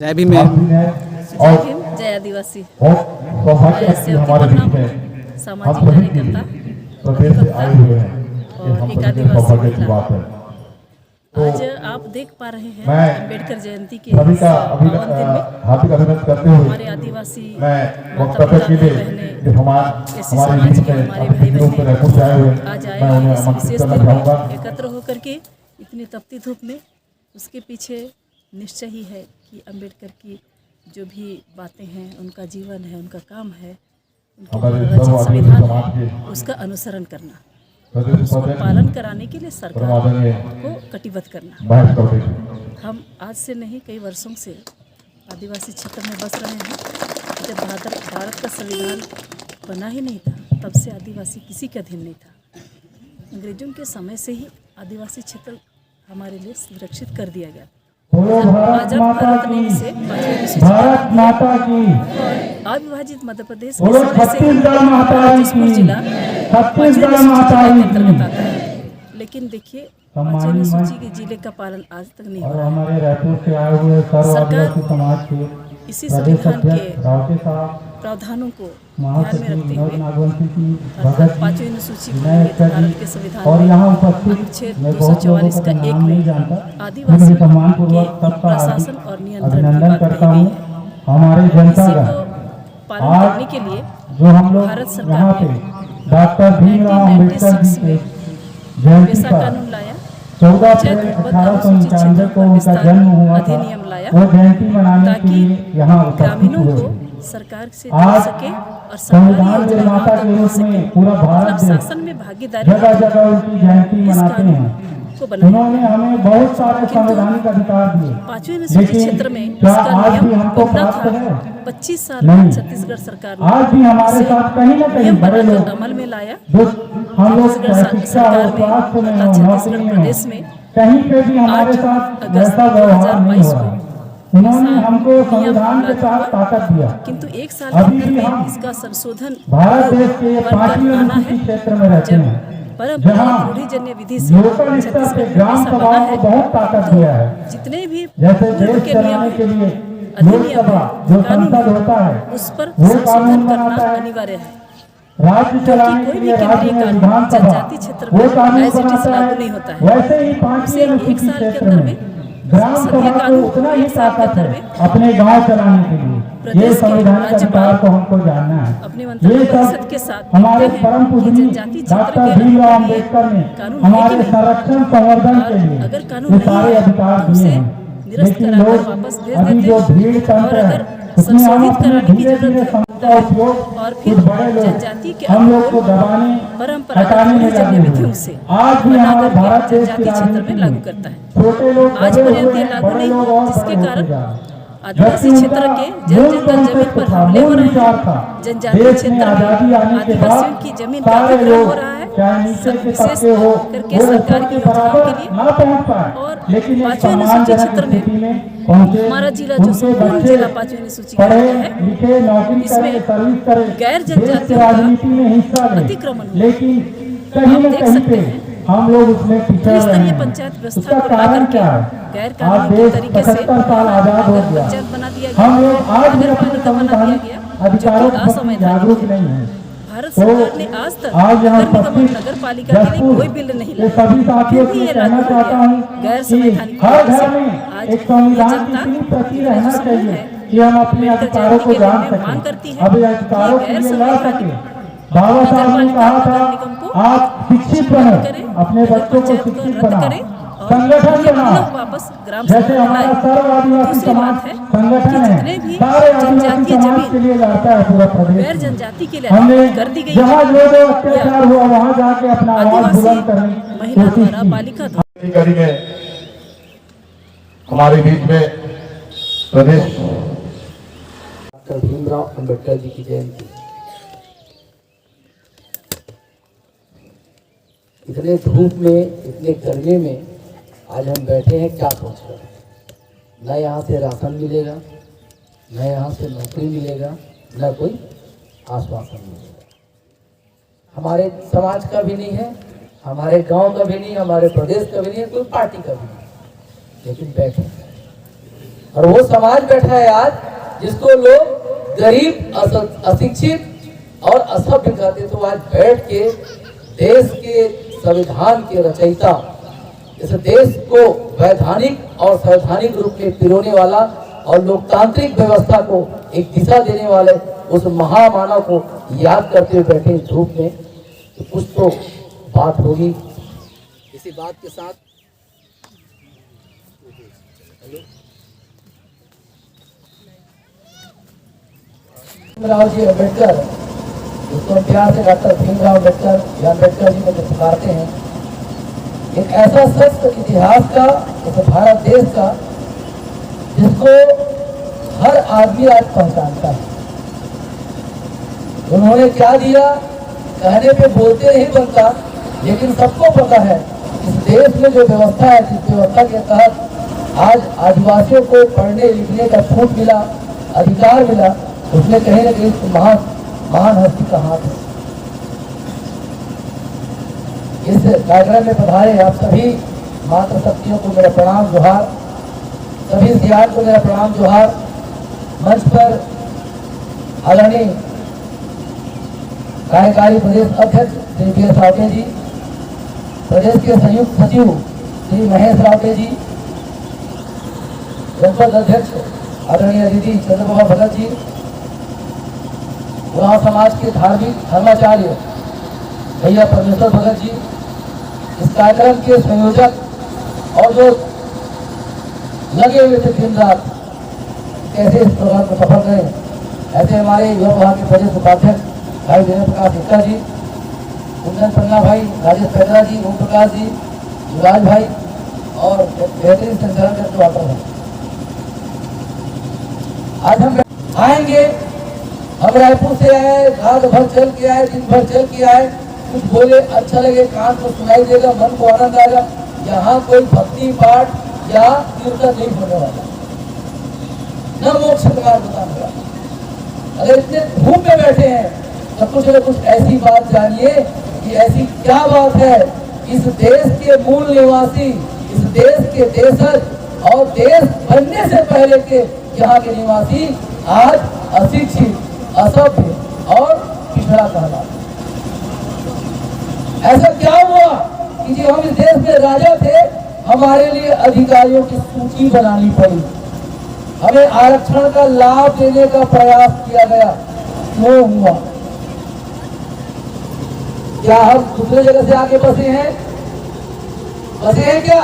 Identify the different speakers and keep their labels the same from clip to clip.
Speaker 1: जय भीम
Speaker 2: जय आदिवासी
Speaker 1: हमारे बीच में
Speaker 2: सामाजिक कार्यकर्ता
Speaker 1: प्रदेश से आए हुए हैं
Speaker 2: और एक आदिवासी
Speaker 1: की बात है।
Speaker 2: आज आप देख पा रहे हैं
Speaker 1: मैं
Speaker 2: अम्बेडकर जयंती के
Speaker 1: सभी का
Speaker 2: पावन दिन में
Speaker 1: हार्दिक अभिनंदन करते हुए
Speaker 2: हमारे आदिवासी
Speaker 1: मैं
Speaker 2: माता
Speaker 1: वक्तव्य
Speaker 2: पिता
Speaker 1: के लिए
Speaker 2: बहनें
Speaker 1: कि हमारे
Speaker 2: समाज
Speaker 1: बीच
Speaker 2: के
Speaker 1: में
Speaker 2: हमारे भाई
Speaker 1: रूप में रहकर से आए हुए
Speaker 2: आज आए
Speaker 1: मैं उन्हें
Speaker 2: इस
Speaker 1: आमंत्रित
Speaker 2: विशेष
Speaker 1: करना
Speaker 2: दिन में
Speaker 1: चाहूँगा।
Speaker 2: एकत्र होकर के इतनी तपती धूप में उसके पीछे निश्चय ही है कि अम्बेडकर की जो भी बातें हैं, उनका जीवन है, उनका काम है, उनके रचित संविधान है, उसका अनुसरण करना, उसको पालन कराने के लिए सरकार को कटिबद्ध करना। हम आज से नहीं कई वर्षों से आदिवासी क्षेत्र में बस रहे हैं। जब भारत का संविधान बना ही नहीं था तब से आदिवासी किसी के अधीन नहीं था। अंग्रेजों के समय से ही आदिवासी क्षेत्र हमारे लिए सुरक्षित कर दिया गया। आजाद भारत ने इसे
Speaker 3: भारत माता की
Speaker 2: और अविभाजित मध्य प्रदेश के समय से जसपुर जिला
Speaker 3: छत्तीसगढ़ माता
Speaker 2: के अंतर्गत आता है। लेकिन देखिए पांचवी अनुसूची के जिले का पालन आज तक नहीं हो
Speaker 3: और
Speaker 2: रहा है।
Speaker 3: हमारे रायपुर से आए हुए सर्व आदिवासी समाज के
Speaker 2: इसी संविधान के
Speaker 3: रावते साहब
Speaker 2: प्रावधानों को ध्यान में रखते हुए
Speaker 3: नागवंशी की
Speaker 2: अर्थात पांचवी अनुसूची भारत के संविधान
Speaker 3: और
Speaker 2: में
Speaker 3: यहाँ उपस्थित
Speaker 2: अनुच्छेद
Speaker 3: मैं बहुत लोगों
Speaker 2: 244
Speaker 3: को
Speaker 2: का एक
Speaker 3: नाम नहीं
Speaker 2: में
Speaker 3: जानता,
Speaker 2: आदिवासियों के
Speaker 3: सम्मानपूर्वक सबका
Speaker 2: प्रशासन और नियंत्रण की
Speaker 3: अभिनंदन
Speaker 2: बात
Speaker 3: करता
Speaker 2: कही
Speaker 3: हूँ।
Speaker 2: गई है।
Speaker 3: हमारे जनता
Speaker 2: इसी
Speaker 3: का
Speaker 2: को पालन करने के लिए
Speaker 3: जो हम लोग
Speaker 2: भारत सरकार
Speaker 3: यहाँ पे
Speaker 2: ने
Speaker 3: डॉक्टर भीमराव अम्बेडकर जी के जयंती
Speaker 2: वैसा
Speaker 3: पर
Speaker 2: कानून लाया
Speaker 3: 14 अप्रैल 1895 को उनका जन्म हुआ था।
Speaker 2: अधिनियम लाया
Speaker 3: वो जयंती मनाने के
Speaker 2: ताकि
Speaker 3: लिए यहाँ उपस्थित
Speaker 2: ग्रामीणों
Speaker 3: हुए।
Speaker 2: को सरकार से जुड़
Speaker 3: आज
Speaker 2: सके और सरकारी
Speaker 3: संविधान
Speaker 2: योजनाओं
Speaker 3: निर्माता
Speaker 2: तक
Speaker 3: के
Speaker 2: पहुंच
Speaker 3: रूप
Speaker 2: सके।
Speaker 3: में पूरा भारत
Speaker 2: मतलब
Speaker 3: देश
Speaker 2: शासन में भागीदारी
Speaker 3: जगह जगह उनकी जयंती
Speaker 2: इस
Speaker 3: मनाते
Speaker 2: कानून
Speaker 3: हैं।
Speaker 2: को बनाया।
Speaker 3: उन्होंने हमें बहुत सारे संवैधानिक अधिकार दिए,
Speaker 2: पांचवी अनुसूची क्षेत्र में
Speaker 3: क्या
Speaker 2: इसका
Speaker 3: आज भी
Speaker 2: नियम
Speaker 3: हमको
Speaker 2: बनना
Speaker 3: प्राप्त
Speaker 2: था।
Speaker 3: है?
Speaker 2: 25 साल
Speaker 3: नहीं।
Speaker 2: में छत्तीसगढ़ सरकार ने
Speaker 3: आज भी हमारे
Speaker 2: इसे
Speaker 3: साथ कहीं ना कहीं
Speaker 2: नियम
Speaker 3: बड़े
Speaker 2: बनाकर
Speaker 3: लोग
Speaker 2: अमल में लाया।
Speaker 3: जो हम लोग
Speaker 2: छत्तीसगढ़
Speaker 3: शिक्षा और
Speaker 2: सरकार
Speaker 3: स्वास्थ्य
Speaker 2: में
Speaker 3: में
Speaker 2: तथा
Speaker 3: और
Speaker 2: छत्तीसगढ़
Speaker 3: नौकरी में
Speaker 2: प्रदेश में
Speaker 3: कहीं पे भी हमारे
Speaker 2: 8
Speaker 3: साथ
Speaker 2: अगस्त
Speaker 3: वैसा व्यवहार नहीं
Speaker 2: 2022
Speaker 3: हो रहा।
Speaker 2: को
Speaker 3: उन्होंने
Speaker 2: ऐसा
Speaker 3: हमको
Speaker 2: नियम
Speaker 3: संविधान के
Speaker 2: लागू
Speaker 3: साथ
Speaker 2: हुआ।
Speaker 3: ताकत दिया।
Speaker 2: किंतु एक साल
Speaker 3: अभी
Speaker 2: के अंदर
Speaker 3: भी हम
Speaker 2: में इसका संशोधन
Speaker 3: भारत देश के
Speaker 2: बनकर
Speaker 3: 5वीं
Speaker 2: आना
Speaker 3: अनुसूची
Speaker 2: है।
Speaker 3: क्षेत्र में रहते
Speaker 2: जब
Speaker 3: हैं,
Speaker 2: परंपरागत
Speaker 3: जहाँ
Speaker 2: रूढ़िजन्य विधि से
Speaker 3: लोकल स्तर पे
Speaker 2: छत्तीसगढ़
Speaker 3: ग्राम
Speaker 2: में ऐसा बना
Speaker 3: सभाओं
Speaker 2: है
Speaker 3: को बहुत ताकत दिया है।
Speaker 2: जितने भी
Speaker 3: जैसे
Speaker 2: पूर्व
Speaker 3: देश
Speaker 2: के नियम
Speaker 3: चलाने के लिए
Speaker 2: अधिनियम
Speaker 3: लोकसभा
Speaker 2: है,
Speaker 3: जो
Speaker 2: कानून
Speaker 3: संसद
Speaker 2: है,
Speaker 3: होता है
Speaker 2: उस पर
Speaker 3: वो
Speaker 2: संशोधन
Speaker 3: कानून
Speaker 2: करना
Speaker 3: बनाता है।
Speaker 2: अनिवार्य है।
Speaker 3: राज्य चलाने
Speaker 2: कोई
Speaker 3: के
Speaker 2: भी
Speaker 3: लिए राज्य
Speaker 2: केंद्रीय
Speaker 3: में
Speaker 2: कानून
Speaker 3: विधानसभा
Speaker 2: जनजाति क्षेत्र में
Speaker 3: वो कानून
Speaker 2: एज इट इज
Speaker 3: बनाता
Speaker 2: लागू
Speaker 3: है।
Speaker 2: नहीं होता है।
Speaker 3: वैसे ही 5वीं
Speaker 2: उसे एक
Speaker 3: अनुसूची
Speaker 2: साल के
Speaker 3: क्षेत्र
Speaker 2: अंदर
Speaker 3: में
Speaker 2: में
Speaker 3: ग्राम
Speaker 2: संसदीय
Speaker 3: सभा को
Speaker 2: कानून
Speaker 3: उतना ही
Speaker 2: एक साल के
Speaker 3: ताकत
Speaker 2: अंदर
Speaker 3: है
Speaker 2: में
Speaker 3: अपने गांव चलाने के लिए। ये
Speaker 2: प्रदेश के
Speaker 3: संवैधानिक
Speaker 2: राज्यपाल
Speaker 3: अधिकार को हमको जानना है।
Speaker 2: अपने मंत्रिमंडल
Speaker 3: ये
Speaker 2: परिषद
Speaker 3: सब
Speaker 2: के साथ
Speaker 3: हमारे
Speaker 2: देखते हैं
Speaker 3: परम
Speaker 2: कि
Speaker 3: पूजनीय
Speaker 2: जनजाति क्षेत्र
Speaker 3: डॉक्टर
Speaker 2: के
Speaker 3: भीमराव
Speaker 2: लिए
Speaker 3: अम्बेडकर ने
Speaker 2: कानून है कि
Speaker 3: हमारे
Speaker 2: नहीं?
Speaker 3: संरक्षण संवर्धन
Speaker 2: और
Speaker 3: के लिए
Speaker 2: अगर कानून
Speaker 3: ये
Speaker 2: नहीं
Speaker 3: सारे
Speaker 2: है
Speaker 3: अधिकार
Speaker 2: तो
Speaker 3: दिए
Speaker 2: उसे
Speaker 3: हैं।
Speaker 2: निरस्त
Speaker 3: लेकिन
Speaker 2: कराकर
Speaker 3: लोग
Speaker 2: वापस भेज
Speaker 3: अभी
Speaker 2: देते
Speaker 3: जो
Speaker 2: हैं।
Speaker 3: भीड़
Speaker 2: और
Speaker 3: तंत्र है
Speaker 2: अगर
Speaker 3: उसमें हम
Speaker 2: संशोधित
Speaker 3: अपने
Speaker 2: कराने की
Speaker 3: धीरे धीरे
Speaker 2: जरूरत है
Speaker 3: का उपयोग
Speaker 2: और
Speaker 3: कुछ
Speaker 2: फिर
Speaker 3: बड़े लोग
Speaker 2: जनजाति के
Speaker 3: हम लोग को
Speaker 2: अनुकूल
Speaker 3: दबाने
Speaker 2: परंपरागत
Speaker 3: हटाने में
Speaker 2: रूढ़िजन्य
Speaker 3: लगे
Speaker 2: विधियों
Speaker 3: हुए
Speaker 2: से
Speaker 3: हैं। आज भी
Speaker 2: बना
Speaker 3: हमारे
Speaker 2: करके
Speaker 3: भारत देश की
Speaker 2: जनजाति क्षेत्र
Speaker 3: राजनीति
Speaker 2: में लागू
Speaker 3: में
Speaker 2: करता है।
Speaker 3: छोटे लोग
Speaker 2: आज
Speaker 3: दबे
Speaker 2: पर्यंत
Speaker 3: हुए
Speaker 2: ये
Speaker 3: हैं,
Speaker 2: लागू
Speaker 3: बड़े
Speaker 2: नहीं
Speaker 3: लोग
Speaker 2: हुआ,
Speaker 3: और
Speaker 2: जिसके
Speaker 3: बड़े
Speaker 2: कारण
Speaker 3: होते जा रहे हैं।
Speaker 2: आदिवासी
Speaker 3: जबकि
Speaker 2: क्षेत्र
Speaker 3: उनका
Speaker 2: के
Speaker 3: मूल
Speaker 2: जन जमीन
Speaker 3: concept
Speaker 2: पर
Speaker 3: था,
Speaker 2: हमले हो
Speaker 3: मूल
Speaker 2: रहे
Speaker 3: विचार
Speaker 2: हैं।
Speaker 3: था।
Speaker 2: जनजाति
Speaker 3: देश
Speaker 2: क्षेत्र
Speaker 3: में
Speaker 2: में
Speaker 3: आजादी आने के
Speaker 2: आदिवासियों
Speaker 3: बाद
Speaker 2: की जमीन का
Speaker 3: सारे
Speaker 2: अतिक्रमण हो
Speaker 3: लोग
Speaker 2: रहा है।
Speaker 3: चाहे नीचे के
Speaker 2: विशेष
Speaker 3: तबके हो
Speaker 2: करके
Speaker 3: वो
Speaker 2: सरकार
Speaker 3: ऊपर
Speaker 2: की
Speaker 3: के
Speaker 2: योजनाओं
Speaker 3: बराबर
Speaker 2: के लिए
Speaker 3: ना पहुंच पाए,
Speaker 2: और
Speaker 3: लेकिन एक
Speaker 2: 5वीं अनुसूची
Speaker 3: सम्मानजनक
Speaker 2: क्षेत्र में
Speaker 3: स्थिति में पहुंचे।
Speaker 2: हमारा जिला जो
Speaker 3: उनके
Speaker 2: संपूर्ण
Speaker 3: बच्चे
Speaker 2: जिला 5वीं अनुसूची का
Speaker 3: पढ़े
Speaker 2: जिला है,
Speaker 3: लिखे नौकरी
Speaker 2: इसमें
Speaker 3: करे सर्विस करे
Speaker 2: गैर
Speaker 3: देश की
Speaker 2: जनजातियों
Speaker 3: राजनीति
Speaker 2: का
Speaker 3: में हिस्सा ले,
Speaker 2: अतिक्रमण हुआ।
Speaker 3: लेकिन कहीं
Speaker 2: आप
Speaker 3: न
Speaker 2: देख
Speaker 3: कहीं
Speaker 2: सकते
Speaker 3: पे
Speaker 2: हैं
Speaker 3: हम लोग उसमें पिछड़ रहे
Speaker 2: त्रिस्तरीय
Speaker 3: हैं।
Speaker 2: पंचायत व्यवस्था
Speaker 3: उसका
Speaker 2: को ला
Speaker 3: कारण
Speaker 2: करके
Speaker 3: क्या है?
Speaker 2: गैर
Speaker 3: आज
Speaker 2: कानूनी
Speaker 3: देश
Speaker 2: तरीके से
Speaker 3: 75 साल आजाद हो
Speaker 2: नगर
Speaker 3: गया।
Speaker 2: पंचायत बना दिया गया,
Speaker 3: हम लोग आज भी
Speaker 2: नगर
Speaker 3: अपने
Speaker 2: पालिका बना दिया
Speaker 3: संवैधानिक
Speaker 2: गया,
Speaker 3: अधिकारों
Speaker 2: जो कि
Speaker 3: के प्रति
Speaker 2: असंवैधानिक
Speaker 3: जागरूक
Speaker 2: है।
Speaker 3: नहीं है।
Speaker 2: भारत
Speaker 3: तो
Speaker 2: सरकार ने आज तक
Speaker 3: आज यहाँ
Speaker 2: नगर निगम और
Speaker 3: उपस्थित
Speaker 2: नगर पालिका के लिए
Speaker 3: जसपुर
Speaker 2: कोई बिल नहीं
Speaker 3: के
Speaker 2: लाया।
Speaker 3: सभी साथियों
Speaker 2: फिर भी
Speaker 3: से
Speaker 2: ये
Speaker 3: कहना
Speaker 2: लागू हो
Speaker 3: चाहता
Speaker 2: गया
Speaker 3: हूँ
Speaker 2: गैर
Speaker 3: कि
Speaker 2: संवैधानिक
Speaker 3: हर
Speaker 2: तरीके से।
Speaker 3: घर में
Speaker 2: आज
Speaker 3: एक संविधान की
Speaker 2: जनता
Speaker 3: इतनी प्रति
Speaker 2: जो
Speaker 3: रहना
Speaker 2: समूह
Speaker 3: चाहिए
Speaker 2: है,
Speaker 3: कि हम अपने
Speaker 2: अम्बेडकर
Speaker 3: अधिकारों को
Speaker 2: जयंती के
Speaker 3: जान
Speaker 2: दिन में मांग
Speaker 3: सकें,
Speaker 2: करती है
Speaker 3: अपने
Speaker 2: कि
Speaker 3: अधिकारों के
Speaker 2: गैर
Speaker 3: लिए लड़
Speaker 2: संवैधानिक
Speaker 3: सकें। बाबा साहब ने
Speaker 2: नगर
Speaker 3: कहा
Speaker 2: पालिका, नगर निगम को
Speaker 3: था आप शिक्षित बनो, अपने
Speaker 2: नगर
Speaker 3: बच्चों को
Speaker 2: पंचायत को
Speaker 3: शिक्षित
Speaker 2: रद्द
Speaker 3: बनाओ,
Speaker 2: करें और
Speaker 3: संगठन
Speaker 2: उन्हें
Speaker 3: बनाओ।
Speaker 2: पुनः वापस ग्राम
Speaker 3: जैसे
Speaker 2: सभा
Speaker 3: हमारा
Speaker 2: बनाएं।
Speaker 3: सर्व आदिवासी
Speaker 2: दूसरी
Speaker 3: समाज
Speaker 2: बात है
Speaker 3: संगठन
Speaker 2: कि
Speaker 3: है,
Speaker 2: जितने भी
Speaker 3: सारे आदिवासी
Speaker 2: जनजातीय
Speaker 3: समाज के
Speaker 2: जमीन
Speaker 3: लिए लड़ता है पूरा प्रदेश
Speaker 2: गैर
Speaker 3: में।
Speaker 2: जनजाति के लिए
Speaker 3: हमने
Speaker 2: कर दी गई
Speaker 3: जहाँ
Speaker 2: है,
Speaker 3: जो अत्याचार हुआ वहाँ जाके अपना आवाज
Speaker 2: आदिवासी
Speaker 3: बुलंद करने की
Speaker 2: महिला
Speaker 3: कोशिश
Speaker 2: द्वारा,
Speaker 3: की।
Speaker 2: बालिका द्वारा
Speaker 1: कड़ी में हमारे बीच में प्रदेश
Speaker 4: डॉक्टर भीमराव अम्बेडकर जी की जयंती। इतने धूप में, इतने गर्मी में आज हम बैठे हैं क्या सोचकर। न यहाँ से राशन मिलेगा, न यहाँ से नौकरी मिलेगा, न कोई आश्वासन मिलेगा। हमारे समाज का भी नहीं है, हमारे गांव का भी नहीं, हमारे प्रदेश का भी नहीं है, कोई पार्टी का भी नहीं, लेकिन बैठे और वो समाज बैठा है आज जिसको लोग गरीब, अशिक्षित और असभ्य कहते, तो आज बैठ के देश के संविधान के रचयिता, इस देश को वैधानिक और संवैधानिक रूप में पिरोने वाला और लोकतांत्रिक व्यवस्था को एक दिशा देने वाले उस महामानव को याद करते हुए बैठे इस धूप में, तो कुछ तो बात होगी। इसी बात के साथ भीमराव जी अम्बेडकर, उसको प्यार से डॉक्टर भीमराव अम्बेडकर या अम्बेडकर जी को जो पुकारते हैं, एक ऐसा शख्स इतिहास का, इस भारत देश का, जिसको हर आदमी आज पहचानता है। उन्होंने क्या दिया, कहने पे बोलते नहीं बनता, लेकिन सबको पता है इस देश में जो व्यवस्था है, जिस व्यवस्था के तहत आज आदिवासियों को पढ़ने लिखने का छूट मिला, अधिकार मिला, उसमें कहीं न कहीं महान हस्ती का हाथ है। इस कार्यक्रम में पधारे आप सभी मातृ शक्तियों को मेरा प्रणाम जोहार, सभी सियार को मेरा प्रणाम जोहार। मंच पर आदरणीय कार्यकारी प्रदेश अध्यक्ष श्री वी एस रावते जी, प्रदेश के संयुक्त सचिव श्री महेश रावते जी, जनपद अध्यक्ष आदरणीय दीदी चंद्रप्रभा भगत जी, उरांव समाज के धार्मिक धर्माचार्य भैया परमेश्वर भगत जी, इस कार्यक्रम के संयोजक और जो लगे हुए थे दिन रात कैसे इस प्रोग्राम को सफल करें, ऐसे हमारे युवा विभाग के प्रदेश उपाध्यक्ष भाई वीरेंद्र प्रकाश गुप्ता जी, कुंदन पन्ना भाई, राजेश पेदरा जी, ओम प्रकाश जी, युवराज भाई और बेहतरीन संचालन करके वाटर भाई। आज हम आएंगे, हम रायपुर से आए, रात भर चल के आए, दिन भर चल के आए, कुछ बोले अच्छा लगे, कान को सुनाई देगा, मन को आनंद आएगा। यहाँ कोई भक्ति पाठ या कीर्तन नहीं होने वाला, न मोक्ष मार्ग बताने वाला। अगर इतने धूप में बैठे हैं तो कुछ न कुछ ऐसी बात जानिए कि ऐसी क्या बात है, इस देश के मूल निवासी, इस देश के देशज और देश बनने से पहले के यहाँ के निवासी आज अशिक्षित, असभ्य और पिछड़ा कहलाते। ऐसा क्या हुआ कि जो हम इस देश में राजा थे, हमारे लिए अधिकारियों की सूची बनानी पड़ी, हमें आरक्षण का लाभ देने का प्रयास किया गया। क्यों हुआ? क्या हम दूसरे जगह से आके बसे हैं? बसे हैं क्या?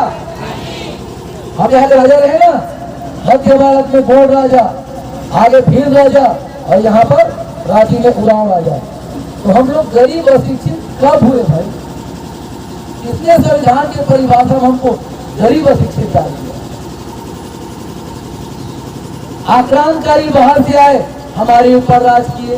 Speaker 4: हम यहाँ के राजा रहे ना, मध्य भारत में गोंड राजा, आगे भील राजा और यहाँ पर रांची में उरांव राजा। तो हम लोग गरीब अशिक्षित कब हुए भाई? किसने संविधान के परिभाषा में हमको गरीब अशिक्षित डाल दिया? आक्रांतकारी बाहर से आए, हमारे ऊपर राज किए,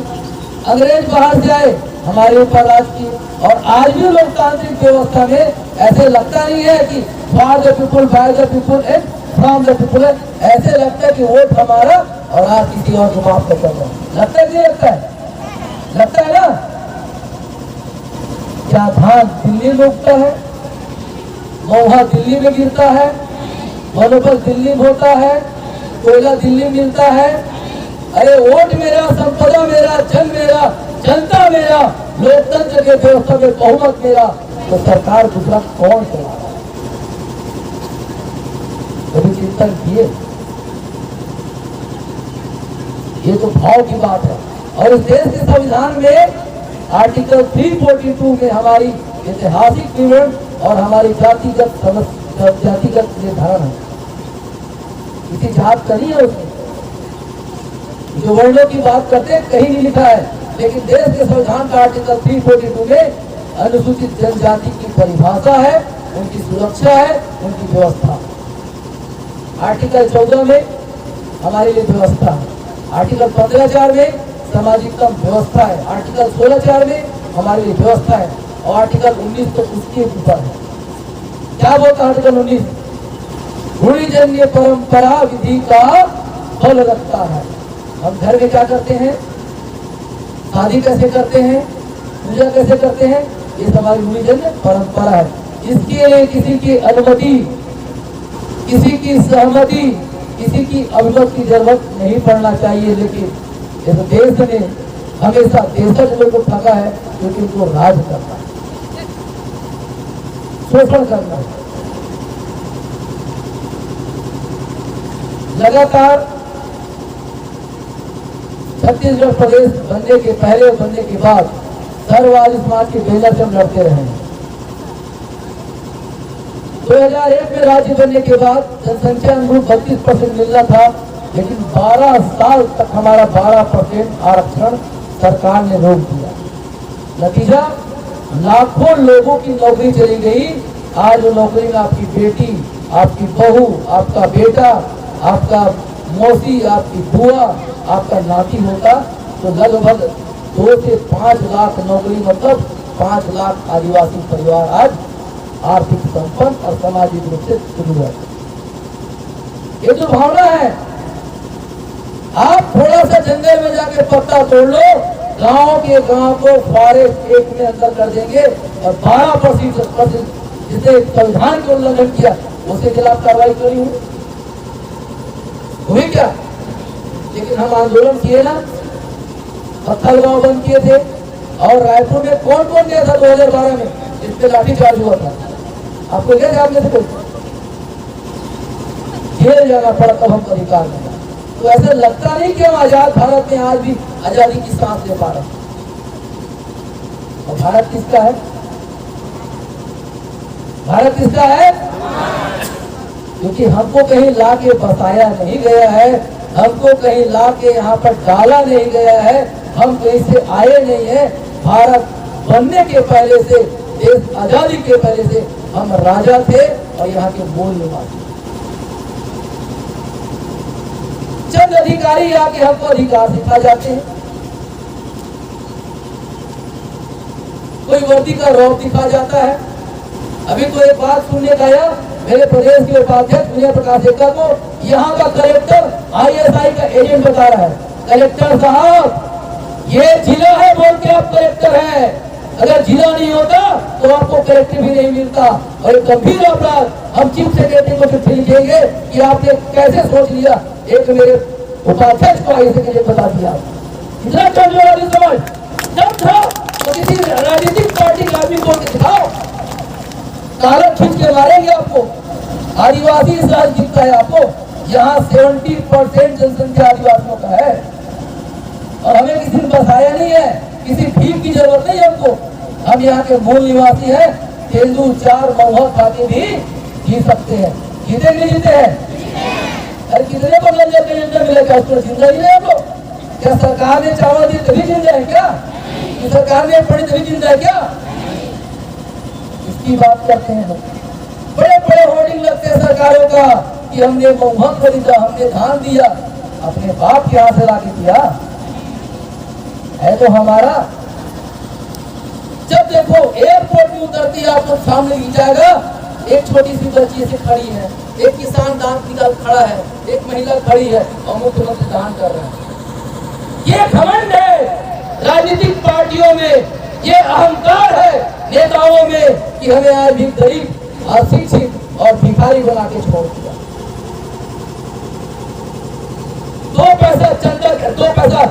Speaker 4: अंग्रेज बाहर से आए, हमारे ऊपर राज किए। और आज भी लोकतांत्रिक व्यवस्था में ऐसे लगता नहीं है कि for the people, by the people and from the people, ऐसे लगता है कि वोट हमारा और आज किसी और को माफ कर रहा है। लगता है कि लगता है? लगता है ना? क्या धान दिल्ली में उगता है, महुआ दिल्ली में गिरता है, मनोबल दिल्ली में होता है, कोयला दिल्ली मिलता है। अरे वोट मेरा, संपदा मेरा, जन मेरा, जनता मेरा, लोकतंत्र के व्यवस्था में बहुमत मेरा, तो सरकार गुजरात कौन चला रहा है? कभी चिंतन किए? ये तो भाव की बात है। और इस देश के संविधान में आर्टिकल 342 में हमारी ऐतिहासिक विवरण और हमारी जातिगत निर्धारण है। किसी जात का नहीं है उसमें, जो वर्णों की बात करते हैं कहीं नहीं लिखा है, लेकिन देश के संविधान का आर्टिकल 342 में अनुसूचित जनजाति की परिभाषा है, उनकी सुरक्षा है, उनकी व्यवस्था। आर्टिकल 14 में हमारे लिए व्यवस्था है, आर्टिकल 15(4) में सामाजिकतम व्यवस्था है, आर्टिकल 16(4) में हमारे लिए व्यवस्था है, और आर्टिकल 19 तो उसके ऊपर है। क्या बोलता है आर्टिकल 19? रूढ़िजन्य परंपरा विधि का फल रखता है। हम घर में क्या करते हैं, शादी कैसे करते हैं, पूजा कैसे करते हैं, ये हमारी रूढ़िजन्य परंपरा है। इसके लिए किसी की अनुमति, किसी की सहमति, किसी की अभिमत की जरूरत नहीं पड़ना चाहिए, लेकिन इस देश ने हमेशा देशज को ठगा है क्योंकि उनको राज करना है, शोषण करना है। लगातार छत्तीसगढ़ प्रदेश बनने के पहले और बनने के बाद सर्ववादी समाज के बैनर से हम लड़ते रहे हैं। 2001 में राज्य बनने के बाद जनसंख्या अनुरूप 32% मिलना था, लेकिन 12 साल तक हमारा 12% आरक्षण सरकार ने रोक दिया। नतीजा, लाखों लोगों की नौकरी चली गई। आज वो नौकरी में आपकी बेटी, आपकी बहू, आपका बेटा, आपका मौसी, आपकी बुआ, आपका नाती होता, तो लगभग 2 से 5 लाख नौकरी, मतलब 5 लाख आदिवासी परिवार आज आर्थिक संपन्न और सामाजिक रूप से सुदृढ़ है। ये जो भावना है, आप थोड़ा सा जंगल में जाके पत्ता तोड़ लो, गांव के गांव को फॉरेस्ट एक्ट में अंदर कर देंगे और 12% जिसने संविधान के उल्लंघन किया उसके खिलाफ कार्रवाई करी हुई क्या? लेकिन हम आंदोलन किए ना, पत्थर गांव बंद किए थे, और रायपुर में कौन कौन गया था 2012 में जिस पे लाठीचार्ज हुआ था? आपको क्या जवाब में से कोई जेल जाना पड़ा तब हमको अधिकार मिला। तो ऐसा लगता नहीं कि हम आजाद भारत में आज भी आजादी की सांस ले पा रहे हैं। और भारत किसका है? भारत किसका है? क्योंकि हमको कहीं ला के बसाया नहीं गया है, हमको कहीं ला के यहाँ पर डाला नहीं गया है, हम कहीं से आए नहीं है। भारत बनने के पहले से, देश आजादी के पहले से हम राजा थे और यहाँ के मूल निवासी। चंद अधिकारी आके हमको अधिकार सिखा जाते हैं, कोई वर्दी का रौब दिखा जाता है। अभी तो एक बात सुनने का आया, मेरे प्रदेश के उपाध्यक्ष विजय प्रकाश एक्का को यहाँ का कलेक्टर ISI का एजेंट बता रहा है, कलेक्टर साहब ये जिला है बोल के आप कलेक्टर हैं, अगर जिला नहीं होता तो आपको कलेक्टर भी नहीं मिलता। और एक गंभीर अपराध, हम चीफ सेक्रेटरी को चिट्ठी लिखेंगे कि आपने कैसे सोच लिया। एक मेरे उपाध्यक्ष को ISI के लिए बता दिया, इतना कमजोर समझ जब था तो किसी राजनीतिक पार्टी के आदमी को दिखाओ, कालर खींच के मारेंगे आपको। आदिवासी इस राज्य दिखता है आपको, यहाँ 70% जनसंख्या आदिवासियों का है और हमें किसी ने बसाया नहीं है, किसी भीख की जरूरत नहीं है हमको। हम यहाँ के मूल निवासी हैं, तेंदू 4 महुआ खा के भी जी सकते हैं। जीते नहीं जीते हैं? अरे कितने को लंजर के अंदर मिलेगा, उसको जिंदा ही नहीं है वो। क्या सरकार ने चावल दिए तभी जिंदा है क्या? सरकार ने पढ़ी तभी जिंदा है क्या? इसकी बात करते हैं लोग। बड़े बड़े होर्डिंग लगते हैं सरकारों का कि हमने महुआ खरीदा, हमने धान दिया, अपने बाप के हाथ से लाके दिया है तो हमारा। जब देखो एयरपोर्ट में उतरती है आपको सामने जाएगा, एक छोटी सी बच्ची ऐसे खड़ी है, एक किसान दांत निकाल खड़ा है, एक महिला खड़ी है और मुख्यमंत्री दान कर रहे हैं। ये घमंड है राजनीतिक पार्टियों में, ये अहंकार है नेताओं में कि हमें आज भी गरीब, अशिक्षित और भिखारी बना के छोड़ दिया। 2 पैसा चंदा, 2 पैसा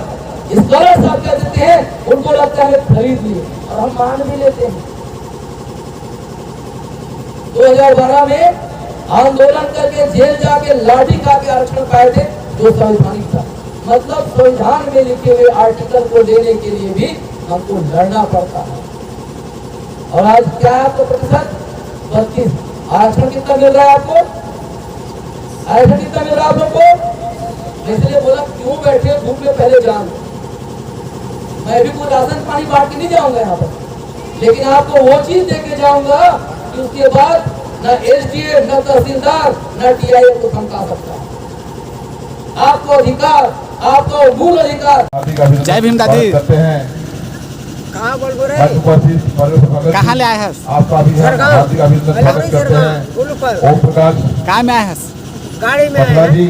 Speaker 4: इस गलत साहब कह देते हैं, उनको लगता है खरीद लिए और हम मान भी लेते हैं। 2012 में आंदोलन करके जेल जाके लाठी खा के आरक्षण पाए थे जो संवैधानिक था, मतलब संविधान में लिखे हुए आर्टिकल को लेने के लिए भी हमको लड़ना पड़ता है। और आज क्या है आपको प्रतिशत? 32। आरक्षण कितना मिल रहा है आपको? आरक्षण कितना मिल रहा है आप लोग को? इसलिए बोला क्यों बैठे धूप में, पहले जान। मैं भी कोई राशन पानी बांट के नहीं जाऊंगा यहाँ पर, लेकिन आपको वो चीज देके जाऊंगा कि उसके बाद न SDA, न तहसीलदार, न TIA को धमका सकता है। आपको अधिकार, आपको मूल अधिकार।
Speaker 5: जय भीम दादी।
Speaker 1: करते हैं
Speaker 6: कहाँ बोल रहे?
Speaker 5: कहाँ ले आए हैं?
Speaker 1: आपका भी हार्दिक अभिनंदन स्वागत करते हैं। ओम प्रकाश
Speaker 5: कहाँ में आए हैं?
Speaker 6: गाड़ी में
Speaker 1: पटना जी,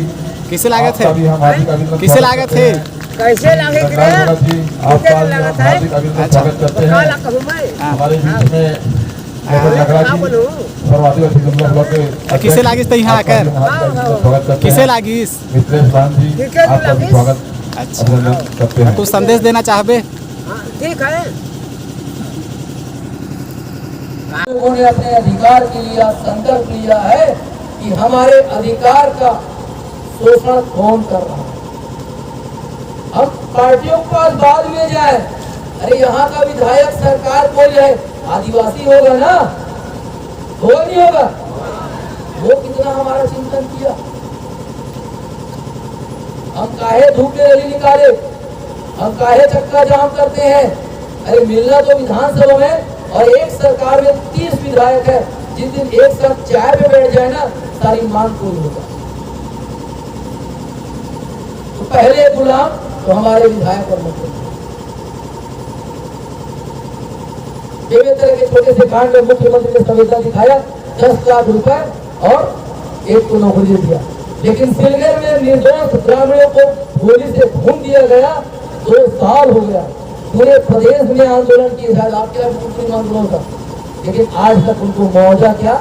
Speaker 5: किसे लागे थे?
Speaker 1: आपका भी हम हार्दिक अभिनंदन
Speaker 5: किसे
Speaker 1: स्वागत
Speaker 5: लागे
Speaker 1: करते
Speaker 5: थे?
Speaker 1: हैं।
Speaker 6: कैसे लागे
Speaker 1: जी, आपका भी हम हार्दिक अभिनंदन स्वागत करते हैं। हमारे बीच में नगराजी सर्व आदिवासी जमना ब्लॉक के
Speaker 5: किसे लागिस तो यहाँ आकर?
Speaker 1: स्वागत करते
Speaker 5: किसे
Speaker 1: हैं।
Speaker 5: लागिस?
Speaker 1: मित्रेश गांधी
Speaker 6: किसे
Speaker 1: आपका भी
Speaker 6: लागिस?
Speaker 1: स्वागत
Speaker 5: अच्छा,
Speaker 1: अभिनंदन करते हैं।
Speaker 5: कुछ संदेश देना चाहबे?
Speaker 6: हाँ, ठीक है।
Speaker 4: लोगों ने अपने अधिकार के लिए संकल्प लिया है कि हमारे अधिकार का शोषण कौन कर रहा है। हम पार्टियों के पास बाद में जाए, अरे यहाँ का विधायक सरकार कोई है, आदिवासी होगा ना, होगा नहीं होगा? वो कितना हमारा चिंतन किया। हम काहे धूप में रैली निकाले, हम काहे चक्का जाम करते हैं। अरे मिलना तो विधानसभा में, और एक सरकार में 30 विधायक है। जिस दिन एक साथ चाय पे बैठ जाए ना, सारी मांग पूरी होगा। तो पहले गुलाम तो हमारे विधायक और मुख्यमंत्री। बेमेतरा के छोटे से कांड में मुख्यमंत्री ने संवेदना दिखाया, 10 लाख रुपए और एक को नौकरी दे दिया। लेकिन सिलगर में निर्दोष ग्रामीणों को गोली से भून दिया गया। 2 साल हो गया, पूरे प्रदेश में आंदोलन किए, शायद आपके मुख्यमंत्री आंदोलन था, लेकिन आज तक उनको मुआवजा क्या,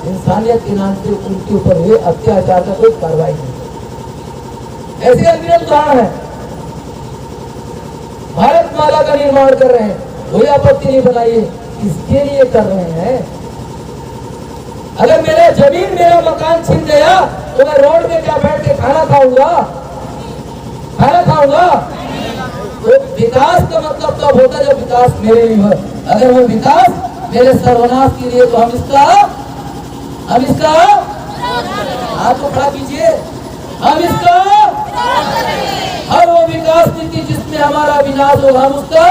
Speaker 4: इंसानियत के नाम से उनके ऊपर हुए अत्याचार का कोई कार्रवाई नहीं। ऐसे अनगिनत उदाहरण है। भारत माला का निर्माण कर रहे हैं, कोई आपत्ति नहीं बनाइए, इसके लिए कर रहे हैं। अगर मेरा जमीन मेरा मकान छिन गया तो मैं रोड में क्या बैठ के खाना खाऊंगा? तो विकास का मतलब तब होता है जब विकास मेरे लिए हो। अगर वो विकास मेरे सर्वनाश के लिए, तो हम इसका हाथ को खड़ा कीजिए, हम इसका हर वो विकास नीति जिसमें हमारा विनाश होगा, हम उसका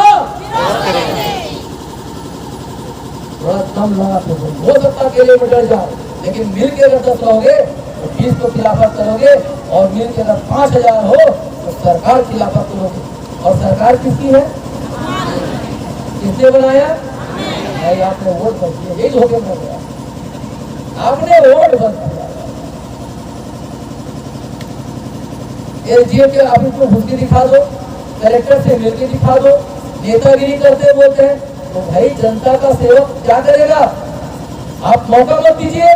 Speaker 4: थोड़ा कम लागत हो सकता के लिए डर जाओ, लेकिन मिल के अगर 10 रहोगे तो 20 को खिलाफत करोगे, और मिल के अगर 5000 हो तो सरकार खिलाफत करोगे। और सरकार किसकी है? किसने बनाया? आपने वोट बच दिया, यही धोखे में गया, आपने वोट बच दिया। एसडीएम के ऑफिस को घुस के दिखा दो, कलेक्टर से मिलकर दिखा दो, नेतागिरी करते बोलते हैं, तो भाई जनता का सेवक क्या करेगा? आप मौका मत दीजिए।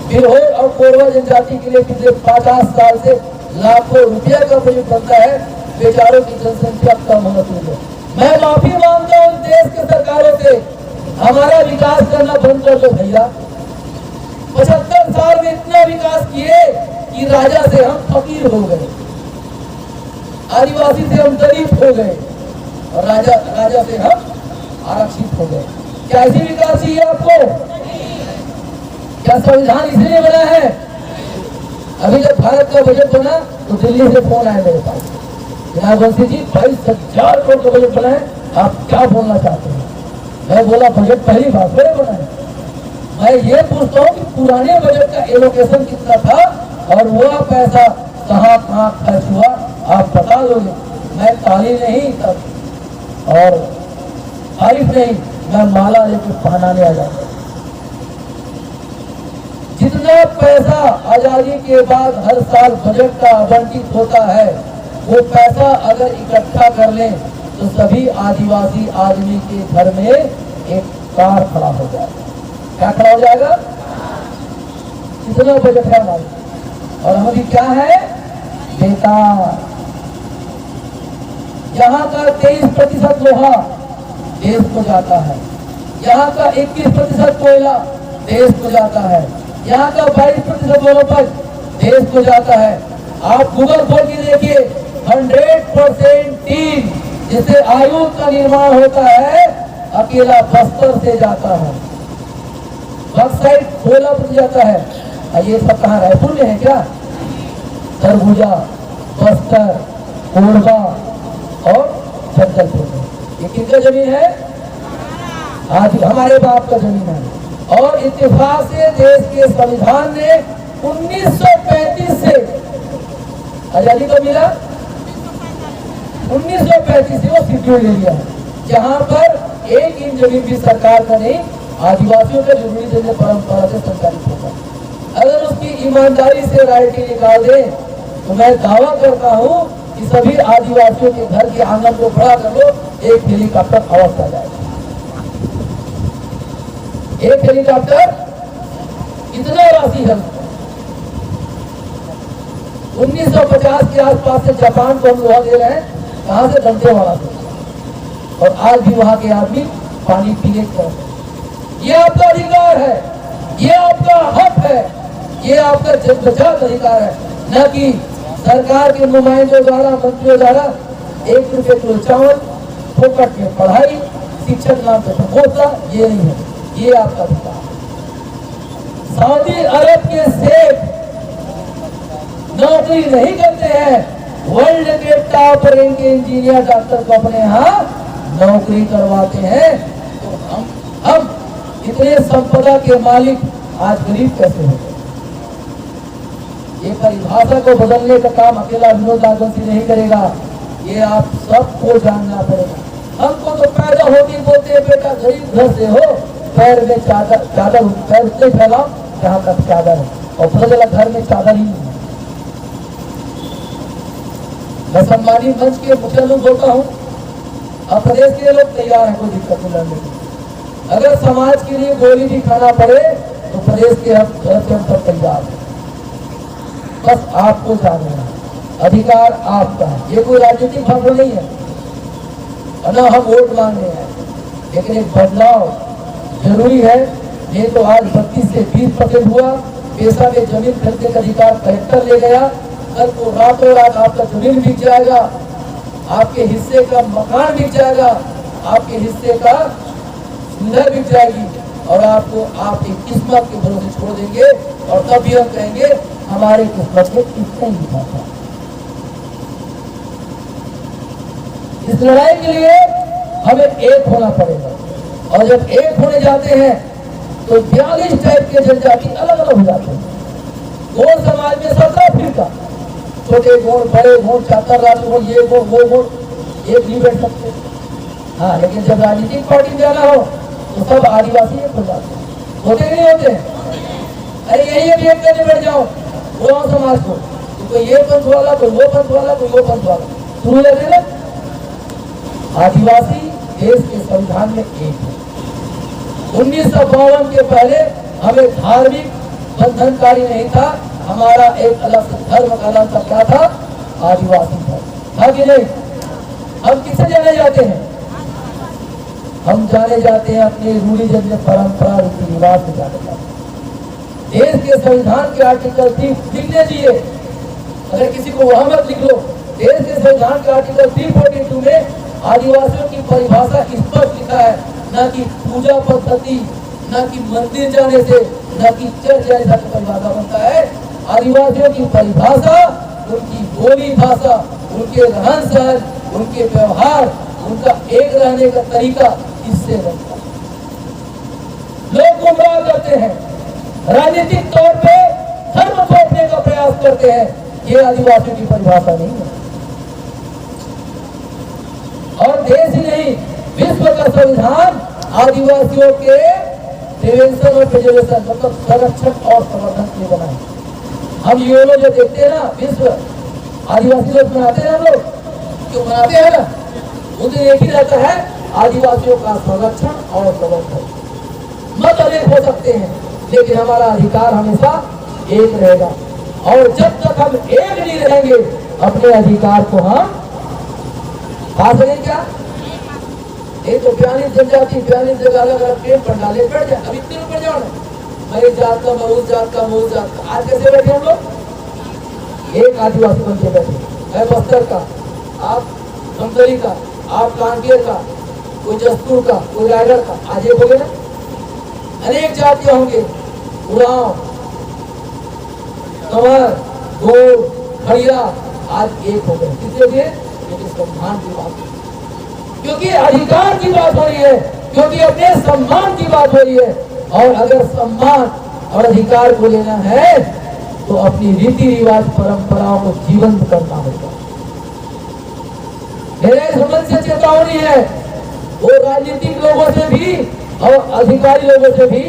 Speaker 4: बिरहोर और कोरवा जनजाति के लिए पिछले 50 साल से लाखों रुपया का बजट बनता है, बेचारों की जनसंख्या कम होना चाहिए। मैं माफी मांगता हूँ देश के सरकारों से, हमारा विकास करना बंद कर दो भैया। 75 साल में इतना विकास किए कि राजा से हम फकीर हो गए, आदिवासी से हम दलित हो गए, और राजा से हम आरक्षित हो गए। क्या ऐसी विकास चाहिए आपको? क्या संविधान इसलिए बना है? अभी जब भारत का बजट बना तो दिल्ली से फोन आया मेरे पास, जनाब वंशी जी 22,000 करोड़ का बजट बना है, आप क्या बोलना चाहते हैं? मैं बोला बजट पहली बार मेरे बना है। मैं ये पूछता हूँ कि पुराने बजट का एलोकेशन कितना था और वो पैसा कहाँ खर्च हुआ, आप बता दोगे? मैं ताली नहीं तब और तारीफ नहीं, मैं माला लेकर पहनाने आ जाऊंगा। जितना पैसा आजादी के बाद हर साल बजट का आवंटित होता है, वो पैसा अगर इकट्ठा कर लें तो सभी आदिवासी आदमी के घर में एक कार खड़ा हो जाएगा। क्या खड़ा हो जाएगा? कितना बजट है हमारे, और हम अभी क्या है? बेकार। यहाँ का 23% लोहा देश को जाता है, यहाँ का 21% कोयला देश को जाता है, यहाँ का 22% वनोपज देश को जाता है। आप गूगल खोल के देखिए, 100% टीन जिससे आयुध का निर्माण होता है अकेला बस्तर से जाता है, बक्साइट 16% जाता है। और ये सब कहाँ? रायपुर में है क्या? सरगुजा, बस्तर, कोरबा और जगदलपुर में। ये किनका जमीन है? आज हमारे बाप का जमीन है। और इत्तेफाक से देश के संविधान ने 1935 से आजादी को मिला, 1935 से वो सिक्योर ले लिया है, जहाँ पर 1 इंच जमीन भी सरकार का नहीं, आदिवासियों का जरूरी देने परंपरा से संचालित होगा। अगर उसकी ईमानदारी से रॉयल्टी निकाल दे तो मैं दावा करता हूँ कि सभी आदिवासियों के घर के आंगन को खड़ा कर लो, एक हेलीकॉप्टर अवश्य आ जाएगा। एक हेलीकॉप्टर कितना राशि है? 1950 के आसपास से जापान को हम लोहा दे रहे हैं, कहां से? दंतेवाड़ा से। और आज भी वहां के आदमी पानी पीने का, ये आपका अधिकार है, ये आपका हक है, ये आपका जन्मजात अधिकार है, न कि सरकार के नुमाइंदों द्वारा, मंत्रियों द्वारा 1 रुपए किलो चावल, फोकट में पढ़ाई, शिक्षक नाम पे प्रमोशन, ये नहीं है, ये आपका अधिकार। सऊदी अरब के शेख नौकरी नहीं करते हैं, वर्ल्ड के टॉप रैंक के इंजीनियर डॉक्टर को अपने यहाँ नौकरी करवाते हैं। तो हम इतने संपदा के मालिक आज गरीब कैसे हो गए? ये परिभाषा को बदलने का काम अकेला विनोद राजवंशी नहीं करेगा, ये आप सबको जानना पड़ेगा। हमको तो पैदा होती बोलते हैं बेटा गरीब घर से हो, पैर में चादर पैर उतने फैलाओ जहाँ तक चादर है, और पता चला घर में चादर ही नहीं है। मैं सम्मानी मंच के मुख्य लोग बोलता हूँ, अब प्रदेश के लोग तैयार हैं, कोई दिक्कत नहीं लड़ने की। अगर समाज के लिए गोली भी खाना पड़े तो प्रदेश के हम सब तैयार हैं। बस आपको जानना है, अधिकार आपका है, ये कोई राजनीतिक भाषण नहीं है, ना हम वोट मांग रहे हैं, लेकिन एक बदलाव जरूरी है। ये तो आज 32 से 20% हुआ, पेशा में जमीन खरीदने का अधिकार कलेक्टर ले गया, कल को रातों रात आपका जमीन बिक जाएगा, आपके हिस्से का मकान बिक जाएगा, आपके हिस्से का सुविधा बिक जाएगी, और आपको आपकी किस्मत के भरोसे छोड़ देंगे, और तब भी हम कहेंगे हमारे किस्मत में कितना ही लिखा था। इस लड़ाई के लिए हमें एक होना पड़ेगा, और जब एक होने जाते हैं तो 42 टाइप के जनजाति अलग अलग हो जाते हैं। गौड़ समाज में 17 फिरका, छोटे गौड़, बड़े गौड़, चाकर राज गौड़, ये गौड़ वो गौड़, एक नहीं बैठ सकते। हाँ, लेकिन जब राजनीतिक पार्टी में जाना हो तो सब आदिवासी एक हो जाते हैं, होते नहीं होते? अरे यही अब एक करने बैठ जाओ गौड़ समाज को, तो कोई ये पंथ वाला, कोई वो पंथ वाला, कोई वो पंथ वाला, शुरू लगे ना। आदिवासी देश के संविधान में एक है। 1952 के पहले हमें धार्मिक बंधनकारी नहीं था, हमारा एक अलग धर्म का नाम क्या था? आदिवासी था कि नहीं? हम किससे जाने जाते हैं? हम जाने जाते हैं अपने रूढ़िजन्य परंपरा रीति रिवाज से जाने जाते हैं। देश के संविधान के आर्टिकल 3 लिख लीजिए, अगर किसी को वहां मत लिख लो। देश के संविधान के आर्टिकल 342 में आदिवासियों की परिभाषा स्पष्ट लिखा है, न कि पूजा पद्धति, न कि मंदिर जाने से, न कि चर्च जाने से परिभाषा बनता है। आदिवासियों की परिभाषा उनकी बोली भाषा, उनके रहन सहन, उनके व्यवहार, उनका एक रहने का तरीका इससे बनता है। लोग गुमराह करते हैं, राजनीतिक तौर पे धर्म थोपने का प्रयास करते हैं, ये आदिवासियों की परिभाषा नहीं है। और देश ही नहीं, विश्व का संविधान आदिवासियों के प्रिवेंशन और प्रिजर्वेशन मतलब संरक्षण और संवर्धन के लिए बना है। हम यूएनओ जो देखते हैं ना, विश्व आदिवासी लोग बनाते हैं, हम लोग क्यों बनाते हैं ना, उनसे एक ही रहता है आदिवासियों का संरक्षण और संवर्धन। मत अनेक हो सकते हैं, लेकिन हमारा अधिकार हमेशा एक रहेगा, और जब तक हम एक नहीं रहेंगे अपने अधिकार को हम पा सकेंगे क्या? ये तो 42 जनजाति 42 जगह अलग अलग ट्रेन पर डाले बैठ जाए। अब इतने ऊपर जाओ ना, मैं इस जात का, मैं उस जात का, मैं उस जात का। आज कैसे बैठे हम लोग? एक आदिवासी बन के बैठे, मैं बस्तर का, आप धमतरी का, आप कांकेर का, कोई जसपुर का, कोई रायगढ़ का, आज एक हो गए ना। अनेक जातियां होंगे, उरांव, कंवर, गोड़, खड़िया, आज एक हो गए। किसके लिए? सम्मान की बात, क्योंकि अधिकार की बात हो रही है, क्योंकि अपने सम्मान की बात हो रही है। और अगर सम्मान और अधिकार को लेना है तो अपनी रीति रिवाज परंपराओं को जीवंत करना होगा। मेरे समझ से चेतावनी है वो राजनीतिक लोगों से भी और अधिकारी लोगों से भी।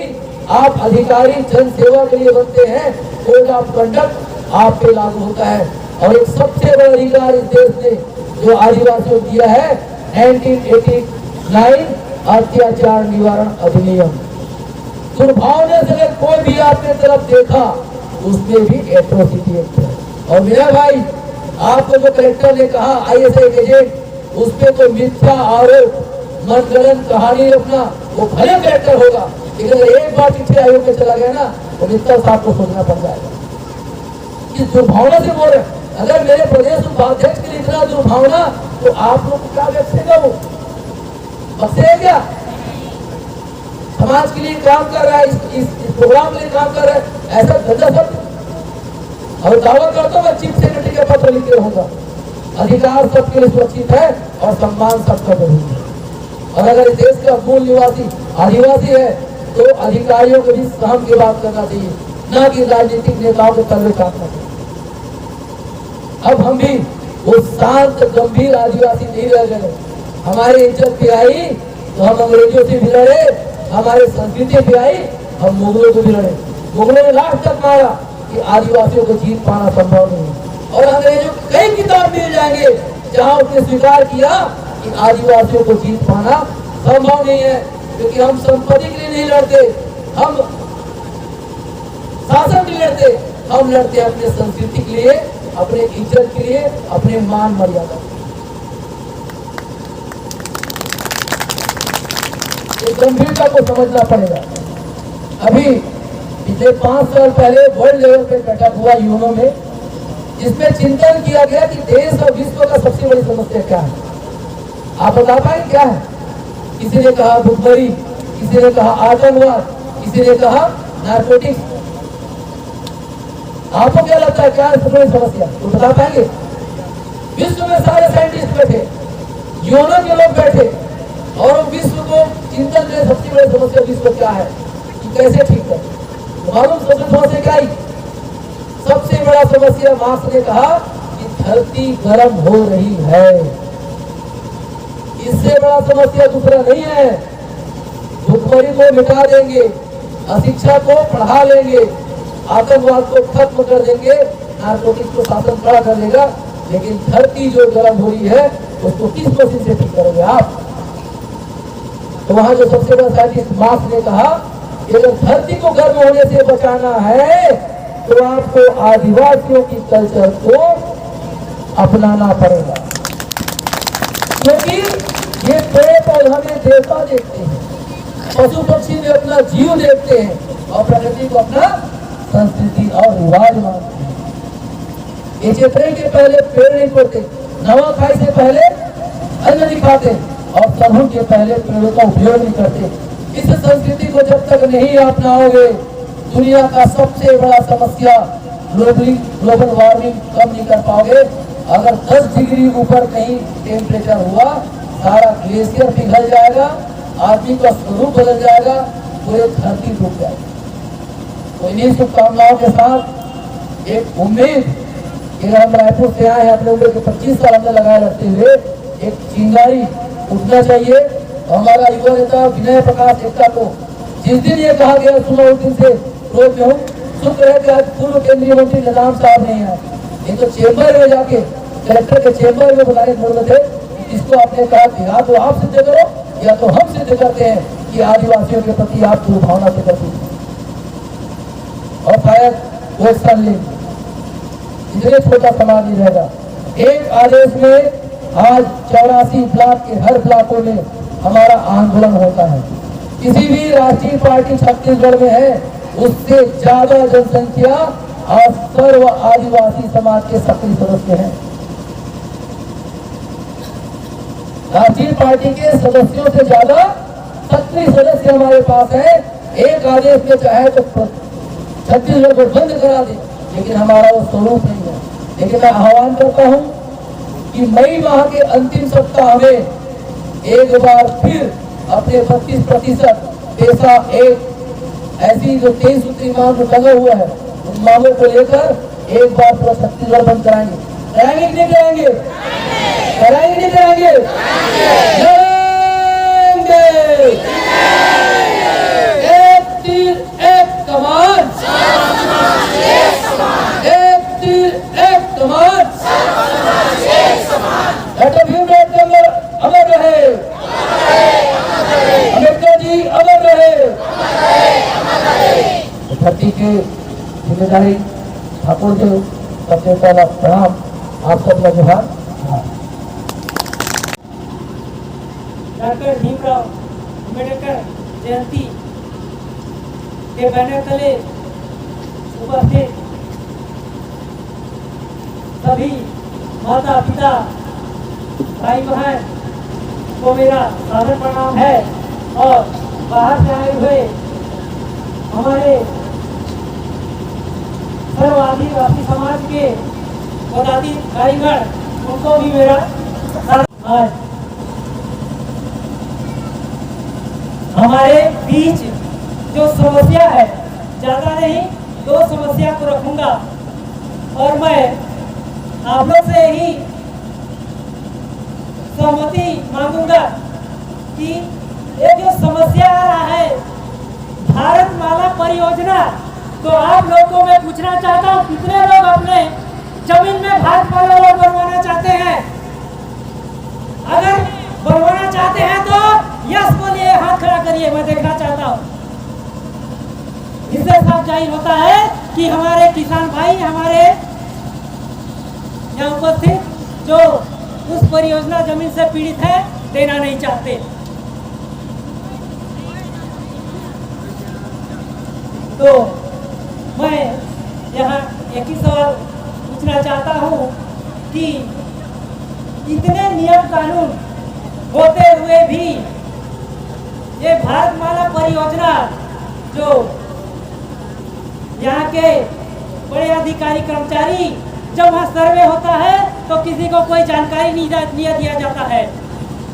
Speaker 4: आप अधिकारी जन सेवा के लिए बनते हैं, कोड ऑफ कंडक्ट आप पे लागू होता है। और एक सबसे बड़ा अधिकार इस देश ने जो आदिवासियों को दिया है 1989 अत्याचार निवारण अधिनियम। दुर्भावना से अगर कोई भी आपने तरफ देखा उसमें भी एट्रोसिटी एक्ट है। और मेरा भाई आपको जो कलेक्टर ने कहा ISI एजेंट उस पर तो मिथ्या आरोप मनगढ़ंत कहानी रखना, वो भले कलेक्टर होगा लेकिन अगर एक बार चिट्ठी आयोग में चला गया ना तो मित्तर साहब को सोचना पड़ जाएगा। इस दुर्भावना से बोल रहे, अगर मेरे प्रदेश उपाध्यक्ष के लिए इतना दुर्भावना तो आप लोग क्या बख्शेगा, वो बख्शेगा क्या? समाज के लिए काम कर रहा है, इस प्रोग्राम के लिए काम कर रहा है, ऐसा गंदा सब। और दावा करता हूँ मैं चीफ सेक्रेटरी का पत्र लिख के रहूंगा, अधिकार सबके लिए सुरक्षित है और सम्मान सबका जरूरी है। और अगर इस देश का मूल निवासी आदिवासी है तो अधिकारियों को भी सहम की बात करना चाहिए, न कि राजनीतिक नेताओं के तलवे काटना चाहिए। अब हम भी वो शांत गंभीर आदिवासी नहीं रह गए। हमारी इज्जत भी आई तो हम अंग्रेजों से भी लड़े, हमारी संस्कृति भी आई हम मुगलों को भी लड़े। मुगलों ने लास्ट तक मारा कि आदिवासियों को जीत पाना संभव नहीं। और अंग्रेजों को कई किताब मिल जाएंगे जहां उसने स्वीकार किया कि आदिवासियों को जीत पाना संभव नहीं है, क्योंकि हम संपत्ति के लिए नहीं लड़ते, हम शासन के लिए लड़ते, हम लड़ते अपने संस्कृति के लिए, अपने इज्जत के लिए, अपने मान मर्यादा। इस गंभीरता को समझना पड़ेगा। अभी पिछले 5 साल पहले वर्ल्ड लेवल पे बैठक हुआ यूनो में, जिसमें चिंतन किया गया कि देश और विश्व का सबसे बड़ी समस्या क्या है। आप बता पाएंगे क्या है? किसी ने कहा भुखमरी, किसी ने कहा आतंकवाद, किसी ने कहा नारकोटिक्स। आपको क्या लगता है क्या है सबसे बड़ी समस्या? तो बता पाएंगे? विश्व में सारे साइंटिस्ट बैठे, यूनो के लोग बैठे और विश्व को चिंतन करें सबसे बड़ी समस्या विश्व क्या है कि कैसे ठीक करें। मालूम सबसे समस्या क्या आई? सबसे बड़ा समस्या मार्क्स ने कहा कि धरती गर्म हो रही है। इससे बड़ा समस्या दूसरा नहीं है। भुखमरी को मिटा देंगे, अशिक्षा को बढ़ा लेंगे, आतंकवाद को खत्म कर देंगे, नारकोटिक्स को शासन खड़ा कर देगा, लेकिन धरती जो गर्म हो रही है उसको किस मशीन से ठीक करोगे आप? तो वहां जो सबसे बड़ा साइंटिस्ट मार्क्स ने कहा कि अगर धरती को गर्म होने से बचाना है तो आपको आदिवासियों की कल्चर को अपनाना पड़ेगा, क्योंकि ये पेड़ पौधा में देवता देखते हैं, पशु पक्षी में अपना जीव देखते हैं और प्रकृति को अपना संस्कृति और रिवाज मानते हैं। ये चेतरे के पहले पेड़ नहीं तोड़ते, नवा खाई से पहले अन्न नहीं खाते और समूह के पहले पेड़ों का उपयोग नहीं करते। इस संस्कृति को जब तक नहीं अपनाओगे, दुनिया का सबसे बड़ा समस्या ग्लोबल वार्मिंग कम नहीं कर पाओगे। अगर 10 डिग्री ऊपर कहीं टेम्परेचर हुआ, सारा ग्लेशियर पिघल जाएगा, आदमी का स्वरूप बदल जाएगा, पूरे धरती डूब जाएगी। तो इन्हीं शुभकामनाओं के साथ एक उम्मीद कि हम रायपुर से आए हैं, अपने उम्र के 25 साल हमने लगाए रखते हुए एक चिंगारी उठना चाहिए। हमारा युवा नेता विनय प्रकाश एक्का को जिस दिन ये कहा गया सुना उस दिन से रोज में हूँ। शुक्र है कि आज पूर्व केंद्रीय मंत्री नदाम साहब नहीं आए, ये तो चेंबर में जाके कलेक्टर के चेंबर में बुलाने की जरूरत है। इसको आपने कहा कि या तो आप सिद्ध करो या तो हम सिद्ध करते हैं कि आदिवासियों के प्रति आप दुर्भावना से करते हैं, और शायद वो एक्शन ले, इतने छोटा समाज नहीं रहेगा। एक आदेश में आज 84 ब्लॉक के हर ब्लॉकों में हमारा आंदोलन होता है। किसी भी राष्ट्रीय पार्टी छत्तीसगढ़ में है उससे ज्यादा जनसंख्या और सर्व आदिवासी समाज के सक्रिय सदस्य हैं। राष्ट्रीय पार्टी के सदस्यों से ज्यादा सक्रिय सदस्य हमारे पास है। एक आदेश में चाहे तो छत्तीसगढ़ को बंद करा दे, लेकिन हमारा वो स्वरूप नहीं है। लेकिन मैं आह्वान करता हूं कि मई माह के अंतिम सप्ताह में एक बार फिर अपने 32% पैसा एक ऐसी जो 23 सूत्री मांग जो लगा हुआ है, उन मांगों को लेकर एक बार पूरा छत्तीसगढ़ बंद कराएंगे। कराएंगे कि नहीं कराएंगे? कराएंगे नहीं कराएंगे? एक तीर एक कमान, एक तीर एक कमान, डॉक्टर भीमराव अमर रहे, अम्बेडकर जी अमर रहे। जिम्मेदारी ठाकुर जी, सबसे पहला प्रणाम आप सब का जोहार।
Speaker 3: डॉक्टर भीमराव अम्बेडकर जयंती के बैनर तले उपस्थित सभी माता पिता भाई बहन को मेरा सादर प्रणाम है और बाहर से आए हुए हमारे सर्व आदिवासी समाज के पदाधिकारीगण उनको भी मेरा आज हमारे बीच जो समस्या है, ज्यादा नहीं 2 समस्या को रखूंगा और मैं आप लोग से ही सहमति मांगूंगा कि ये जो समस्या आ रहा है भारतमाला परियोजना, तो आप लोगों को मैं पूछना चाहता हूँ कितने लोग अपने जमीन में भारतमाला रोड बनवाना चाहते हैं? अगर बनवाना चाहते हैं तो यस बोलिए, हाथ खड़ा करिए, मैं देखना चाहता हूँ। इससे साफ जाहिर होता है कि हमारे किसान भाई हमारे यहाँ उपस्थित जो उस परियोजना जमीन से पीड़ित है देना नहीं चाहते। तो मैं यहाँ एक ही सवाल पूछना चाहता हूँ कि इतने नियम कानून होते हुए भी ये भारतमाला परियोजना जो यहाँ के बड़े अधिकारी कर्मचारी जब वहाँ सर्वे होता है तो किसी को कोई जानकारी नहीं दिया जाता है,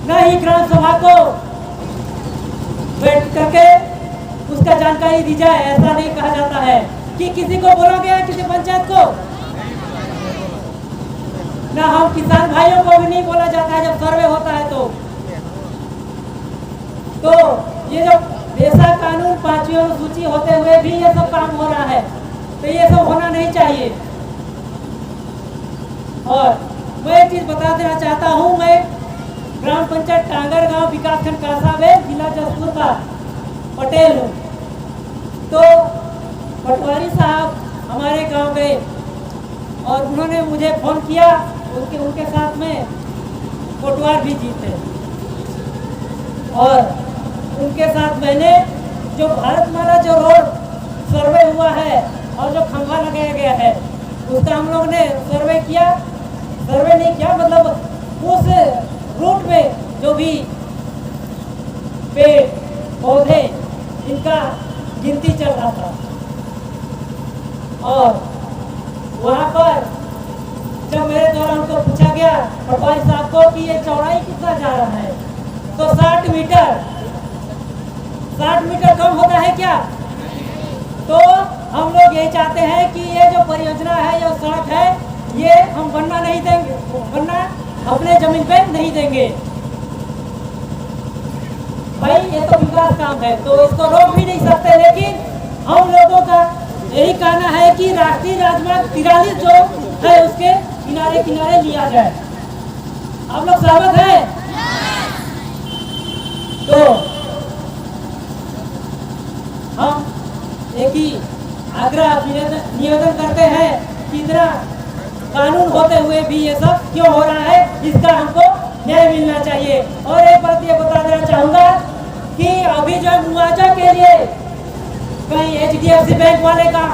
Speaker 3: न ही ग्राम सभा को बैठ करके उसका जानकारी दी जाए। ऐसा नहीं कहा जाता है कि किसी को बोला गया किसी पंचायत को, ना हम किसान भाइयों को भी नहीं बोला जाता है जब सर्वे होता है। तो ये जो पेशा कानून 5वीं अनुसूची होते हुए भी ये सब काम हो रहा है, तो ये सब होना नहीं चाहिए। और मैं एक चीज बता देना चाहता हूँ, मैं ग्राम पंचायत टांगर गांव विकासखंड कासाबे जिला जसपुर का पटेल हूँ। तो पटवारी साहब हमारे गांव गए और उन्होंने मुझे फोन किया, उनके साथ में कोटवार भी जीते और उनके साथ मैंने जो भारतमाला जो रोड सर्वे हुआ है और जो खंभा लगाया गया है उसका हम लोग ने सर्वे नहीं किया, मतलब उस रूट में जो भी पेड़ पौधे इनका गिनती चल रहा था और वहाँ पर जब मेरे द्वारा उनको पूछा गया पटवारी साहब को कि ये चौड़ाई कितना जा रहा है, तो 60 मीटर कम होता है क्या? तो हम लोग यही चाहते हैं कि ये जो परियोजना है, ये सड़क है, ये हम बनना नहीं देंगे, बनना अपने जमीन पे नहीं देंगे। भाई ये तो विकास काम है तो इसको रोक भी नहीं सकते, लेकिन हम लोगों का यही कहना है कि राष्ट्रीय राजमार्ग 43 जो है उसके किनारे किनारे लिया जाए। आप लोग सहमत हैं? तो हम एक ही आग्रह निवेदन करते हैं कि इतना कानून होते हुए भी ये सब क्यों हो रहा है, इसका हमको न्याय मिलना चाहिए। और एक बात ये बता देना चाहूँगा कि अभी जो मुआवजा के लिए कहीं HDFC बैंक वाले का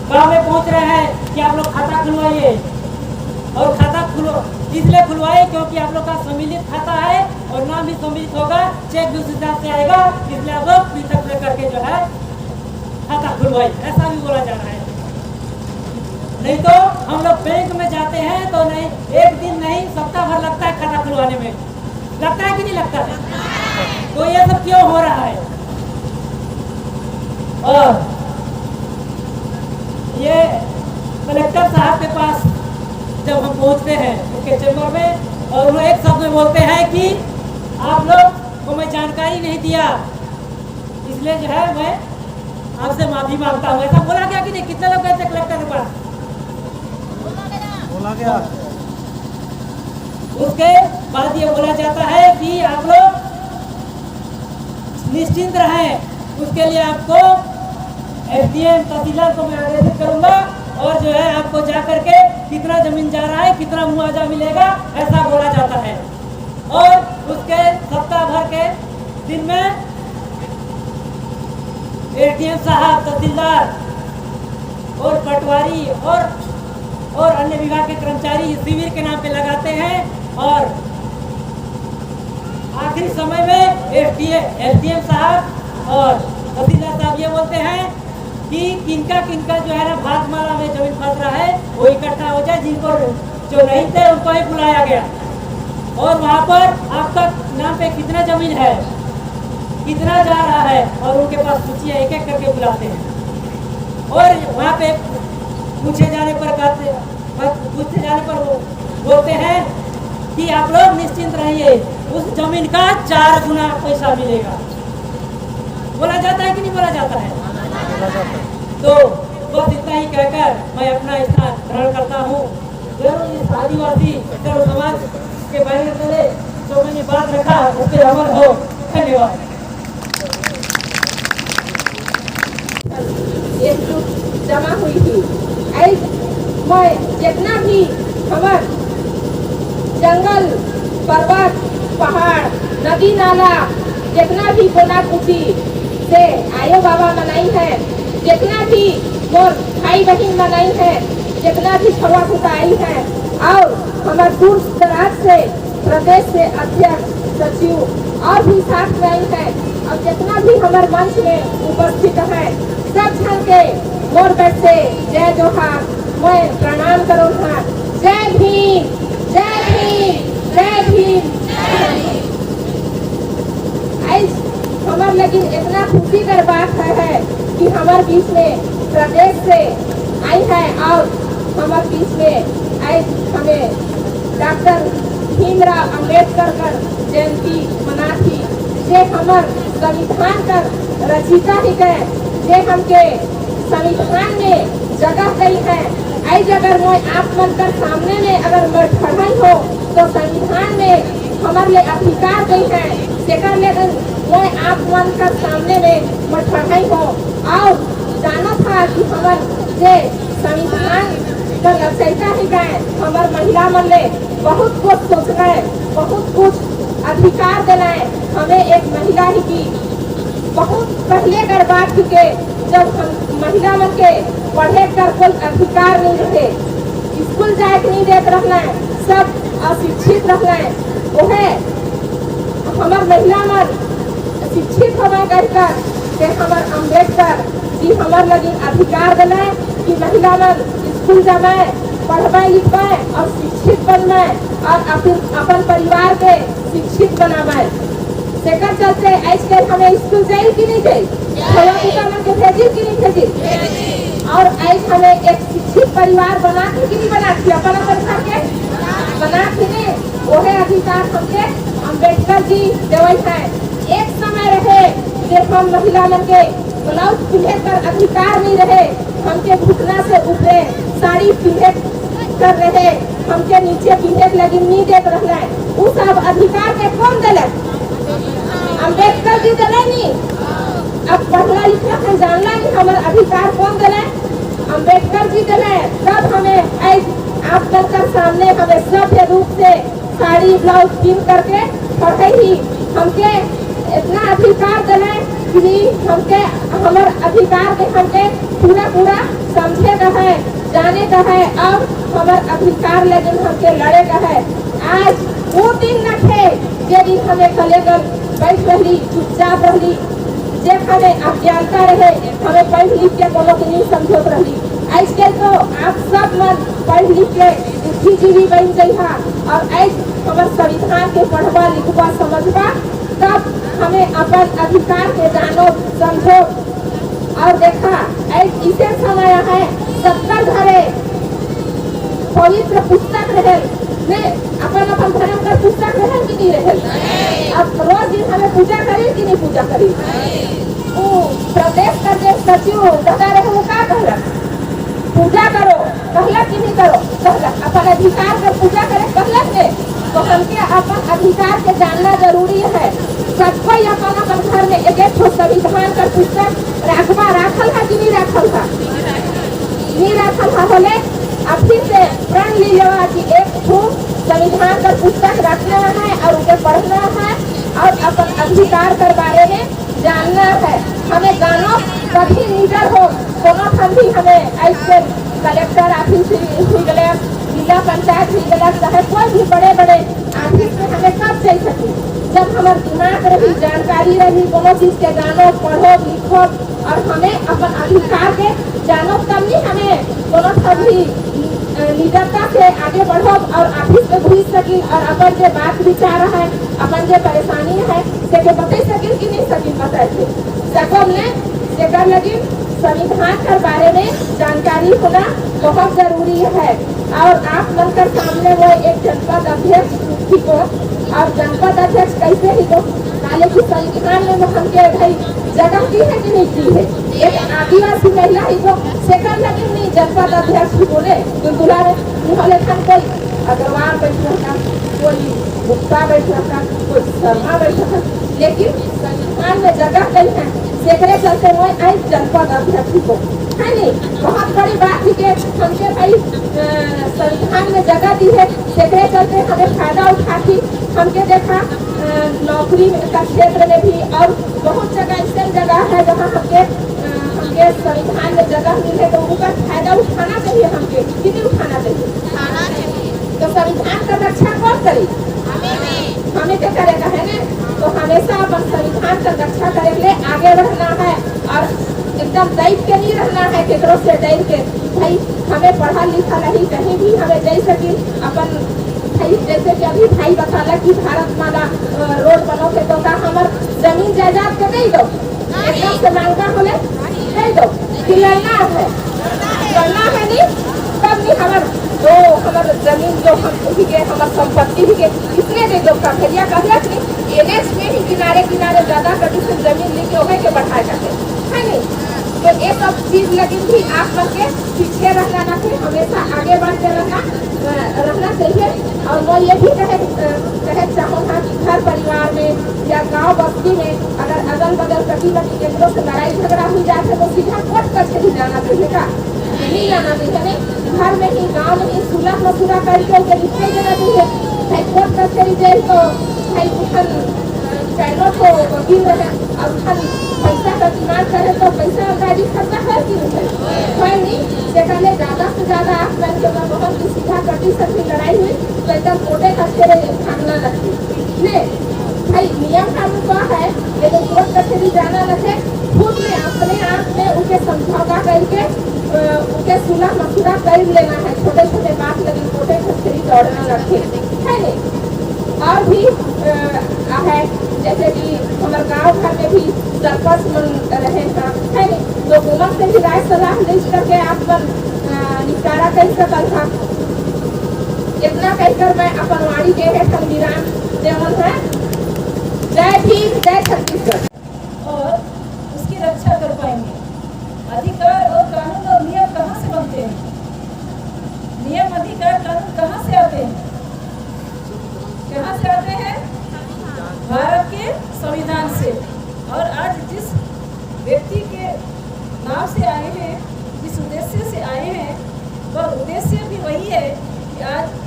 Speaker 3: गाँव में पहुँच रहे हैं कि आप लोग खाता खुलवाइए, और खाता इसलिए खुलवाए क्योंकि आप लोग का सम्मिलित खाता है और नाम भी सम्मिलित होगा, चेक भी उस हिसाब से आएगा, इसलिए आप लोग पृथक करके जो है खाता खुलवाइए, ऐसा भी बोला जा रहा है। नहीं तो हम लोग बैंक में जाते हैं तो नहीं, एक दिन नहीं सप्ताह भर लगता है खाता खुलवाने में, लगता है कि नहीं लगता है? तो ये सब क्यों हो रहा है? और ये कलेक्टर साहब के पास जब हम पहुंचते हैं उनके चैम्बर में और वो एक शब्द में बोलते हैं कि आप लोग को मैं जानकारी नहीं दिया, इसलिए जो है मैं आपसे माफी मांगता हूँ। ऐसा बोला गया कि नहीं? कितने लोग गए थे कलेक्टर के पास? बोला गया। उसके बाद ये बोला जाता है कि आप लोग निश्चिंत रहें, उसके लिए आपको एसडीएम तहसीलदार को मैं आदेशित करूंगा और जो है आपको जा करके कितना जमीन जा रहा है, कितना मुआवजा मिलेगा, ऐसा बोला जाता है। और उसके सप्ताह भर के दिन में एडीएम साहब, तहसीलदार और पटवारी और अन्य विभाग के कर्मचारी शिविर के नाम पे लगाते हैं और आखिरी समय में एसडीएम साहब और तहसीलदार साहब ये बोलते हैं कि किनका किनका जो है ना भागमाला में जमीन फंस रहा है वो इकट्ठा हो जाए, जिनको जो नहीं थे उनको ही बुलाया गया और वहाँ पर आपका नाम पे कितना जमीन है, कितना जा रहा है और उनके पास सूचियाँ एक एक करके बुलाते हैं और वहाँ पे पूछे जाने पर वो बोलते हैं कि आप लोग निश्चिंत रहिए, उस जमीन का 4 गुना पैसा मिलेगा। बोला जाता है कि नहीं बोला जाता है? तो बस इतना ही कहकर मैं अपना स्थान ग्रहण करता हूँ। जरूर इस आदिवासी सर्व समाज के बैनर तले जो मैंने बात रखा उस पर अमल हो। धन्यवाद।
Speaker 7: एकजुट जमा हुई थी। मैं जितना भी हमार जंगल, पर्वत, पहाड़, नदी नाला, जितना भी कोना कुची से आयो बाबा मनाई है, जितना भी मोर भाई बहन मनाई है, जितना भी छवा फुटाई है और हमारे दूर दराज से प्रदेश से अध्यक्ष, सचिव और भी साथ में आई है और जितना भी हमारे मंच में उपस्थित है सब जन के मोर बैठ से जय जोहार, मैं प्रणाम करूँ। जय भीम, जय भीम, जय भीम। हमारे लेकिन इतना खुशी कर बात है कि हमारे बीच में प्रदेश से आई है और हमारे बीच में आज हमें डॉक्टर भीमराव अम्बेडकर कर जयंती मना थी। जे हमार संविधान कर रचिता ही गए, जे हमके संविधान में जगह गई है। आज अगर मैं आप मन कर सामने में अगर मैं खड़ी हो तो संविधान में हमारे लिए अधिकार गई है, जेकर लेकिन मैं आप मन कर सामने में मैं खड़ी हो और जाना था कि हमार जे संविधान का रचयिता ही गए हमार महिला मन ले बहुत कुछ सोच रहे, बहुत कुछ अधिकार देना है हमें एक महिला ही की। बहुत पहले कर बात चुके जब हम महिला मन के पढ़े कर कोई अधिकार नहीं रहे, स्कूल जाए नहीं देते रखना है, सब अशिक्षित रखना है। वो है हमार महिला मन शिक्षित हमें कहकर के हमार अम्बेडकर जी हमार लगी अधिकार देना कि महिला मन स्कूल जाए, पढ़वे लिखवे और शिक्षित बनवे और अपन परिवार के शिक्षित बनावे। सेकर चलते आजकल हमें स्कूल जाए कि नहीं जाए, हवा मन के भेजी कि नहीं भेजी और आज हमें एक शिक्षित परिवार बना के कि नहीं बना के अपन के बना के नहीं, वो है अधिकार हमके अम्बेडकर जी देवल है। एक समय रहे जब हम महिला मन के ब्लाउज पहने कर अधिकार नहीं रहे, हमके घुटना से ऊपरे साड़ी पहने कर रहे, हमके नीचे पहने लगी नहीं देख रहा है। उस सब अधिकार के कौन दिले? अम्बेडकर जी दिले नहीं। अब पढ़ना लिखना के जानना नहीं हमारा अधिकार कौन दिले? अम्बेडकर जी दिले। तब हमें आप कर सामने हमें सभ्य रूप से साड़ी ब्लाउज पहन करके पढ़े ही हमके इतना अधिकार दिले कि हमके हमारे अधिकार के हमके पूरा समझे का है, जाने का है और हमारे अधिकार लेकिन हमके लड़े का है। आज वो दिन न थे जे दिन हमें खले कर बैठ रही, चुपचाप रही, जे हमें अज्ञानता रहे, हमें पढ़ लिख के कोनो की नहीं समझोत रही। आजकल तो आप सब मन पढ़ लिख के बुद्धिजीवी बन गई है और आज हमारे संविधान के पढ़वा लिखवा समझवा, तब हमें अपन अधिकार के जानो समझो और देखा। आज इसे समय है 70 घरे पवित्र पुस्तक रहे ने अपन धर्म का पुस्तक रहे कि नहीं रहे। अब रोज दिन हमें पूजा करी कि नहीं पूजा करी? वो प्रदेश का जो सचिव बता रहे वो क्या कहला? पूजा करो, कहला कि नहीं करो? कहला अपन अधिकार कर पूजा करे, कहला से हमके अपन अधिकार के जानना जरूरी है। सबको अपन अपन घर में एक एक संविधान का पुस्तक राखल है कि नहीं राखल है? नहीं राखल है बोले अब फिर से प्रण लीजिएगा कि एक संविधान का पुस्तक रखना है और उसे पढ़ना है और अपन अधिकार के बारे में जानना है। हमें गानों कभी लीडर हो दोनों हम भी हमें ऐसे कलेक्टर ऑफिस हो गया, जिला पंचायत हो गया, चाहे कोई भी बड़े बड़े ऑफिस में हमें कब चल सके जब हमारे दिमाग रही, जानकारी रही, दोनों चीज के जानो, पढ़ो, लिखो और हमें अपन अधिकार के जानो, तब नहीं हमें दोनों सभी लीडरता से आगे बढ़ो और ऑफिस में घुस सकी और अपन जो बात विचार है, अपन जो परेशानी है से बता सकी कि नहीं सकी बता सको ने लगी संविधान के बारे में जानकारी होना बहुत जरूरी है। और आप बनकर सामने वो एक जनपद अध्यक्ष ही को और जनपद अध्यक्ष कैसे ही को काले की संविधान में हमके भाई जगह की है कि नहीं की है? एक आदिवासी महिला ही को सेकंड लगी नहीं जनपद अध्यक्ष ही बोले दुलदुला लेखन कोई अग्रवाल बैठा था, कोई गुप्ता बैठा था, कोई शर्मा बैठा था, लेकिन संविधान में जगह कहीं है सेकरे चलते हुए आई जनपद अध्यक्ष को है नहीं। बहुत बड़ी बात है कि हमसे भाई संविधान में जगह दी है सेकरे चलते हमें फायदा उठाती हमके देखा नौकरी का क्षेत्र में भी और बहुत जगह ऐसी जगह है जहाँ हमके संविधान में जगह मिले तो उनका फायदा उठाना चाहिए। हमके कितनी उठाना चाहिए? तो संविधान का रक्षा कौन करे? हमें क्या करेगा है ना? तो हमेशा अपन संविधान का रक्षा करे के लिए आगे बढ़ना है और एकदम दैव के नहीं रहना है केकरो से दैव के भाई हमें पढ़ा लिखा नहीं कहीं भी हमें जै सकी अपन भाई जैसे कि अभी भाई बताला कि भारत माला रोड बनो के तो का हमार जमीन जायदाद के दे दो एकदम से मांगता होले दे दो कि लड़ना है नहीं तब नहीं हमार जमीन जो हम हमार संपत्ति भी कितने दे दो का भैया कहला कि एनएच में ही किनारे किनारे ज्यादा कभी से जमीन लेके होवे के बढ़ाए जाते है नहीं। तो ये सब चीज लगी भी आप लोग के पीछे रहना ना चाहिए, हमेशा आगे बढ़ते रहना चाहिए। और मैं ये भी कहे चाहूँगा कि घर परिवार में या गांव बस्ती में अगर अगल बगल कभी एक से लड़ाई झगड़ा हो जाए तो सीधा कोर्ट कचहरी जाना चाहिए का नहीं जाना चाहिए नहीं, घर में ही गाँव में ही सुलह मसुरा करके लिखते जाना चाहिए। कोर्ट कचहरी जाए तो भाई उठन पहलों को वकील रहे और उठन पैसा का डिमांड करे तो पैसा गाड़ी खर्चा है कि नहीं देखने ज्यादा से ज्यादा आप बहुत ही सीधा कटी सकती लड़ाई हुई तो एकदम कोटे कचहरी भागना लगती ने भाई नियम कानून क्या है लेकिन कोर्ट कचहरी जाना लगे खुद में अपने आप में उनके समझौता करके उनके सुलह मसुरा कर लेना है। छोटे छोटे बात लगी कोटे कचहरी दौड़ना लगे है नहीं। और भी है जैसे कि हमारे गाँव घर में भी सरपंच रहे हैं है नहीं तो हुकूमत से भी राय सलाह ले करके आप निपटारा कर सकल था। इतना कहकर मैं अपन वाणी के है संविधान देवन है। जय भीम जय छत्तीसगढ़।
Speaker 2: और उसकी रक्षा कर पाएंगे। अधिकार और कानून और नियम कहाँ से बनते हैं? नियम अधिकार कानून कहाँ से आते हैं? कहाँ से आते हैं? भारत के संविधान से। और आज जिस व्यक्ति के नाम से आए हैं, जिस उद्देश्य से आए हैं, वह उद्देश्य भी वही है कि आज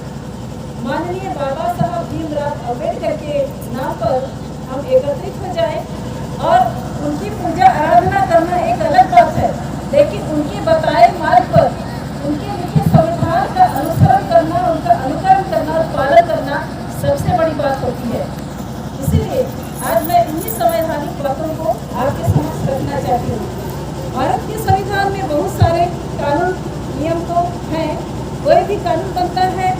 Speaker 2: माननीय बाबा साहब भीमराव अम्बेडकर के नाम पर हम एकत्रित हो जाएं और उनकी पूजा आराधना करना एक अलग बात है, लेकिन उनके बताए मार्ग पर उनके लिखे संविधान का अनुसरण करना, उनका अनुकरण करना और पालन करना सबसे बड़ी बात होती है। इसीलिए आज मैं इन्हीं संवैधानिक बातों को आपके समक्ष रखना चाहती हूँ। भारत के संविधान में बहुत सारे कानून नियम तो हैं, कोई भी कानून बनता है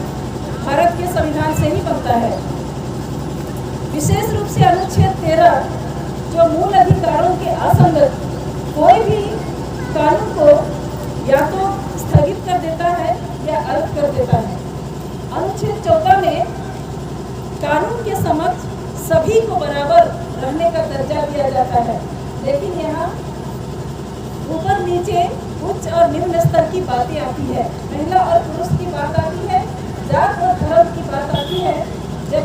Speaker 2: भारत के संविधान से ही बनता है। विशेष रूप से अनुच्छेद 13 जो मूल अधिकारों के असंगत कोई भी कानून को या तो स्थगित कर देता है या अलग कर देता है। अनुच्छेद 14 में कानून के समक्ष सभी को बराबर रहने का दर्जा दिया जाता है, लेकिन यहाँ ऊपर नीचे उच्च और निम्न स्तर की बातें आती है, महिला और पुरुष की बात आती है, जात और धर्म की बात आती है। जब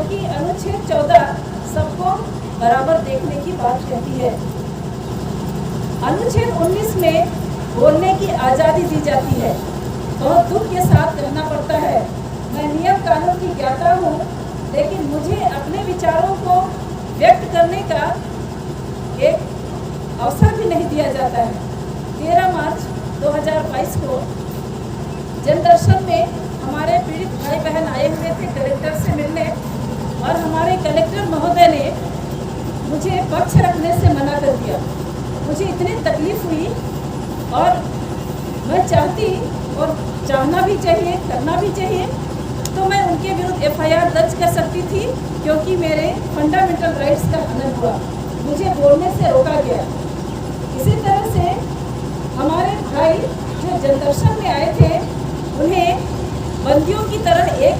Speaker 2: बराबर देखने की बात कहती है। अनुच्छेद 19 में बोलने की आज़ादी दी जाती है। बहुत दुख के साथ कहना पड़ता है, मैं नियम कानून की ज्ञाता हूँ, लेकिन मुझे अपने विचारों को व्यक्त करने का एक अवसर भी नहीं दिया जाता है। 13 मार्च 2022 को जनदर्शन में हमारे पीड़ित भाई बहन आए हुए थे कलेक्टर से मिलने, और हमारे कलेक्टर महोदय ने मुझे पक्ष रखने से मना कर दिया। मुझे इतनी तकलीफ हुई और मैं चाहती और चाहना भी चाहिए, करना भी चाहिए, तो मैं उनके विरुद्ध FIR दर्ज कर सकती थी, क्योंकि मेरे फंडामेंटल राइट्स का हनन हुआ, मुझे बोलने से रोका गया। इसी तरह से हमारे भाई जो जनदर्शन में आए थे, उन्हें बंदियों की तरह एक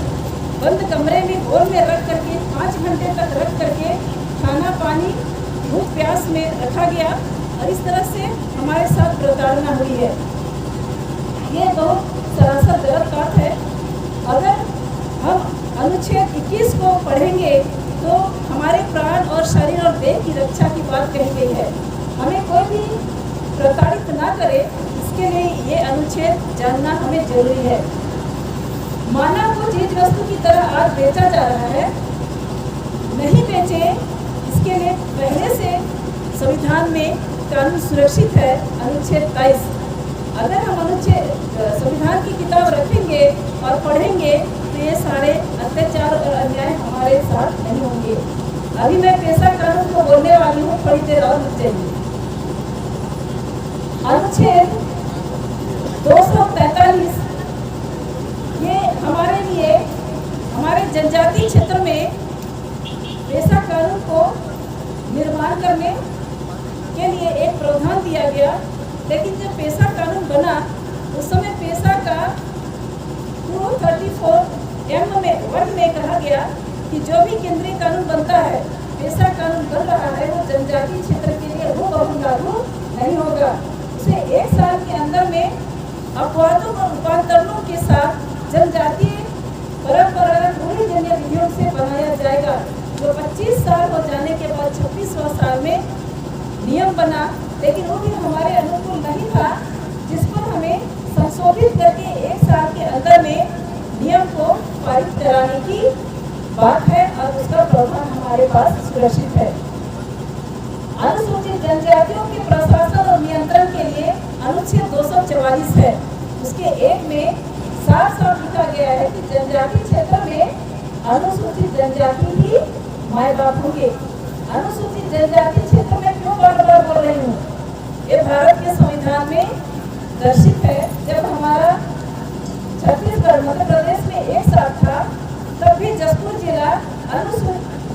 Speaker 2: बंद कमरे में हॉल में रख करके 5 घंटे तक रख करके खाना पानी भूख प्यास में रखा गया, और इस तरह से हमारे साथ प्रताड़ना हुई है। ये बहुत सरासर गलत बात है। अगर हम अनुच्छेद 21 को पढ़ेंगे तो हमारे प्राण और शरीर और देह की रक्षा की बात कही गई है। हमें कोई भी प्रताड़ित ना करे, इसके लिए ये अनुच्छेद जानना हमें जरूरी है। मानव को चीज वस्तु की तरह आज बेचा जा रहा है, नहीं बेचे, इसके लिए पहले से संविधान में कानून सुरक्षित है। अनुच्छेद 23, अगर हम अनुच्छेद संविधान की किताब रखेंगे और पढ़ेंगे तो ये सारे अत्याचार और अन्याय हमारे साथ नहीं होंगे। अभी मैं पेशा कानून को बोलने वाली हूँ, थोड़ी देर और रुक जाइए। अनुच्छेद 243 ये हमारे लिए हमारे जनजातीय क्षेत्र में पेशा कानून को निर्माण करने के लिए एक प्रावधान दिया गया, लेकिन जब पेशा कानून बना उस समय पेशा का 234(m) में कहा गया कि जो भी केंद्रीय कानून बनता है, पेशा कानून बन रहा है, वो जनजातीय क्षेत्र के लिए हूबहू लागू नहीं होगा। उसे 1 साल के अंदर में अपवादों और रूपांतरणों के साथ जनजातीय परंपरागत रूढ़िजन्य विधियों से बनाया जाएगा, जो 25 साल हो जाने के बाद 26वां साल में नियम बना, लेकिन वो भी हमारे अनुकूल नहीं था, जिस पर हमें संशोधित करके 1 साल के अंदर में नियम को पारित कराने की बात है, और उसका प्रावधान हमारे पास सुरक्षित है। अनुसूचित जनजातियों के प्रशासन और नियंत्रण के लिए अनुच्छेद 244 है। उसके 1 में साफ लिखा गया है कि जनजातीय क्षेत्र में अनुसूचित जनजाति ही माए बाप होंगे। अनुसूचित जनजाति क्षेत्र में क्यों बार-बार बोल रही हूँ? ये भारत के संविधान में दर्शित है। जब हमारा छत्तीसगढ़ मध्य प्रदेश में एक साथ था, तब भी जसपुर जिला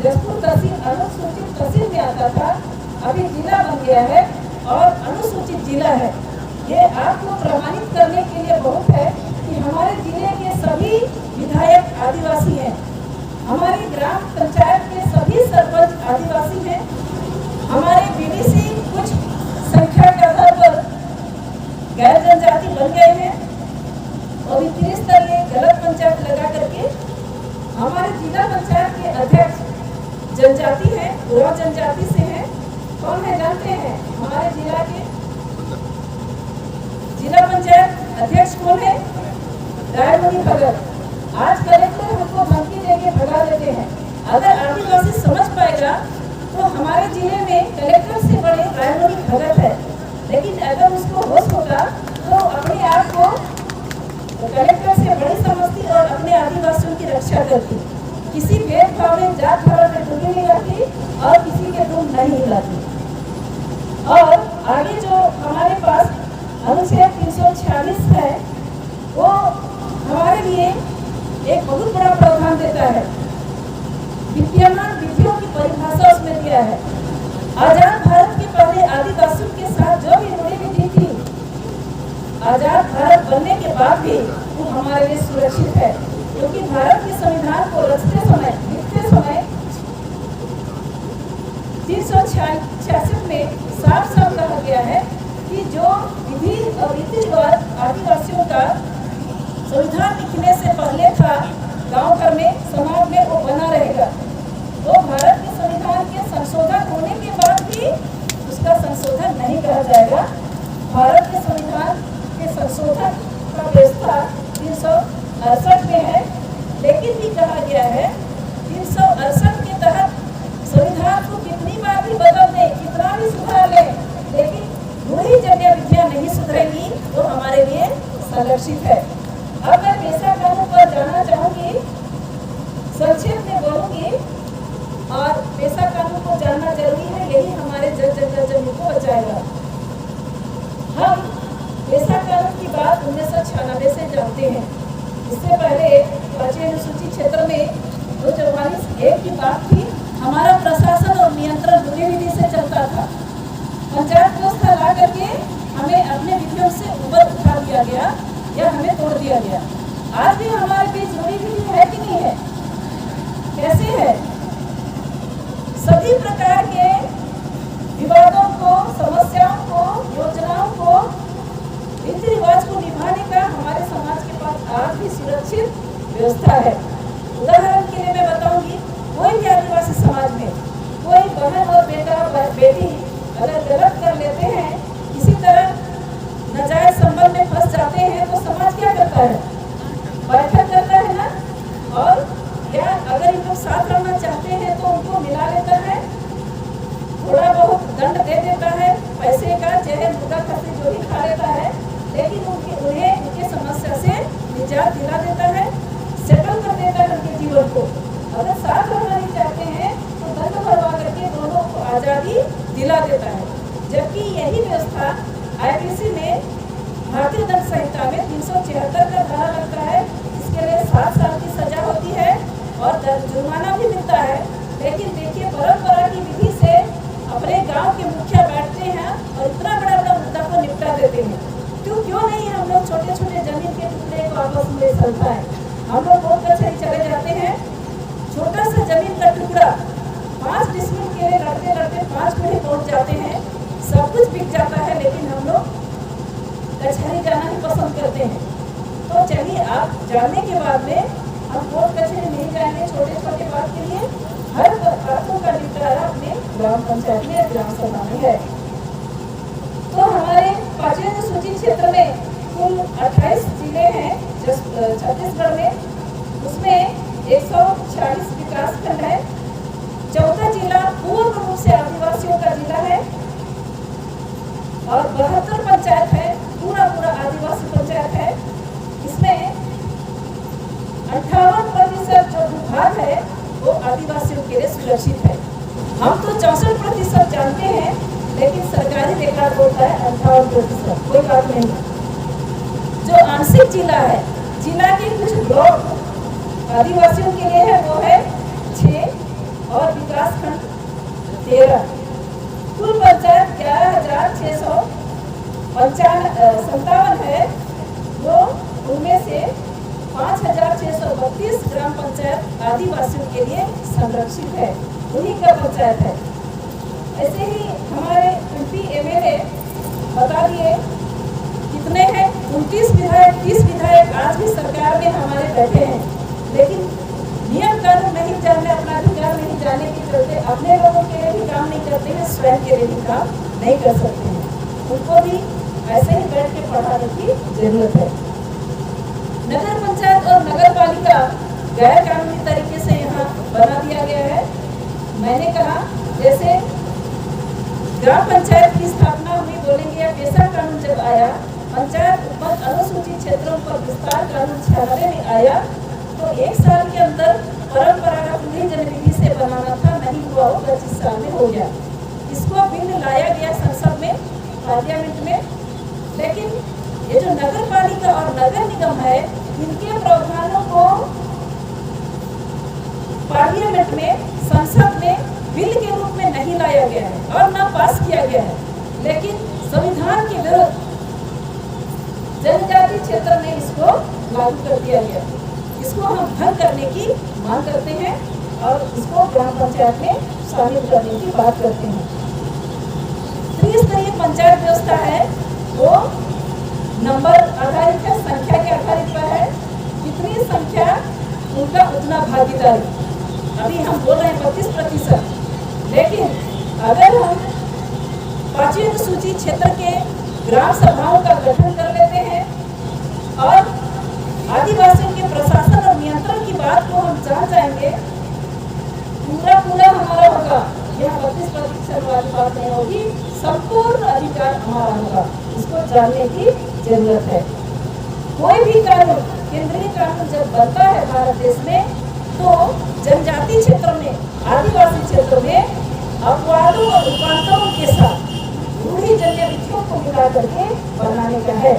Speaker 2: जसपुर तहसील अनुसूचित तहसील में आता था। अभी जिला बन गया है और अनुसूचित जिला है। ये आपको प्रमाणित करने के लिए बहुत है कि हमारे जिले के सभी विधायक आदिवासी हैं, हमारी ग्राम पंचायत के सभी सरपंच आदिवासी हैं, हमारे बीडीसी कुछ संख्या के आधार पर गैर जनजाति बन गए हैं, और 30 स्तरीय गलत पंचायत लगा करके हमारे जिला पंचायत के अध्यक्ष जनजाति हैं, पूरा जनजाति से हैं। कौन है जानते हैं? हमारे जिला के जिला पंचायत अध्यक्ष कौन है? रायमणि भगत। आज कलेक्टर हमको धमकी देके भगा देते हैं। अगर आदिवासी समझ पाएगा तो हमारे जिले में कलेक्टर से बड़े रायमणि भगत है, लेकिन अगर उसको होश होगा तो अपने आप को कलेक्टर से बड़ी समझती और अपने आदिवासियों की रक्षा करती, किसी भेदभाव में जात भाव में डूबी नहीं रहती और किसी के दूर नहीं हिलाती। और आगे जो हमारे पास अनुच्छेद 346 है, वो हमारे लिए एक बहुत बड़ा प्रावधान देता है। विद्यमान विधियों की परिभाषा उसमें दिया है। आजाद भारत के पहले आदिवासियों के साथ जो भी रूढ़ी विधि थी, आजाद भारत बनने के बाद भी वो हमारे लिए सुरक्षित है, क्योंकि भारत के संविधान को रचते समय लिखते समय 366 में साफ कहा गया है कि जो विधि और रीति रिवाज आदिवासियों का संविधान लिखने से पहले था, गांव घर में समाज में वो बना रहेगा। तो भारत के संविधान के संशोधन नहीं कहा जाएगा। भारत के संविधान के संशोधन का व्यवस्था 368 में है, लेकिन भी कहा गया है 368 के तहत संविधान को कितनी बार भी बदल दें, कितना भी सुधार लें, लेकिन रूढ़ी जन्य विधियां नहीं सुधरेगी तो हमारे लिए संरक्षित है। अब मैं पेशा कानून पर जाना चाहूंगी, संक्षेप में बोलूंगी, और पेशा कानून को जानना जरूरी है, यही हमारे जमीन को बचाएगा। हम पेशा कानून की बात 1996 से जानते हैं। इससे पहले 5वीं अनुसूची क्षेत्र में 244(1) की बात थी। हमारा प्रशासन और नियंत्रण दूरी विधि से चलता था। पंचायत व्यवस्था ला करके हमें अपने विधियों से ऊपर उठा दिया गया या हमें तोड़ दिया गया। आज भी हमारे बीच दूरी विधि है कि नहीं है? कैसे है? सभी प्रकार के विवादों को, समस्याओं को, योजनाओं को, रीति रिवाज को निभाने का हमारे समाज के पास आज भी सुरक्षित व्यवस्था है। उदाहरण के लिए मैं बताऊंगी, कोई भी आदिवासी समाज में कोई बहन और बेटी अगर गलत कर लेते हैं, किसी तरह नाजायज संबंध में फंस जाते हैं, तो समाज क्या करता है? बैठक करता है ना, और क्या अगर इन लोग साथ रहना चाहते हैं तो उनको मिला लेता है, थोड़ा बहुत दंड दे देता है, पैसे का चाहे मुर्गा खस्सी जो भी खा लेता है, लेकिन उन्हें उनके समस्या से निजात दिला देता है, सेटल कर देता है उनके जीवन को। अगर साथ रहना नहीं चाहते हैं तो दंड भरवा करके दोनों को आज़ादी दिला देता है। जबकि यही व्यवस्था IPC में, भारतीय दंड संहिता में 376 का धारा लगता है। इसके लिए 7 साल की सजा होती है और जुर्माना भी मिलता है। लेकिन देखिए, परंपरा की विधि से अपने गांव के मुखिया बैठते हैं और इतना बड़ा बड़ा मुद्दा को निपटा देते हैं। क्यों नहीं हम लोग छोटे छोटे जमीन के टुकड़े को आपस में चलता है। हम लोग बहुत कचहरी चले जाते हैं, छोटा सा जमीन का टुकड़ा 5 डिसमिल के लिए लड़ते लड़ते 5 पीढ़ी पहुँच जाते हैं, सब कुछ बिक जाता है, लेकिन हम लोग कचहरी जाना ही पसंद करते हैं। तो चलिए, आप जानने के बाद में हम कोर्ट कचहरी नहीं जाएंगे छोटे छोटे बात के लिए। हर बातों का निपटारा अपने ग्राम पंचायत में, ग्राम सभा में है। तो हमारे 5वीं अनुसूची क्षेत्र में कुल 28 जिले हैं छत्तीसगढ़ में, उसमें 146 विकास खंड है। 14 जिला पूर्ण रूप से आदिवासियों का जिला है और 72 पंचायत है, पूरा आदिवासी पंचायत है। इसमें 58% जो विभाग है वो आदिवासियों के लिए सुरक्षित है। हम तो 64% जानते हैं, लेकिन सरकारी रिकॉर्ड बोलता है 58%। कोई बात नहीं। जो आंशिक जिला है, जिला के कुछ ब्लॉक आदिवासियों के लिए है, वो है 6 और विकास खंड 13। कुल पंचायत 11,657 है, जो उनमें से 5,632 ग्राम पंचायत आदिवासियों के लिए संरक्षित है, उन्हीं का पंचायत है। ऐसे ही हमारे MP MLA बता दिए कितने हैं, 29 विधायक, 30 विधायक आज भी सरकार में हमारे बैठे हैं, लेकिन नियम कानून नहीं जानने, अपना अधिकार नहीं जानने के चलते अपने लोगों के लिए भी काम नहीं करते हैं, स्वयं के लिए भी काम नहीं कर सकते हैं। उनको भी ऐसे ही बैठ के पढ़ाने की जरूरत है। नगर पंचायत और नगर पालिका गैर कानूनी तरीके से यहाँ बना दिया गया है। मैंने कहा, जैसे ग्राम पंचायत की स्थापना हुई, बोलेंगे या पेशा कानून जब आया, पंचायत उपमंडल अनुसूचित क्षेत्रों पर विस्तार कानून 96 में आया, तो 1 साल के अंदर परंपरागत रूढ़ी जनविधि से बनाना था, नहीं हुआ, वो 25 साल में हो गया। इसको बिल लाया गया संसद में, पार्लियामेंट में, लेकिन ये जो नगर पालिका और नगर निगम है, इनके प्रावधानों को पार्लियामेंट में, संसद में बिल के रूप में नहीं लाया गया है और न पास किया गया है, लेकिन संविधान के विरुद्ध जनजाति क्षेत्र में इसको लागू कर दिया गया। इसको हम भंग करने की मांग करते हैं और इसको ग्राम पंचायत में शामिल करने की बात करते हैं। त्रिस्तरीय पंचायत व्यवस्था है, वो नंबर आधारित है, संख्या के आधारित पर है। जितनी संख्या उनका उतना भागीदारी। अभी हम बोल रहे हैं 32%, लेकिन अगर हम 5वीं अनुसूची क्षेत्र के ग्राम सभाओं का गठन कर लेते हैं और आदिवासियों के प्रशासन और नियंत्रण की बात को हम जान जाएंगे। पूरा हमारा होगा, यह 32% वाली बात नहीं होगी, संपूर्ण अधिकार हमारा होगा। इसको जानने की जरूरत है। कोई भी कानून, केंद्रीय कानून जब बनता है भारत देश में, तो जनजाति क्षेत्र में, आदिवासी क्षेत्र में अपवादों और रूपांतरों के साथ रूढ़ी जन्य विधियों को मिला करके बनाने का है।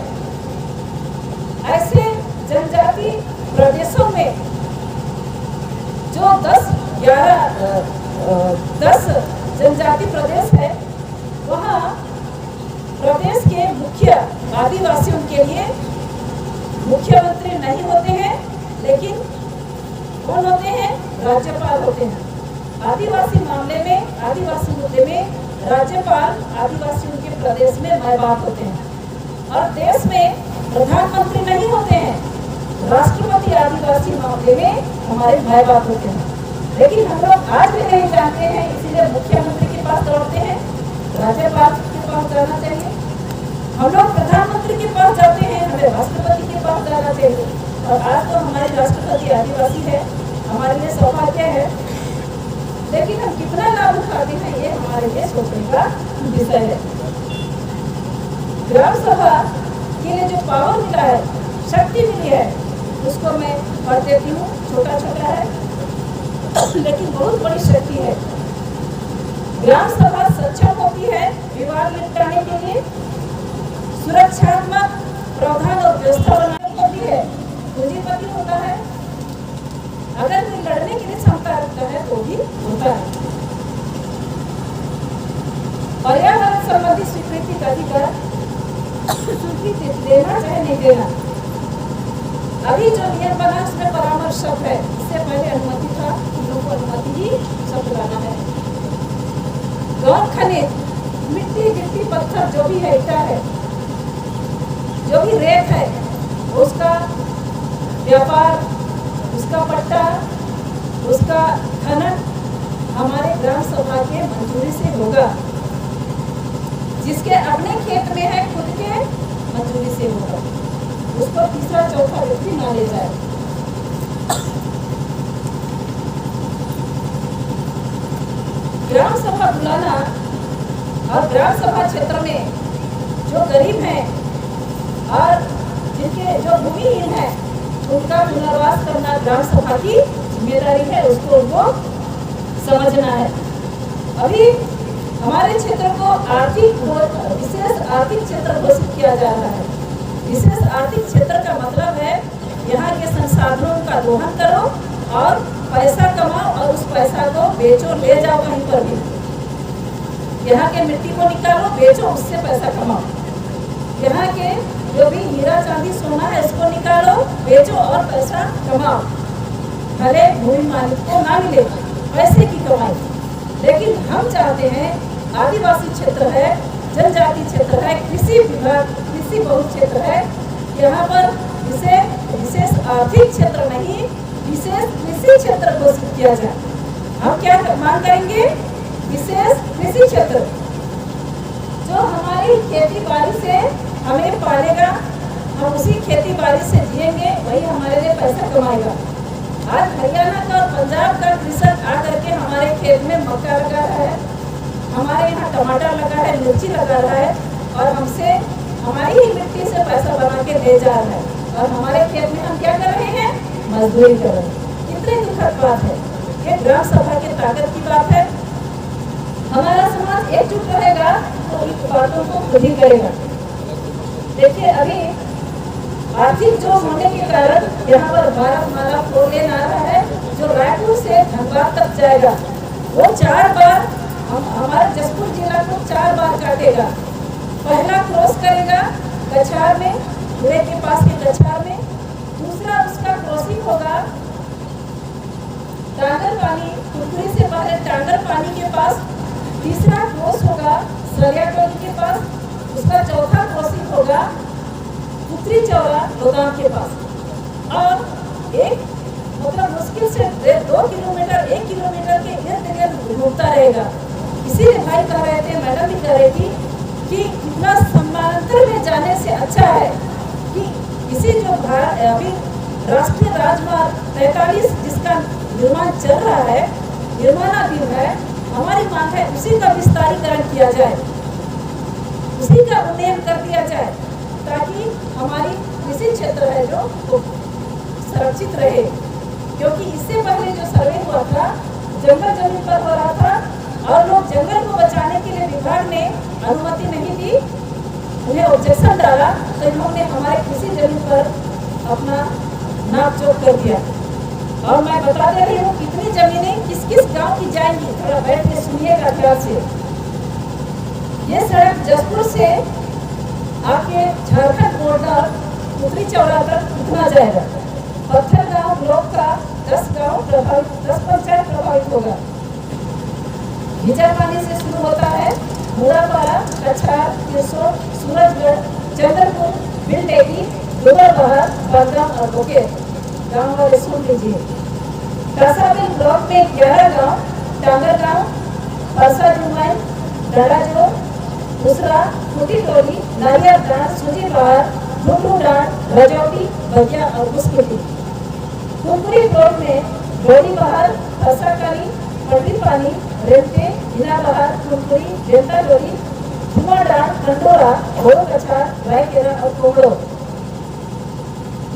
Speaker 2: ऐसे जनजाति प्रदेशों में जो 10 जनजाति प्रदेश है, वहाँ प्रदेश के मुख्य आदिवासियों के लिए मुख्यमंत्री नहीं होते हैं, लेकिन कौन होते हैं? राज्यपाल होते हैं। आदिवासी मामले में, आदिवासी मुद्दे में राज्यपाल आदिवासियों के प्रदेश में माय बाप होते हैं। और देश में प्रधानमंत्री नहीं होते हैं, राष्ट्रपति आदिवासी मामले में हमारे माय बाप होते हैं। लेकिन हम लोग आज भी नहीं जानते हैं, इसीलिए मुख्यमंत्री के पास दौड़ते हैं, राज्यपाल के पास जाना चाहिए। हम लोग प्रधानमंत्री के पास जाते हैं, हमें राष्ट्रपति के पास जाना चाहिए। और आज तो हमारे राष्ट्रपति आदिवासी है, हमारे लिए सौभाग्य है। लेकिन हम कितना लाभ उठाते हैं, ये हमारे लिए सोचने का विषय है। ग्राम सभा के लिए जो पावर मिला है, शक्ति मिली है, उसको मैं पढ़ देती हूँ। छोटा है लेकिन बहुत बड़ी शक्ति है। ग्राम सभा सक्षम होती है विवाद निपटाने के लिए, सुरक्षात्मक प्रावधान और व्यवस्था बनाने होती है, पूंजीपति होता है, अगर कोई लड़ने के लिए क्षमता रखता है तो भी होता है। पर्यावरण संबंधी स्वीकृति का अधिकार, स्वीकृति देना चाहे नहीं देना। अभी जो नियम बना उसमें परामर्श शब्द है, इससे पहले अनुमति था, हम लोग को अनुमति ही शब्द लाना है। गौण खनिज, मिट्टी गिट्टी पत्थर जो भी है, ईटा है, जो भी रेत है, उसका व्यापार, उसका पट्टा, उसका खनन हमारे ग्राम सभा के मंजूरी से होगा। जिसके अपने खेत में है, खुद के मंजूरी से होगा, उसको तीसरा चौथा व्यक्ति ना ले जाए। ग्राम सभा बुलाना और ग्राम सभा क्षेत्र में जो गरीब हैं और जिनके जो भूमिहीन हैं, उनका पुनर्वास करना ग्राम सभा की जिम्मेदारी है, उसको उनको समझना है। अभी हमारे क्षेत्र को विशेष आर्थिक क्षेत्र घोषित किया जा रहा है। विशेष आर्थिक क्षेत्र का मतलब है यहाँ के संसाधनों का दोहन करो और पैसा कमाओ और उस पैसा को बेचो, ले जाओ कहीं पर भी। यहाँ के मिट्टी को निकालो, बेचो, उससे पैसा कमाओ। यहाँ के जो भी हीरा चांदी सोना है, इसको निकालो, बेचो और पैसा कमाओ। भले भूमि मालिक को ना मिले पैसे की कमाई, लेकिन हम चाहते हैं आदिवासी क्षेत्र है, जनजाति क्षेत्र है, कृषि विभाग, कृषि बहुल क्षेत्र है, यहाँ पर इसे विशेष आर्थिक क्षेत्र नहीं, विशेष कृषि क्षेत्र घोषित किया जाए। हम क्या मांग करेंगे? विशेष कृषि क्षेत्र जो हमारी खेती बाड़ी से हमें पालेगा, हम उसी खेती बाड़ी से जिएंगे, वही हमारे लिए पैसा कमाएगा। आज हरियाणा का और पंजाब का कृषक आकर के हमारे खेत में मक्का लगा रहा है, हमारे यहाँ टमाटर लगा है, मिर्ची लगा रहा है, और हमसे हमारी ही मिट्टी से पैसा बना के ले जा रहा है, और हमारे खेत में हम क्या कर रहे हैं? मजदूरी कर रहे हैं। कितनी दुखद बात है। ये ग्राम सभा की ताकत की बात है। हमारा समाज एकजुट रहेगा तो इन बातों को खुद ही करेगा। देखिए, अभी आर्थिक जो होने के कारण यहाँ पर भारतमाला 4 लेन आ रहा है, जो रायपुर से धनबाद तक जाएगा। वो 4 बार हमारे जसपुर जिला को 4 बार काटेगा। पहला क्रॉस करेगा कछार में, धुरे के पास के कछार में। दूसरा उसका क्रॉसिंग होगा टांगर पानी, कुरकुरी से पहले टांगर पानी के पास। तीसरा क्रॉस होगा सरिया टोली के पास। उसका चौथा क्रॉसिंग होगा पुत्री चौरा गोदाम के पास। और एक मतलब मुश्किल से 2 किलोमीटर 1 किलोमीटर के इर्द गिर्द घूमता रहेगा। इसीलिए भाई कह रहे थे, मैडम भी कह रही थी कि इतना समानांतर में जाने से अच्छा है कि इसी जो अभी राष्ट्रीय राजमार्ग 43 जिसका निर्माण चल रहा है, निर्माणाधीन है, हमारी मांग है उसी का विस्तारीकरण किया जाए, उसी का उन्नयन कर दिया जाए ताकि हमारी कृषि क्षेत्र है जो सुरक्षित रहे। क्योंकि इससे पहले जो सर्वे हुआ था जंगल जमीन पर हो रहा था और लोग जंगल को बचाने के लिए विभाग ने अनुमति नहीं दी, उन्हें ऑब्जेक्शन डाला तो इन्होंने हमारे कृषि जमीन पर अपना नाप जोक कर दिया। और मैं बता दे रही हूँ कितनी जमीनें किस किस गांव की जाएंगी, थोड़ा बैठ के सुनिएगा ध्यान से। ये सड़क जसपुर से आपके झारखंड बॉर्डर पुतली चौड़ा तक कितना जाएगा। पत्थर गांव ब्लॉक का 10 पंचायत प्रभावित होगा। भिजा पानी से शुरू होता है मुरापाड़ा, कछार, किरसोर, सूरजगढ़, चंद्रपुर, बिलडेगी, दुबरबहार, बलगाम और बोकेर गाँव वाले सुन लीजिए। कासाबिल ब्लॉक में 11 गाँव, टांगर गाँव, परसा जुमाई, डलाजोर, दूसरा फूटी टोली, नारियल डांड, सूजी बहार, लुटू डांड, रजौटी, बगिया और मुस्कुटी। कुमकुरी ब्लॉक में गोली बहार, फरसाकारी, पटरी पानी, रेलते, बिना बहार, कुमकुरी, डेल्टा डोरी, धुआं डांड, कंडोरा, घोड़ो कछार, रायकेरा और कोमड़ो।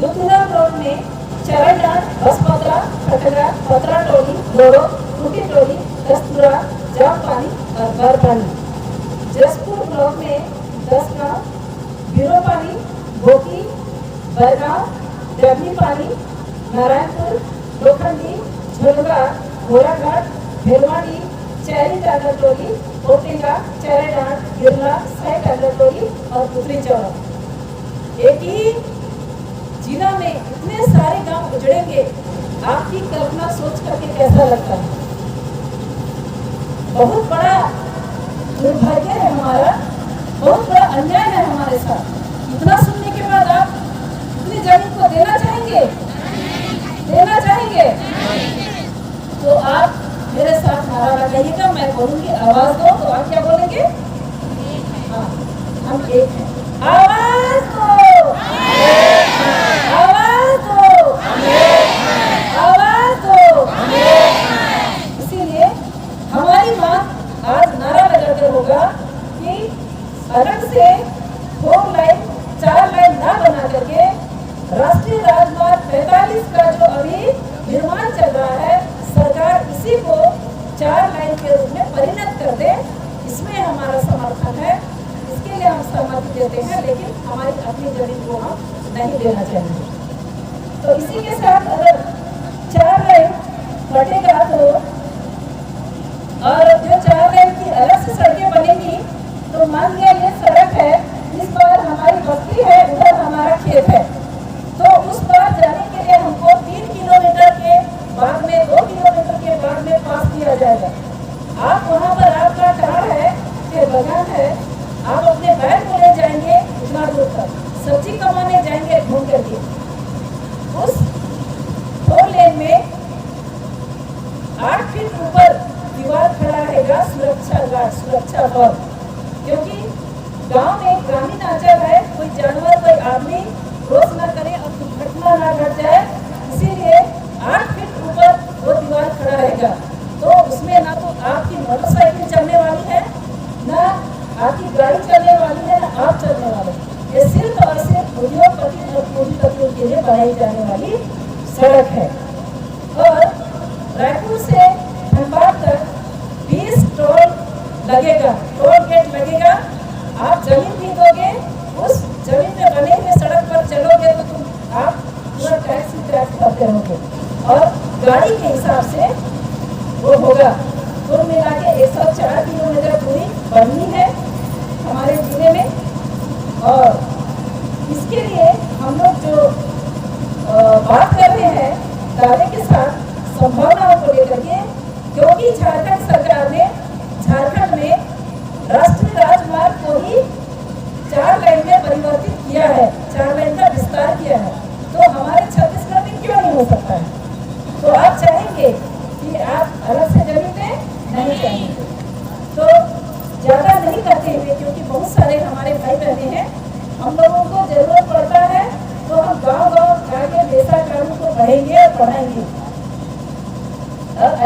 Speaker 2: लुथुरा ब्लॉक में चरण डांड, बसपतरा, खटरा, पतरा टोली, लोड़ो, फूटी टोली, कस्तूरा, जाम पानी और बर पानी। जसपुर ब्लॉक में 10 गाँव, बिरो पानी, भोकी, बरगांव, डबनी पानी, नारायणपुर, लोखंडी, झुलगा, घोड़ाघाट, भेलवाड़ी, चैरी टागर टोली, ओटेगा, चैरेडांड, गिरला, साई टागर टोली और पुतली चौड़ा। एक ही जिला में इतने सारे गांव उजड़ेंगे, आपकी कल्पना सोच करके कैसा लगता है। बहुत बड़ा दुर्भाग्य है हमारा, बहुत बड़ा अन्याय है हमारे साथ। इतना सुनने के बाद आप इतनी जमीन को देना चाहेंगे? देना चाहेंगे? तो आप मेरे साथ नारा लगाइएगा, मैं बोलूंगी आवाज दो, तो आप क्या बोलेंगे? हाँ, हम एक हैं। आवाज दो, आवाज दो, आवाज दो। इसीलिए हमारी मांग आज नारा लगाकर होगा कि अलग से 4 लाइन 4 लाइन ना बना करके राष्ट्रीय राजमार्ग 45 का जो अभी निर्माण चल रहा है, सरकार इसी को 4 लाइन के रूप में परिणत कर दे। इसमें हमारा समर्थन है, इसके लिए हम सहमति देते हैं, लेकिन हमारी अपनी जमीन को हम नहीं देना चाहेंगे। तो इसी के साथ अगर 4 लाइन बटेगा तो, और जो 4 लाइन की अलग से सड़कें बनेगी, तो मान लिया ये सड़क है, इस बार हमारी बस्ती है, उधर हमारा खेत है, तो उस पार जाने के लिए हमको 3 किलोमीटर के बाद में 2 किलोमीटर के बाद में पास किया जाएगा। आप वहाँ पर आपका कार है, फिर बगान है, आप अपने बैल को ले जाएंगे इतना दूर तक, सब्जी कमाने जाएंगे घूम करके। उस 4 लेन में 8 फीट ऊपर दीवार खड़ा रहेगा, सुरक्षा गार्ड, सुरक्षा बल, क्योंकि गांव में ग्रामीण अंचल है, कोई जानवर कोई आदमी क्रॉस न करे और दुर्घटना न घट जाए, इसीलिए 8 फीट ऊपर वो दीवार खड़ा रहेगा। तो उसमें ना तो आपकी मोटरसाइकिल चलने वाली है, ना आपकी गाड़ी चलने वाली है, ना आप चलने वाले। ये सिर्फ और सिर्फ उद्योगपति और पूंजीपतियों के लिए बनाई जाने वाली सड़क है। और रायपुर से धनबाद तक 20 टोल लगेगा, टोल गेट लगेगा। आप जमीन भी दोगे, उस जमीन में बने हुए सड़क पर चलोगे तो आप पूरा टैक्स ही टैक्स करते रहोगे, और गाड़ी के हिसाब से वो होगा। कुल मिला के 104 किलोमीटर दूरी बननी है हमारे जिले में। और इसके लिए हम लोग जो बात कर रहे हैं दावे के साथ संभावनाओं को लेकर के, क्योंकि झारखंड सरकार ने झारखंड में राष्ट्रीय राजमार्ग को ही 4 लाइन में परिवर्तित किया है, 4 लाइन का विस्तार किया है, तो हमारे छत्तीसगढ़ में क्यों नहीं हो सकता है? तो आप चाहेंगे कि आप अलग से जमीन दें? नहीं चाहेंगे। तो ज्यादा नहीं करते हुए, क्योंकि बहुत
Speaker 7: सारे हमारे भाई बहने हैं, हम लोगों को जरूरत पड़ता है तो हम गांव-गांव जाके वैसा कानून को बढ़ेंगे और बढ़ाएंगे।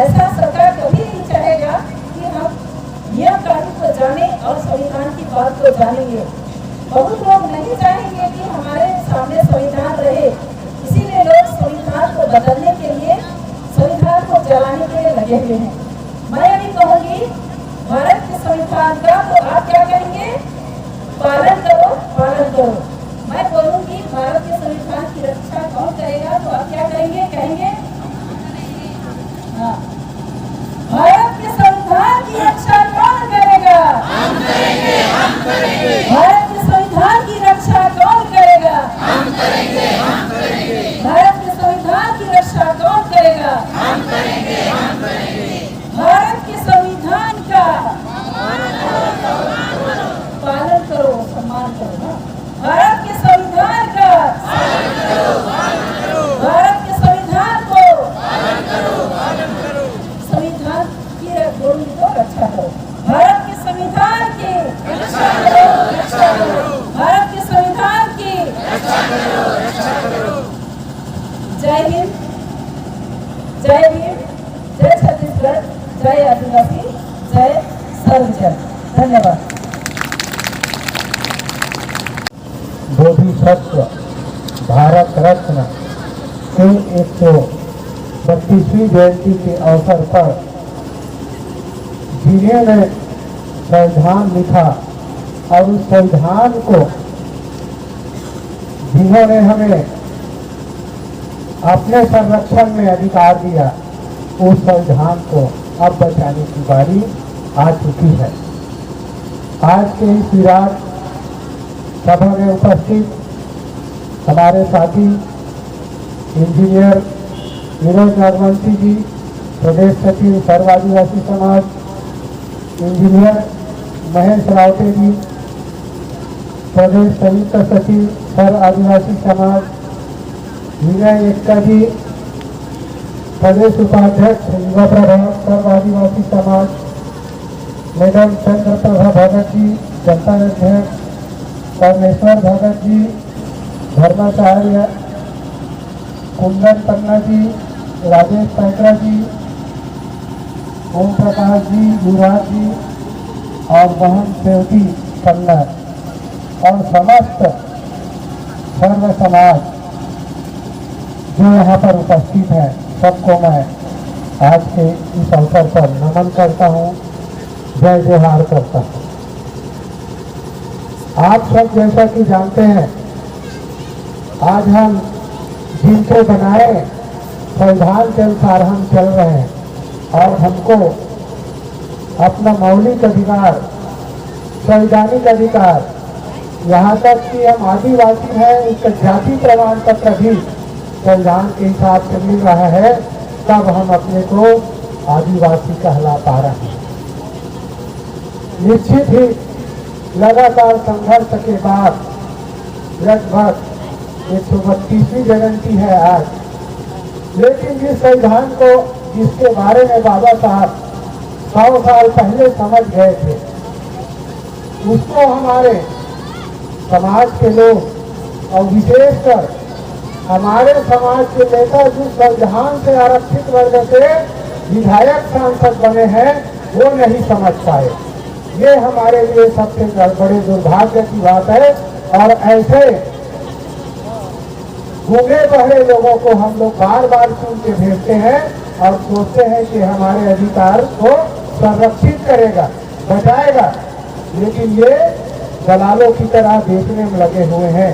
Speaker 7: ऐसा सरकार कभी नहीं चाहेगा कि हम नियम कानून को जाने और संविधान की बात को जानेंगे। बहुत लोग नहीं चाहेंगे कि हमारे सामने संविधान रहे, इसीलिए लोग संविधान को बदलने के लिए, संविधान को जलाने के लिए लगे हुए हैं। मैं भी कहूँगी भारत के संविधान का तो आप क्या करेंगे, पालन करो, पालन करो। मैं बोलूँगी भारत के संविधान की रक्षा कौन करेगा, तो आप क्या करेंगे, कहेंगे हाँ, भारत के संविधान की रक्षा कौन करेगा, हम करेंगे, हम करेंगे। भारत के संविधान की रक्षा कौन करेगा, हम करेंगे, हम करेंगे। भारत के संविधान की रक्षा कौन करेगा, हम करेंगे, हम करेंगे। भारत के संविधान का पालन करो, सम्मान करो। भारत के संविधान का भारत के संविधान को संविधान की रक्षा करो। भारत के संविधान की रक्षा करो, रक्षा करो। भारत के संविधान की रक्षा करो, रक्षा करो। जय हिंद, जय भीम, जय छत्तीसगढ़, जय आदिवासी, जय सर्वजन। धन्यवाद।
Speaker 1: बोधिसत्व भारत रत्न के 132वीं जयंती के अवसर पर जिन्होंने संविधान लिखा और उस संविधान को जिन्होंने हमें अपने संरक्षण में अधिकार दिया, उस संविधान को अब बचाने की बारी आ चुकी है। आज के इस विराट सभा में उपस्थित हमारे साथी इंजीनियर विनोद नागवंशी जी, प्रदेश सचिव सर्व आदिवासी समाज, इंजीनियर महेश रावते जी, प्रदेश संयुक्त सचिव सर्व आदिवासी समाज, विनय एक्का जी, प्रदेश उपाध्यक्ष युवा प्रभाग सर्व आदिवासी समाज, मैडम चंद्रप्रभा भगत जी, जनता अध्यक्ष परमेश्वर भगत जी, धर्माचार्य कुंदन पन्ना जी, राजेश पैकरा जी, ओम प्रकाश जी, युवराज जी और बहन सेवती पन्ना और समस्त सर्व समाज जो यहाँ पर उपस्थित है, सबको मैं आज के इस अवसर पर नमन करता हूँ, जय जोहार करता हूँ। आप सब जैसा कि जानते हैं, आज हम जिनको बनाए संविधान के अनुसार हम चल रहे हैं और हमको अपना मौलिक अधिकार, संवैधानिक अधिकार, यहाँ तक कि हम आदिवासी हैं, उसका जाति प्रमाण पत्र भी संविधान के हिसाब से मिल रहा है, तब हम अपने को आदिवासी कहला पा रहे हैं। निश्चित ही लगातार संघर्ष के बाद लगभग 132वीं जयंती है आज, लेकिन जिस संविधान को जिसके बारे में बाबा साहब 100 साल पहले समझ गए थे, उसको हमारे समाज के लोग और विशेषकर हमारे समाज के नेता जो संविधान से आरक्षित वर्ग से विधायक सांसद बने हैं, वो नहीं समझ पाए। ये हमारे लिए सबसे बड़े दुर्भाग्य की बात है। और ऐसे गूंगे बहरे लोगों को हम लोग बार बार चुन के भेजते हैं और सोचते हैं कि हमारे अधिकार को संरक्षित करेगा, बचाएगा, लेकिन ये दलालों की तरह बेचने में लगे हुए हैं।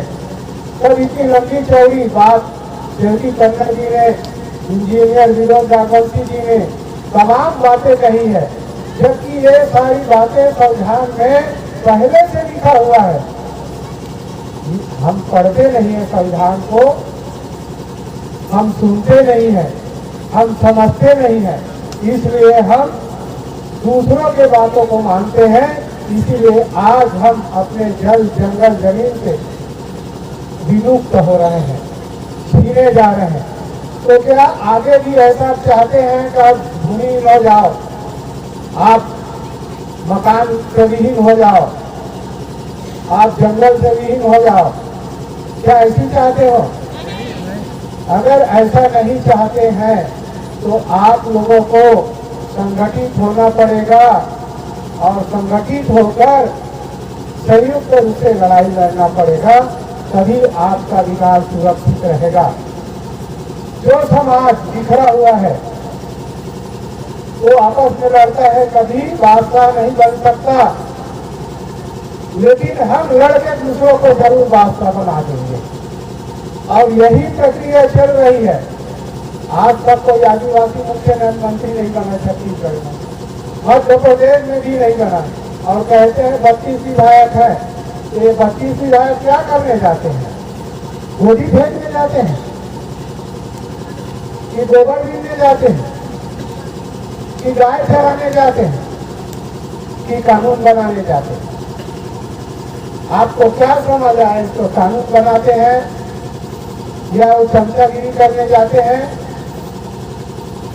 Speaker 1: तब इतनी लंबी चौड़ी बात सेवती पन्ना जी ने, इंजीनियर विनोद नागवंशी जी ने तमाम बातें कही है, जबकि ये सारी बातें संविधान में पहले से लिखा हुआ है। हम पढ़ते नहीं है संविधान को, हम सुनते नहीं है, हम समझते नहीं है, इसलिए हम दूसरों के बातों को मानते हैं। इसीलिए आज हम अपने जल जंगल जमीन से विलुप्त हो रहे हैं, छीने जा रहे हैं। तो क्या आगे भी ऐसा चाहते हैं कि आप भूमि न जाओ, आप मकान विहीन हो जाओ, आप जंगल से विहीन हो जाओ। क्या ऐसी चाहते हो? अगर ऐसा नहीं चाहते हैं तो आप लोगों को संगठित होना पड़ेगा और संगठित होकर संयुक्त रूप से लड़ाई लड़ना पड़ेगा, तभी आपका विकास सुरक्षित रहेगा। जो समाज बिखरा हुआ है वो आपस में लड़ता है, कभी बादशाह नहीं बन सकता, लेकिन हम लड़के दूसरों को जरूर बादशाह बना देंगे। और यही प्रक्रिया चल रही है। आज तक कोई आदिवासी मुख्यमंत्री नहीं बना छत्तीसगढ़ में, मध्य प्रदेश में भी नहीं बना। और कहते हैं 32 विधायक है, तो ये 32 विधायक क्या करने जाते हैं? गोदी फेंकने जाते हैं कि गोबर बीनने जाते हैं कि गाय चराने जाते हैं कि कानून बनाने जाते हैं? आपको क्या समझ आए? इसको कानून बनाते हैं या वो चमचागिरी करने जाते हैं?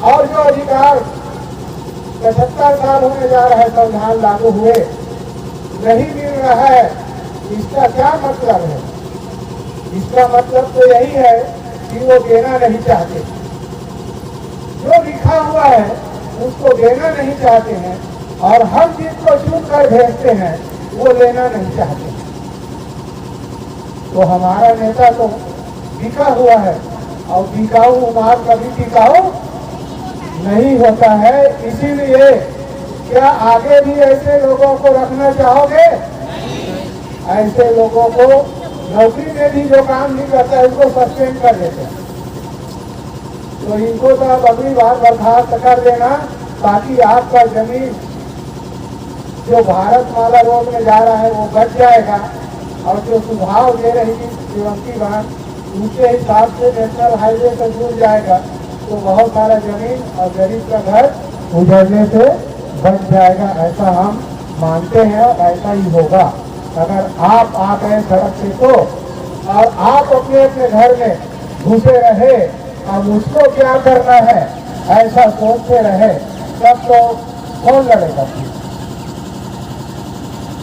Speaker 1: और जो अधिकार 75 साल होने जा रहा है संविधान लागू हुए, नहीं मिल रहा है, इसका क्या मतलब है? इसका मतलब तो यही है कि वो देना नहीं चाहते। जो लिखा हुआ है उसको देना नहीं चाहते हैं, और हम जिसको चुन कर भेजते हैं वो लेना नहीं चाहते। तो हमारा नेता तो बिका हुआ है, और बिकाऊ माल कभी टिकाऊ नहीं होता है। इसीलिए क्या आगे भी ऐसे लोगों को रखना चाहोगे? ऐसे लोगों को नौकरी में भी जो काम नहीं करता है उसको सस्पेंड कर देते हैं। तो इनको तो अब अगली बार बर्खास्त कर देना, ताकि आपका जमीन जो भारतमाला रोड में जा रहा है वो बच जाएगा, और जो सुझाव दे रही थी श्रीमती बहन, उसके हिसाब से नेशनल हाईवे से जुड़ जाएगा, तो बहुत सारा जमीन और गरीब का घर उजड़ने से बच जाएगा। ऐसा हम मानते हैं और ऐसा ही होगा। अगर आप आ गए सड़क से तो, और आप अपने अपने घर में घुसे रहे और मुझको क्या करना है ऐसा सोचते रहे, तब तो कौन लड़ेगा?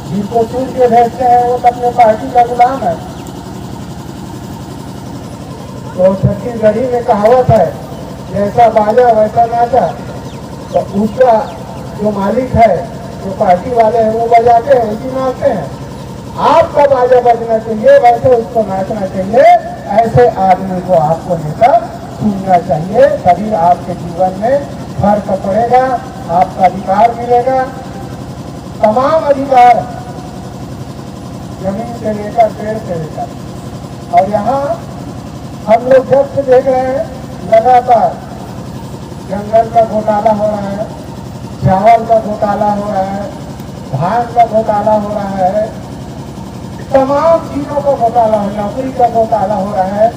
Speaker 1: जिसको चुन के भेजते हैं वो तो अपने पार्टी का गुलाम है। तो छत्तीसगढ़ी में कहावत है, जैसा बाजा वैसा नाचा। तो उसका जो मालिक है, जो पार्टी वाले हैं, वो बजाते हैं, उसी नाचते हैं। आपका बाजा बजना चाहिए, वैसे उसको नाचना चाहिए। ऐसे आदमी को आपको नेता चुनना चाहिए, तभी आपके जीवन में फर्क पड़ेगा, आपका अधिकार मिलेगा। तमाम अधिकार, जमीन से लेकर पेड़ से लेकर। और यहाँ हम लोग जब से देख रहे हैं लगातार जंगल का घोटाला हो रहा है, चावल का घोटाला हो रहा है, धान का घोटाला हो रहा है, तमाम चीजों का घोटाला हो, नौकरी का घोटाला हो रहा है।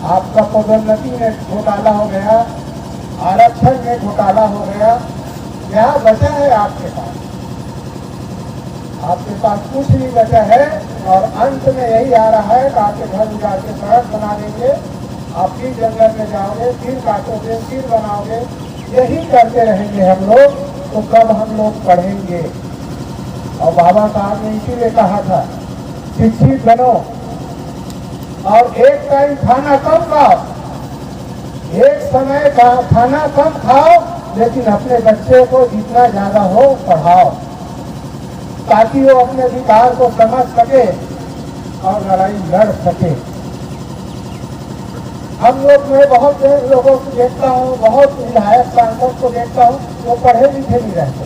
Speaker 1: आपका पदोन्नति में घोटाला हो गया, आरक्षण में घोटाला हो गया। क्या बचा है आपके पास? आपके पास कुछ नहीं बचा है। और अंत में यही आ रहा है कि आपके घर उजाड़ के सड़क बना देंगे, आप फिर जंगल में जाओगे, फिर काटोगे, फिर बनाओगे। यही करते रहेंगे हम लोग, तो कब हम लोग पढ़ेंगे? और बाबा साहब ने इसीलिए कहा था, शिक्षित बनो और एक टाइम खाना कम खाओ, एक समय का खाना कम खाओ, लेकिन अपने बच्चे को जितना ज्यादा हो पढ़ाओ, ताकि वो अपने अधिकार को समझ सके और लड़ाई लड़ सके। हम लोग मैं बहुत लोगों को देखता हूँ, बहुत विधायक सांसद को देखता हूँ, वो पढ़े लिखे नहीं रहते,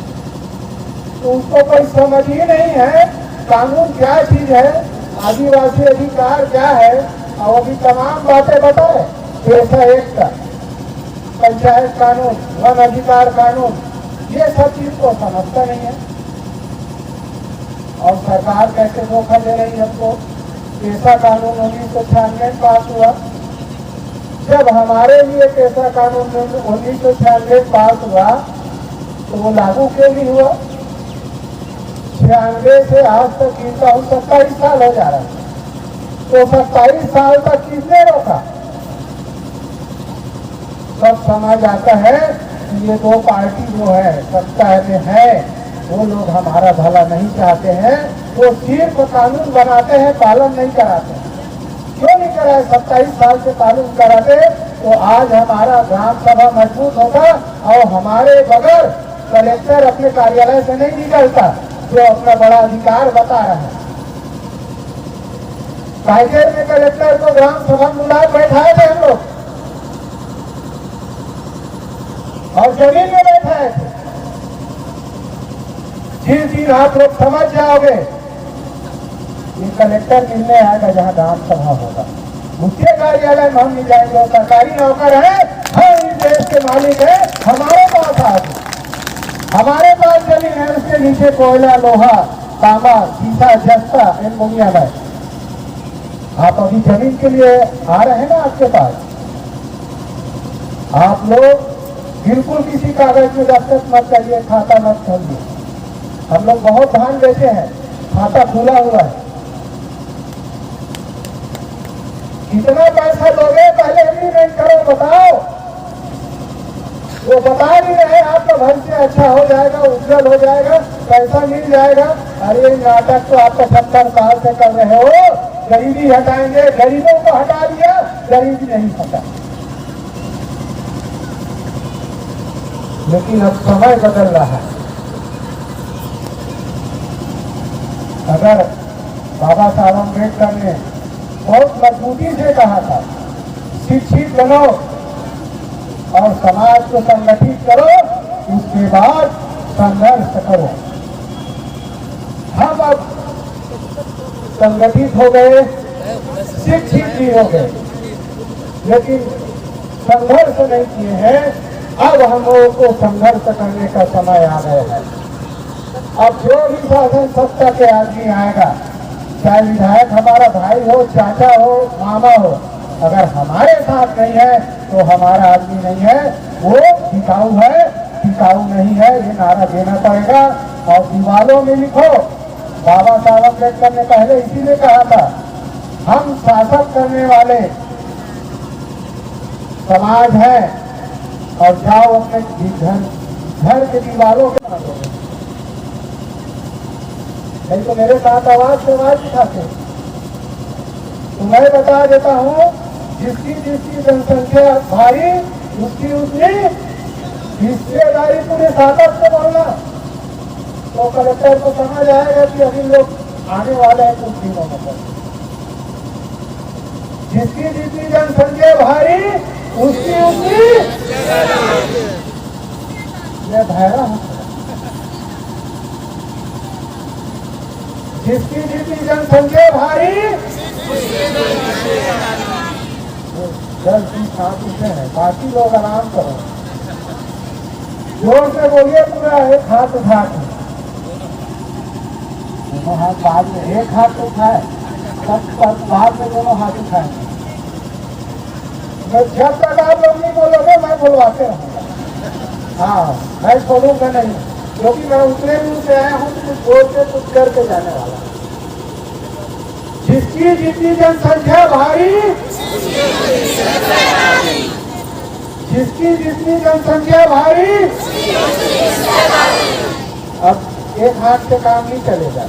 Speaker 1: तो उसको कोई समझ ही नहीं है कानून क्या चीज है, आदिवासी अधिकार क्या है। और अभी तमाम बातें बताए, पैसा एक का, पंचायत कानून, वन अधिकार कानून, ये सब चीज को समझता नहीं है। और सरकार कैसे धोखा दे रही है हमको। पैसा कानून 1996 में पास हुआ, जब हमारे लिए पैसा कानून 1996 पास हुआ तो वो लागू क्यों नहीं हुआ? 96 से आज तक गिनता हूँ 27 साल हो जा रहा है, तो 27 साल तक किसने रोका? सब समझ आता है कि ये दो पार्टी जो है सत्ता में है, वो लोग हमारा भला नहीं चाहते हैं, वो सिर्फ कानून बनाते हैं, पालन नहीं कराते हैं। क्यों नहीं कराए? 27 साल से कानून कराते तो आज हमारा ग्राम सभा मजबूत होगा और हमारे बगैर कलेक्टर अपने कार्यालय से नहीं निकलता, जो अपना बड़ा अधिकार बता रहा है। कायदेर में कलेक्टर को ग्राम सभा में बुला बैठाए थे हम लोग और जमीन में बैठाए थे। जिस दिन आप लोग समझ जाओगे, ये कलेक्टर मिलने आएगा जहाँ ग्राम सभा होगा, मुख्य कार्यालय में हम नहीं जाएंगे। वो सरकारी नौकर है, हम इस देश के मालिक है, हमारे पास आज हमारे पास जमीन है, उसके नीचे कोयला, लोहा, तांबा, सीसा, जस्ता, एल्युमिनियम है। आप अभी जमीन के लिए आ रहे हैं ना, आपके पास आप लोग बिल्कुल किसी कागज में दस्तखत मत करिए, खाता मत खोलिए। हम लोग बहुत धान बेचे हैं, खाता खुला हुआ है। कितना पैसा लोगे पहले एग्रीमेंट करो, बताओ। वो बता नहीं रहे आपका भविष्य अच्छा हो जाएगा, उज्जवल हो जाएगा, पैसा मिल जाएगा। अरे नाटक तो आप 75 साल से कर रहे हो। गरीबी हटाएंगे, गरीबों को हटा दिया, गरीबी नहीं हटा। लेकिन अब समय बदल रहा है। अगर बाबा साहब अम्बेडकर ने बहुत मजबूती से कहा था, शिक्षित बनो और समाज को संगठित करो, उसके बाद संघर्ष करो। हम अब संगठित हो गए, शिक्षित भी हो गए, लेकिन संघर्ष नहीं किए हैं। अब हम लोगों को संघर्ष करने का समय आ गया है। अब जो भी शासन सत्ता के आदमी आएगा, चाहे विधायक हमारा भाई हो, चाचा हो, मामा हो, अगर हमारे साथ नहीं है तो हमारा आदमी नहीं है, वो टिकाऊ है, टिकाऊ नहीं है, ये नारा देना पड़ेगा। और दीवारों में लिखो, बाबा साहब अम्बेडकर ने पहले इसीलिए कहा था, हम शासन करने वाले समाज है और जाओ अपने घर के दीवारों के नहीं तो मेरे साथ आवाज से आवाज उठाते। तो मैं बता देता हूँ, जिसकी जिसकी जनसंख्या भारी, उसकी उसकी हिस्सेदारी पूरे ताकत से बोलना, तो कलेक्टर को समझ आएगा कि अभी लोग आने वाले हैं कुछ दिनों में। जिसकी जितनी जनसंख्या भारी, उसकी उसकी मैं भैरा हूँ। जिसकी जितनी जनसंख्या भारी, जल्दी शांति है, बाकी लोग आराम करो। जोर से बोलिए, पूरा एक हाथ उठा के, दोनों हाथ बाद में, एक हाथ उठाए तब बाद में दोनों हाथ उठाए। जब तक आप लोग नहीं बोलोगे मैं बोलवाते रहूँगा। हाँ, मैं छोड़ूंगा नहीं, क्योंकि मैं उतने दूर से आया हूँ, कुछ बोल के कुछ करके जाने वाला। जिसकी जितनी जनसंख्या भारी, जिसकी जितनी जनसंख्या भारी, अब एक हाथ से काम नहीं चलेगा,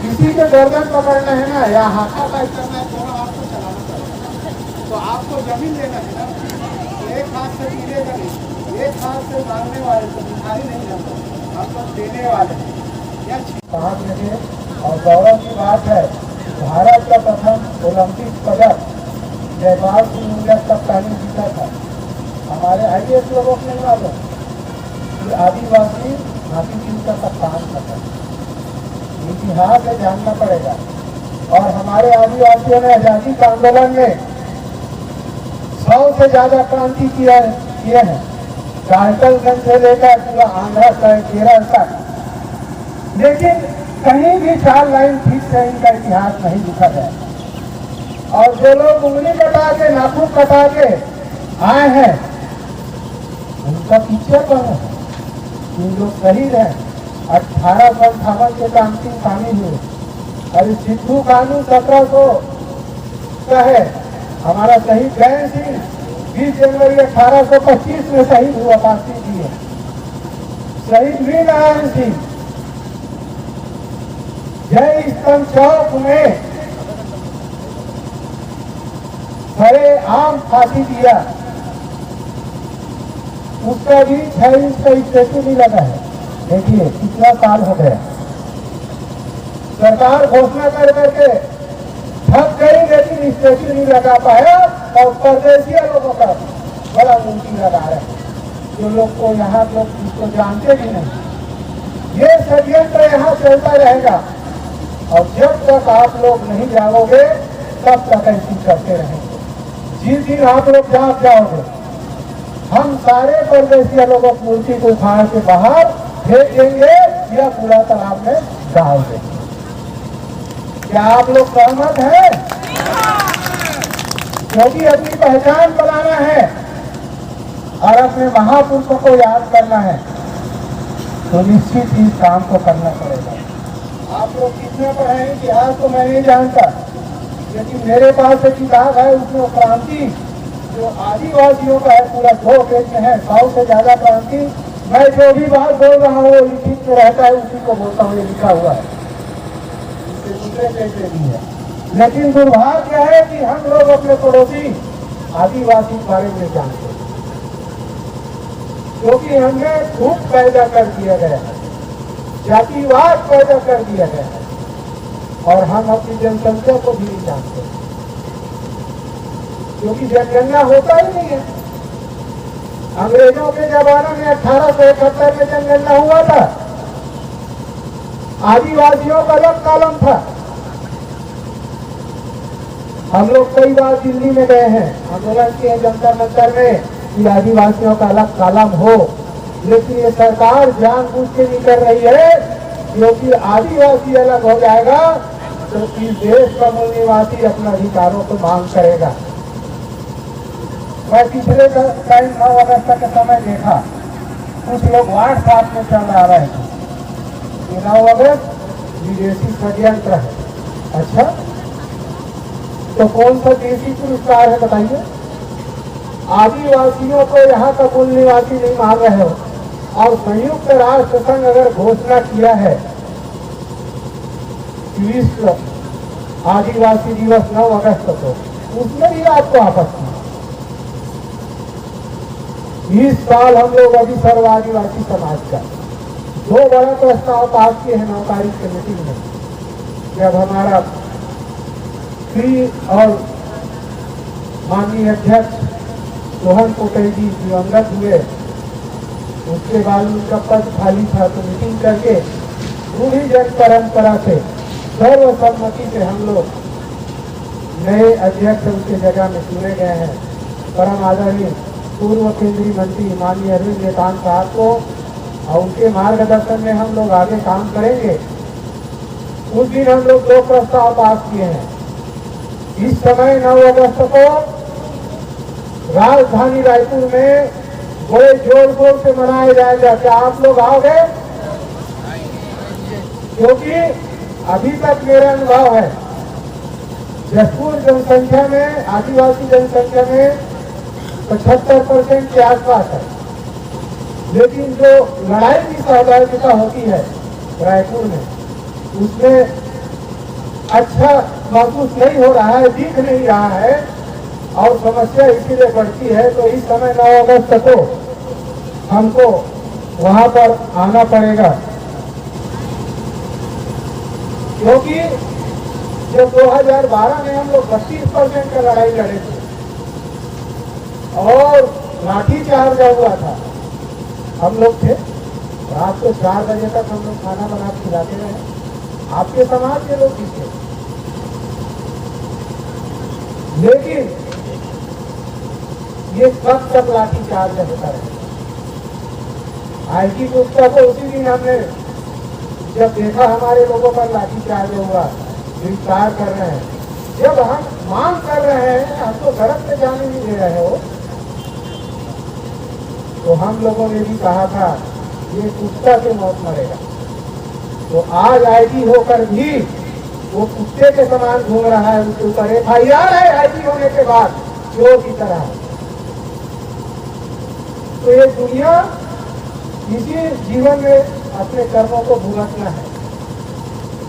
Speaker 1: किसी के गर्दन पकड़ना है ना, या हाथा टाइप करना है, थोड़ा हाथ को चलाना पड़ेगा। तो आपको जमीन लेना है ना, एक हाथ से मिलेगा नहीं, एक हाथ से मांगने वाले तो भिखारी नहीं रहते, हम लोग देने वाले हैं। यह 5 लगे। और गौरव की बात है, भारत का प्रथम ओलंपिक पदक जयपाल सिंह इंग्लैंड कप्तानी जीता था। हमारे IAS लोगों ने मालूम कि आदिवासी हाथी टीम का कप्तान था। इतिहास है, जानना पड़ेगा। और हमारे आदिवासियों ने आजादी के आंदोलन में 100 से ज्यादा क्रांति किए हैं, कार्टलगंज से लेकर पूरा आंध्रा तक, केरल तक। लेकिन कहीं भी 4 लाइन ठीक से इनका इतिहास नहीं लिखा है। और जो लोग उंगली कटा के, नाखून कटा के आए हैं, उनका पीछे पर है। इन लोग शहीद हैं, 1858 के क्रांति शामिल हुए। अरे सिद्धू कानून 1700 का है। हमारा शहीद गैन सिंह 20 जनवरी 1825 में शहीद हुआ, फांसी दी है। शहीद वीरनारायण सिंह जय स्तंभ चौक में बड़े आम फांसी दिया, उसका भी 6 इंच का स्टेचू भी लगा है। देखिए कितना साल हो गया, सरकार घोषणा कर करके थक गई, लेकिन स्टेचू नहीं लगा पाया और परदेशी लोगों का बड़ा मूर्ति लगा रहे हैं, जो लोग को यहाँ लोग इसको जानते भी नहीं। ये षड्यंत्र यहाँ चलता रहेगा और जब तक आप लोग नहीं जाओगे तब तक ऐसी करते रहेंगे। जिस दिन आप लोग जाग जाओगे, हम सारे परदेशी लोगों की मूर्ति को उखाड़ के बाहर फेंक देंगे या कूड़ा तालाब में डाल देंगे। क्या आप लोग सहमत हैं? क्योंकि अपनी पहचान बनाना है और अपने महापुरुषों को याद करना है, तो निश्चित ही काम को करना पड़ेगा। आप लोग कितने पढ़े हैं इतिहास तो मैं नहीं जानता, लेकिन मेरे पास एक किताब है, उसमें क्रांति जो आदिवासियों का है पूरा 2 पेज में है, 100 से ज्यादा क्रांति। मैं जो भी बात बोल रहा हूँ वो लिखित में रहता है, उसी को बोलता हूँ, ये लिखा हुआ है, इससे दूसरे पेज में भी है। लेकिन दुर्भाग्य है कि हम लोग अपने पड़ोसी आदिवासी के बारे में जानते हैं, क्योंकि हमें खूब पैदा कर दिया गया है, जातिवाद पैदा कर दिया गया है और हम अपनी जनसंख्या को भी नहीं जानते, क्योंकि जनगणना होता ही नहीं है। अंग्रेजों के जमाने में 1871 में जनगणना हुआ था, आदिवासियों का अलग कॉलम था। हम लोग कई बार दिल्ली में गए हैं, आंदोलन किए जंतर मंतर में कि आदिवासियों का अलग कॉलम हो, लेकिन ये सरकार जानबूझ के नहीं कर रही है, क्योंकि आदिवासी अलग हो जाएगा तो इस देश का मूल निवासी अपने अधिकारों को मांग करेगा। मैं पिछले टाइम 9 अगस्त के समय देखा, कुछ लोग व्हाट्सएप में चल रहे थे कि 9 अगस्त विदेशी षड्यंत्र है। अच्छा, तो कौन सा देशी पुरस्कार है बताइए? आदिवासियों को यहाँ का मूल निवासी नहीं मान रहे हो, और संयुक्त राष्ट्र संघ अगर घोषणा किया है विश्व आदिवासी दिवस 9 अगस्त को, उसमें भी आपको आपत्ति? इस साल हम लोग अभी सर्व आदिवासी समाज का 2 बड़ा प्रस्ताव पास किए हैं नौकारी की मीटिंग में। जब हमारा श्री और माननीय अध्यक्ष सोहन कोटे जी दिवंगत हुए, उसके बाद उनका पद खाली था, तो मीटिंग करके पूरी जन परंपरा से सर्वसम्मति से हम लोग नए अध्यक्ष उनके जगह में चुने गए हैं। परम आदरणीय पूर्व केंद्रीय मंत्री माननीय अरविंद नेतान साहब को, और उनके मार्गदर्शन में हम लोग आगे काम करेंगे। उस दिन हम लोग 2 प्रस्ताव पास किए हैं। इस समय 9 अगस्त को राजधानी रायपुर में बड़े जोर शोर से मनाया जाएगा। क्या आप लोग आओगे? क्योंकि अभी तक मेरा अनुभव है, जसपुर जनसंख्या में, आदिवासी जनसंख्या में 75% के आसपास है, लेकिन जो लड़ाई की सहभागिता होती है रायपुर में, उसमें अच्छा महसूस नहीं हो रहा है, दिख नहीं रहा है, और समस्या इसीलिए बढ़ती है। तो इस समय 9 अगस्त को हमको वहां पर आना पड़ेगा, क्योंकि जब 2012 में हम लोग 32% का लड़ाई लड़े थे और लाठीचार्ज हुआ था, हम लोग थे रात को 4 बजे तक हम लोग खाना बना के खिलाते रहे, आपके समाज के लोग भी थे। लेकिन ये कब तक लाठीचार्ज होता रहे? आईटी गुप्ता को उसी दिन हमने जब देखा हमारे लोगों पर लाठीचार्ज हुआ, गिरफ्तार कर रहे हैं, जब हम मांग कर रहे हैं, हमको सड़क पे जाने नहीं दे रहे हो, तो हम लोगों ने भी कहा था ये कुत्ता से मौत मरेगा। तो आज आईटी होकर भी वो कुत्ते के समान घूम रहा है, उसके ऊपर FIR है आईटी होने के बाद चोर की तरह। तो ये दुनिया इसी जीवन में अपने कर्मों को भुगतना है।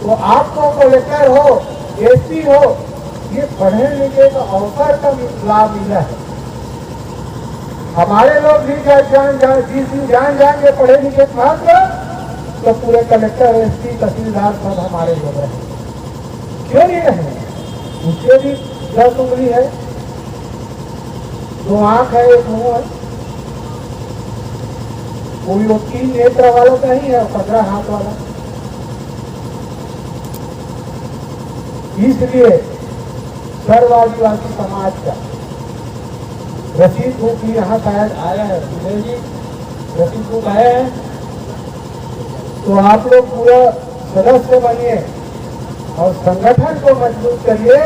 Speaker 1: तो आपको कलेक्टर हो, एसपी हो, ये पढ़ने लिखे का अवसर का लाभ मिला है। हमारे लोग भी जिस दिन जान जाएंगे पढ़े लिखे छात्र, तो पूरे कलेक्टर, एसपी, तहसीलदार सब हमारे लोग रहे। क्यों नहीं रहे? उसके भी 10 उंगली है, 2 आंख है, 1 मुंह है, कोई वो 3 नेत्र वालों का ही है, 15 हाथ वाला। इसलिए सर्व आदिवासी समाज का रसीद बुक भी यहाँ शायद आया है, जी रसीद बुक आया है, तो आप लोग पूरा सदस्य बनिए और संगठन को मजबूत करिए,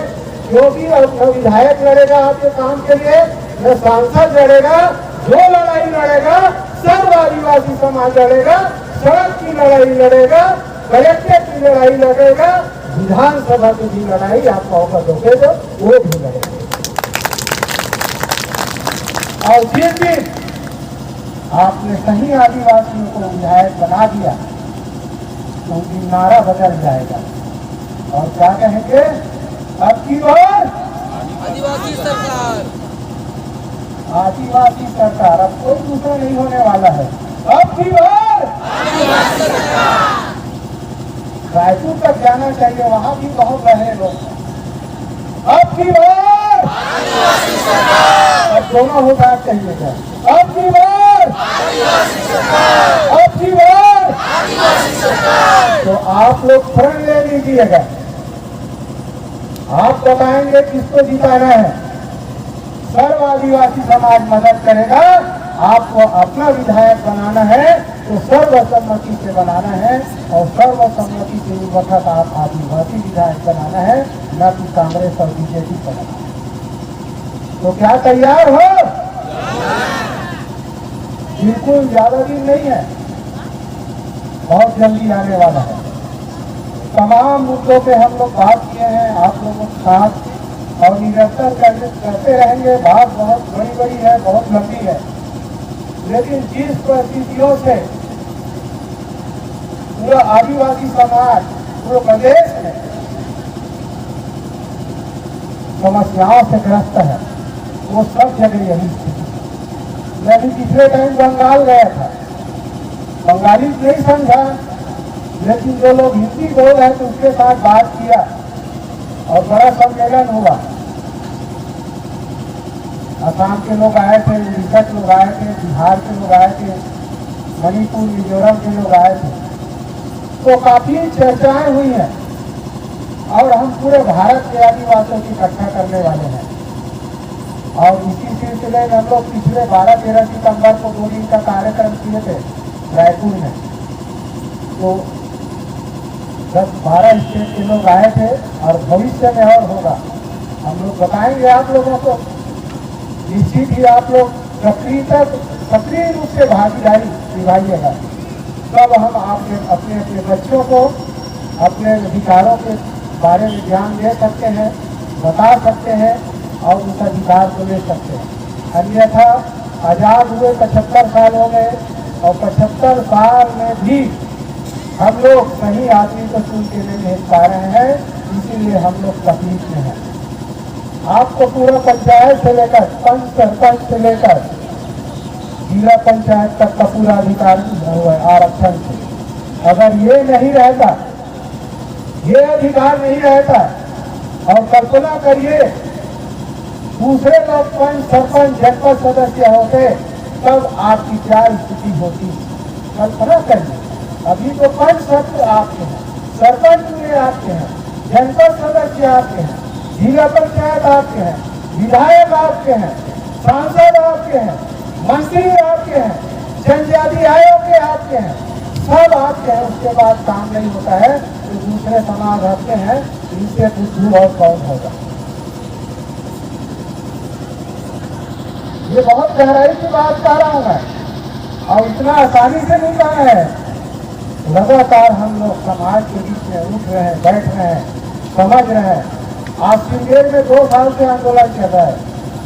Speaker 1: क्योंकि अब न विधायक लड़ेगा आपके काम के लिए, न सांसद लड़ेगा। जो लड़ाई लड़ेगा सर्व आदिवासी समाज लड़ेगा, सड़क की लड़ाई लड़ेगा, कलेक्टर की लड़ाई लड़ेगा, विधानसभा की भी लड़ाई आप मौका दोगे तो वो भी लड़ेगा। और जिस दिन आपने सही आदिवासियों को विधायक बना दिया तो उनकी नारा बदल जाएगा और क्या कहेंगे? अब की बार
Speaker 6: आदिवासी सरकार,
Speaker 1: आदिवासी सरकार। अब कोई दूसरा नहीं होने वाला है। अब की बार
Speaker 6: आदिवासी सरकार।
Speaker 1: रायपुर तक जाना चाहिए, वहां भी बहुत रहे लोग। अब की बार
Speaker 6: आदिवासी सरकार,
Speaker 1: अब दोनों होगा चाहिएगा। अब की बार
Speaker 6: आदिवासी सरकार,
Speaker 1: अब की बार
Speaker 6: आदिवासी सरकार।
Speaker 1: तो आप लोग प्रण ले लीजिएगा, आप बताएंगे किसको जिताना है। सर्व आदिवासी समाज मदद करेगा। आपको अपना विधायक बनाना है तो सर्वसम्मति से बनाना है, और सर्वसम्मति के वक्त आप आदिवासी विधायक बनाना है, न कि कांग्रेस और बीजेपी बनाना है। तो क्या तैयार हो? बिल्कुल ज्यादा दिन नहीं है, बहुत जल्दी आने वाला है। तमाम मुद्दों पे हम लोग बात किए हैं आप लोगों के साथ और निरंतर करते रहेंगे। बात बहुत बड़ी बड़ी है, बहुत लंबी है, लेकिन जिस परिस्थितियों से पूरा आदिवासी समाज पूरे प्रदेश में समस्याओं से ग्रस्त है, वो सब जगह यही स्थिति। मैं भी पिछले टाइम बंगाल गया था, बंगाली नहीं समझा, लेकिन जो लोग हिंदी बोल रहे थे उसके साथ बात किया और बड़ा सम्मेलन हुआ। असम के लोग आए थे, उड़ीसा के लोग आए थे, बिहार के लोग आए थे, मणिपुर, मिजोरम के लोग आए थे, तो काफी चर्चाएं हुई हैं और हम पूरे भारत के आदिवासियों की इकट्ठा करने वाले हैं। और इसी सिलसिले में हम लोग पिछले 12-13 सितंबर को 2 दिन का कार्यक्रम किए थे रायपुर में, तो 10-12 स्टेट के लोग आए थे और भविष्य में और होगा। हम लोग बताएंगे आप लोगों को, निश्चित ही आप लोग सक्रिय रूप से भागीदारी निभाइएगा, तब हम आपके अपने अपने बच्चों को अपने अधिकारों के बारे में ध्यान दे सकते हैं, बता सकते हैं और उस अधिकार को ले सकते हैं। अन्यथा आज़ाद हुए 75 साल हो गए और 75 साल में भी हम लोग सही आदमी को चुन के नहीं भेज पा रहे हैं, इसीलिए हम लोग तकलीफ में हैं। आपको पूरा पंचायत से लेकर पंच सरपंच से लेकर जिला पंचायत तक का पूरा अधिकार हुआ है आरक्षण से। अगर ये नहीं रहता, ये अधिकार नहीं रहता, और कल्पना करिए दूसरे लोग पंच सरपंच जनपद सदस्य होते तब आपकी क्या स्थिति होती। कल्पना करिए, अभी तो पंच सदस्य आपके हैं, सरपंच में आपके हैं, जनपद सदस्य आपके हैं, जिला पंचायत आपके हैं, विधायक आपके हैं, सांसद आपके हैं, मंत्री आपके हैं, जनजाति आयोग के आपके हैं, सब आपके हैं। उसके बाद काम नहीं होता है तो दूसरे समाज आपके हैं, इनसे बुद्धू और कौन होगा। ये बहुत गहराई की बात कर रहा हूं मैं, और इतना आसानी से नहीं जाना है। लगातार हम लोग समाज के बीच में उठ रहे हैं, बैठ रहे हैं, समझ रहे हैं। आज सिंगेर में 2 साल से आंदोलन चल रहा है।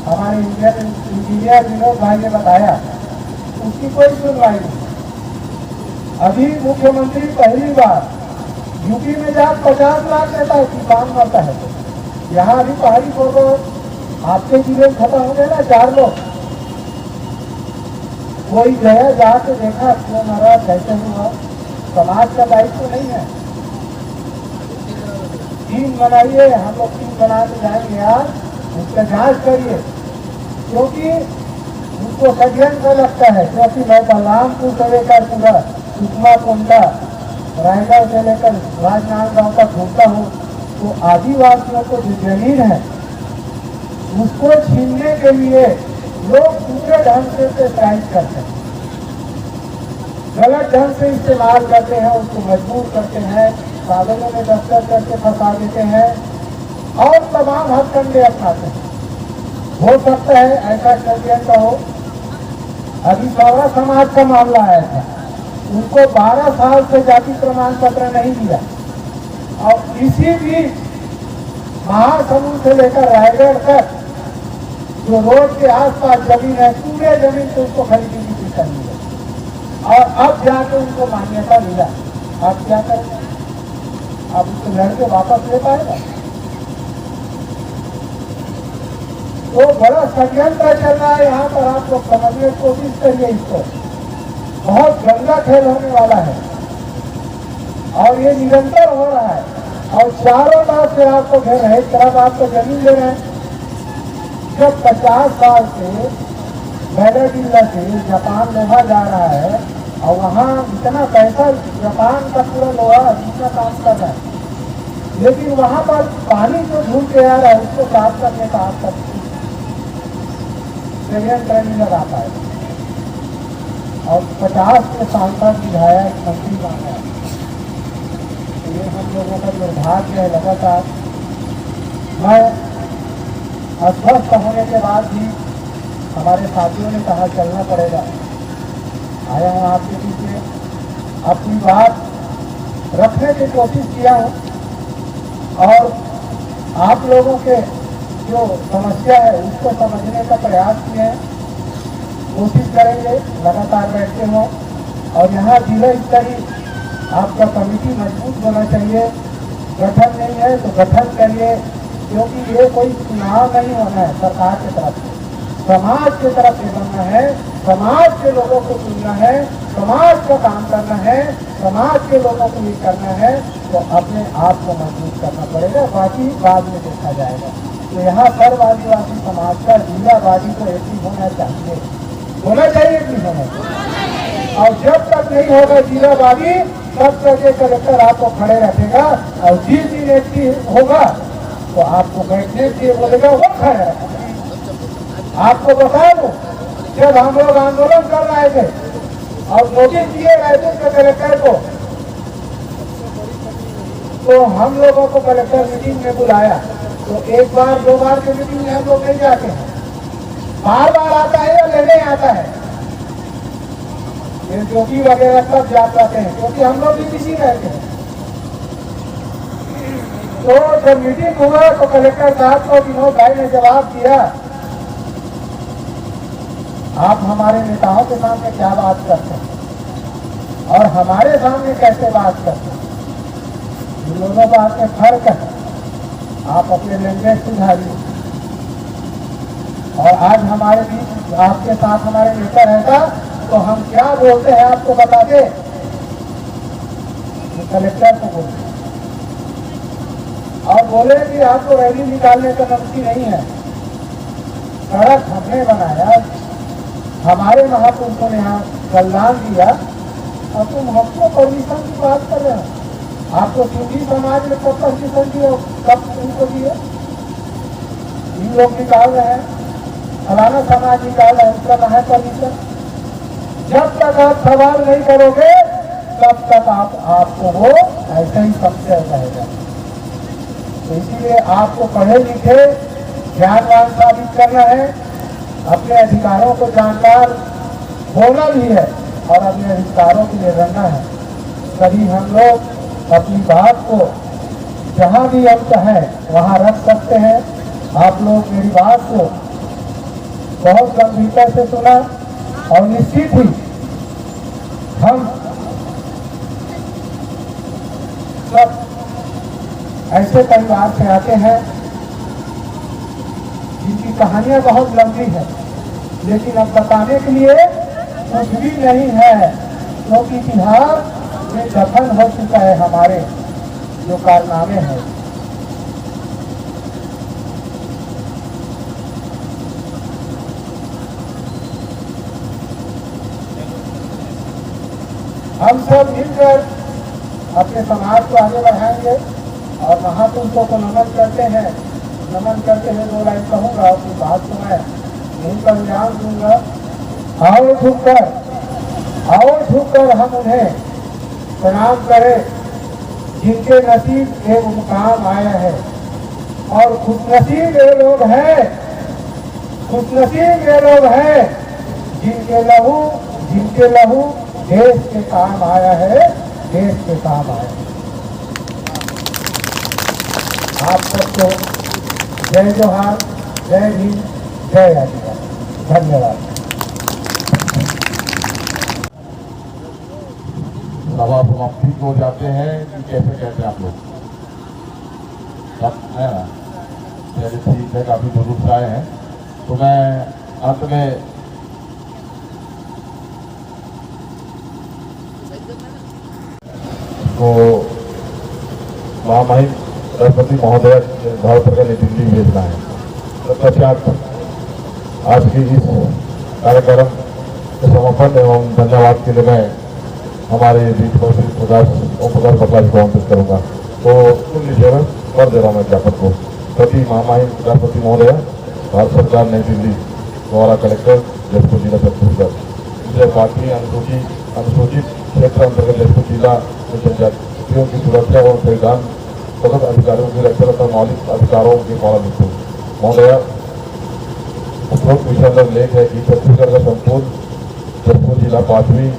Speaker 1: हमारे इंजीनियर विनोद भाई ने बताया, उसकी कोई सुनवाई नहीं। अभी मुख्यमंत्री पहली बार यूपी में जहाँ 50 लाख देता है किसान मरता है, तो यहाँ अभी पहाड़ी फोटो आपके जिले में खत्म हो गए ना 4 लोग। कोई गया जाके देखा क्यों मरा, कैसे हुआ? समाज का दायित्व तो नहीं है। टीम बनाइए, हम लोग टीम बना के जाएंगे यार, उसका जांच करिए, क्योंकि उसको षड्यंत्र लगता है। क्योंकि मैं बलरामपुर से लेकर पूरा सुकमा कुंडा रायगढ़ से लेकर राजनांदगांव तक घूमता हूँ, तो आदिवासियों को जो जमीन है उसको छीनने के लिए लोग दूसरे ढंग से प्रयास करते हैं, गलत ढंग से इस्तेमाल करते हैं, उसको मजबूर करते हैं, कागजों में दस्तखत करके फंसा देते हैं और तमाम हथकंडे अपनाते हैं। हो सकता है ऐसा षड्यंत्र हो। अभी सौरा समाज का मामला आया था, उनको 12 साल से जाति प्रमाण पत्र नहीं दिया और इसी बीच महासमुंद से लेकर रायगढ़ तक जो रोड के आसपास जमीन है, पूरे जमीन को उसको खरीदने की करनी है और अब जाके उनको मान्यता मिला। अब क्या करें? अब उसको लड़के वापस ले पाएगा? तो बड़ा षड्यंत्र चल रहा है यहाँ पर, आप लोग समझने की कोशिश करिए। इसको बहुत गंदा खेल होने वाला है और ये निरंतर हो रहा है और चारों तरफ से आपको घेर है। एक तरफ आपको जमीन ले रहे हैं। जब 50 साल से बैडर से जापान लोहा जा रहा है और वहाँ इतना पैसा जापान का पूरा लोहा इतना काम कर रहा है, लेकिन वहाँ पर पानी जो धूल के आ रहा है उसको साफ करने का आज तक नहीं लगा पाए और 50 के सांसद विधायक मंत्री बना है। तो ये हम लोगों का दुर्भाग्य है। लगातार मैं अस्वस्थ होने के बाद भी हमारे साथियों ने कहा चलना पड़ेगा। आया हूँ आपके बीच में, अपनी बात रखने की कोशिश किया हूँ और आप लोगों के जो समस्या है उसको समझने का प्रयास किए हैं। कोशिश करेंगे लगातार बैठते हों और यहाँ जिला स्तरीय आपका कमेटी मजबूत होना चाहिए। गठन नहीं है तो गठन करिए, क्योंकि ये कोई चुनाव नहीं होना है सरकार की तरफ से, समाज की तरफ से बनना है। समाज के लोगों को चुनना है, समाज का काम करना है, समाज के लोगों को ये करना है, तो अपने आप को मजबूत करना पड़ेगा, बाकी बाद में देखा जाएगा। तो यहाँ सर्व आदिवासी समाज का जिलावादी को एक ही होना चाहिए, होना चाहिए कि होना चाहिए। और जब तक नहीं होगा जिलावादी तब तक ये कलेक्टर आपको खड़े रखेगा और जिस दिन एक होगा तो आपको बैठने के लिए बोलेगा, वो खड़े रखेगा। आपको बता दूं, जब हम लोग आंदोलन कर रहे थे और नोटिस दिए रायपुर के कलेक्टर को, तो हम लोगों को कलेक्टर मीटिंग में बुलाया, तो एक बार 2 बार की मीटिंग में हम लोग नहीं जाते हैं, बार बार आता है या लेने आता है। ये ज्योति वगैरह सब जा पाते हैं क्योंकि हम लोग भी बिजी रहते हैं। तो जब मीटिंग हुआ तो कलेक्टर साहब को विनोद भाई ने जवाब दिया, आप हमारे नेताओं के सामने क्या बात करते हैं और हमारे सामने कैसे बात करते हैं, इन दोनों बात में फर्क है। आप अपने लैंग्वेज सुधारिए। और आज हमारे बीच आपके साथ हमारे नेता रहता तो हम क्या बोलते हैं आपको बता दे, कलेक्टर को बोलते और बोले कि आपको रैली निकालने का अनुमति नहीं है। सड़क हमने बनाया, हमारे महापुरुषों ने यहाँ बलिदान दिया और तुम हमको परमिशन की बात कर रहे हो। आपको सिंधी समाज में कब परमिशन दिए, कब उनको दिए? इन लोग निकाल रहे हैं, फलाना समाज निकाल रहे हैं, उसका कहाँ है परमिशन? जब तक आप सवाल नहीं करोगे तब तक आपको वो ऐसा ही समझा जाएगा। तो इसीलिए आपको पढ़े लिखे ज्ञानवान साबित करना है, अपने अधिकारों को जानकार होना भी है और अपने अधिकारों के लिए लड़ना है। तभी हम लोग अपनी बात को जहाँ भी हम चाहें वहाँ रख सकते हैं। आप लोग मेरी बात को बहुत गंभीरता से सुना और निश्चित ही हम सब ऐसे परिवार से आते हैं जिनकी कहानियां बहुत लंबी है, लेकिन अब बताने के लिए कुछ भी नहीं है, क्योंकि इतिहास में दफन हो चुका है हमारे जो कारनामे हैं। हम सब मिलकर अपने समाज को आगे बढ़ाएंगे और महापुरुषों को नमन करते हैं। नमन करते हुए 2 लाइन कहूँगा और फिर बात को मैं यहीं पर विराम दूंगा। आओ झुककर हम उन्हें प्रणाम करें जिनके नसीब एक मुकाम आया है, और खुशनसीब ये लोग हैं, खुशनसीब ये लोग हैं जिनके लहू देश के काम आया है, देश के काम आया है। आप सबको जय जोहार, जय भीम, जय आदिवासी। धन्यवाद।
Speaker 8: सभा समाप्ति को जाते हैं कि कैसे कहते हैं आप लोग? सब है ना? चलिए ठीक है, काफी बुजुर्ग से आए हैं, तो मैं अंत में तो महामहिम राष्ट्रपति महोदय भारत सरकार ने दिल्ली भेजना है। तत्पश्चात आज की इस कार्यक्रम के समापन एवं धन्यवाद के लिए मैं हमारे बीच पर श्री ओम प्रकाश बतला जी को आमंत्रित करूँगा। तो सुन लीजिएगा, कर दे रहा हूँ मैं ज्ञापन को। सभी महामहिम राष्ट्रपति महोदय भारत सरकार नई दिल्ली द्वारा कलेक्टर जयपुर जिला छत्तीसगढ़ मुझे पार्टी अनुसूचित क्षेत्र अंतर्गत जयपुर जिला जनजातियों की सुरक्षा और संविधान प्रदत्त अधिकारियों की रक्षा तथा मौलिक अधिकारों के पालन हेतु महोदय उपरोक्त विषय लेख है कि छत्तीसगढ़ का संपूर्ण जयपुर जिला 5वीं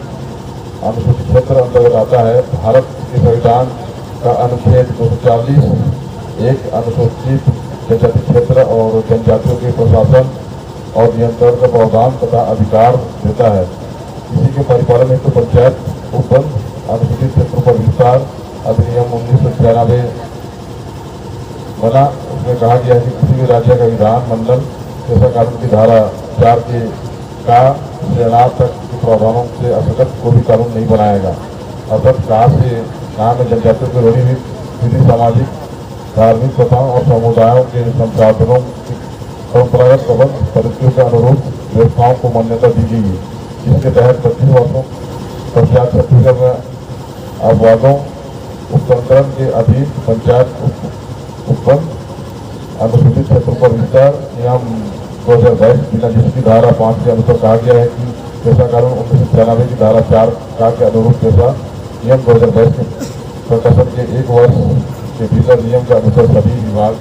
Speaker 8: अनुसूचित क्षेत्र अंतर्गत आता है। भारत के संविधान का अनुच्छेद 240 एक अनुसूचित जनजाति क्षेत्र और जनजातियों के प्रशासन और नियंत्रण का प्रावधान तथा अधिकार देता है। इसी के परिपालन हेतु पंचायत उपबंध अनुसूचित क्षेत्रों पर विस्तार अधिनियम 1996 बना। उसमें कहा गया है कि किसी भी राज्य का विधान मंडल जैसा कानून की धारा 4 के का सेनात तक के प्रावधानों से असंगत को भी कानून नहीं बनाएगा। अर्थात कहा से कहा में जनजातियों के रूढ़ी विधि सामाजिक धार्मिक प्रथाओं और समुदायों के संसाधनों की परंपरागत प्रबंध परिस्थितियों के अनुरूप व्यवस्थाओं को मान्यता दी गई, जिसके तहत 25 वर्षों पश्चात छत्तीसगढ़ में अपवादों उपसंकरण के अधीन पंचायत उपबंध अनुसूचित क्षेत्रों पर विस्तार नियम 2022 बिना जिसकी धारा 5 के अनुसार कहा गया है कि पेशा कानून 1996 की धारा 4 के अनुरूप पेशा नियम 2022 के प्रकाशन के 1 वर्ष के भीतर नियम के अनुसार सभी विभाग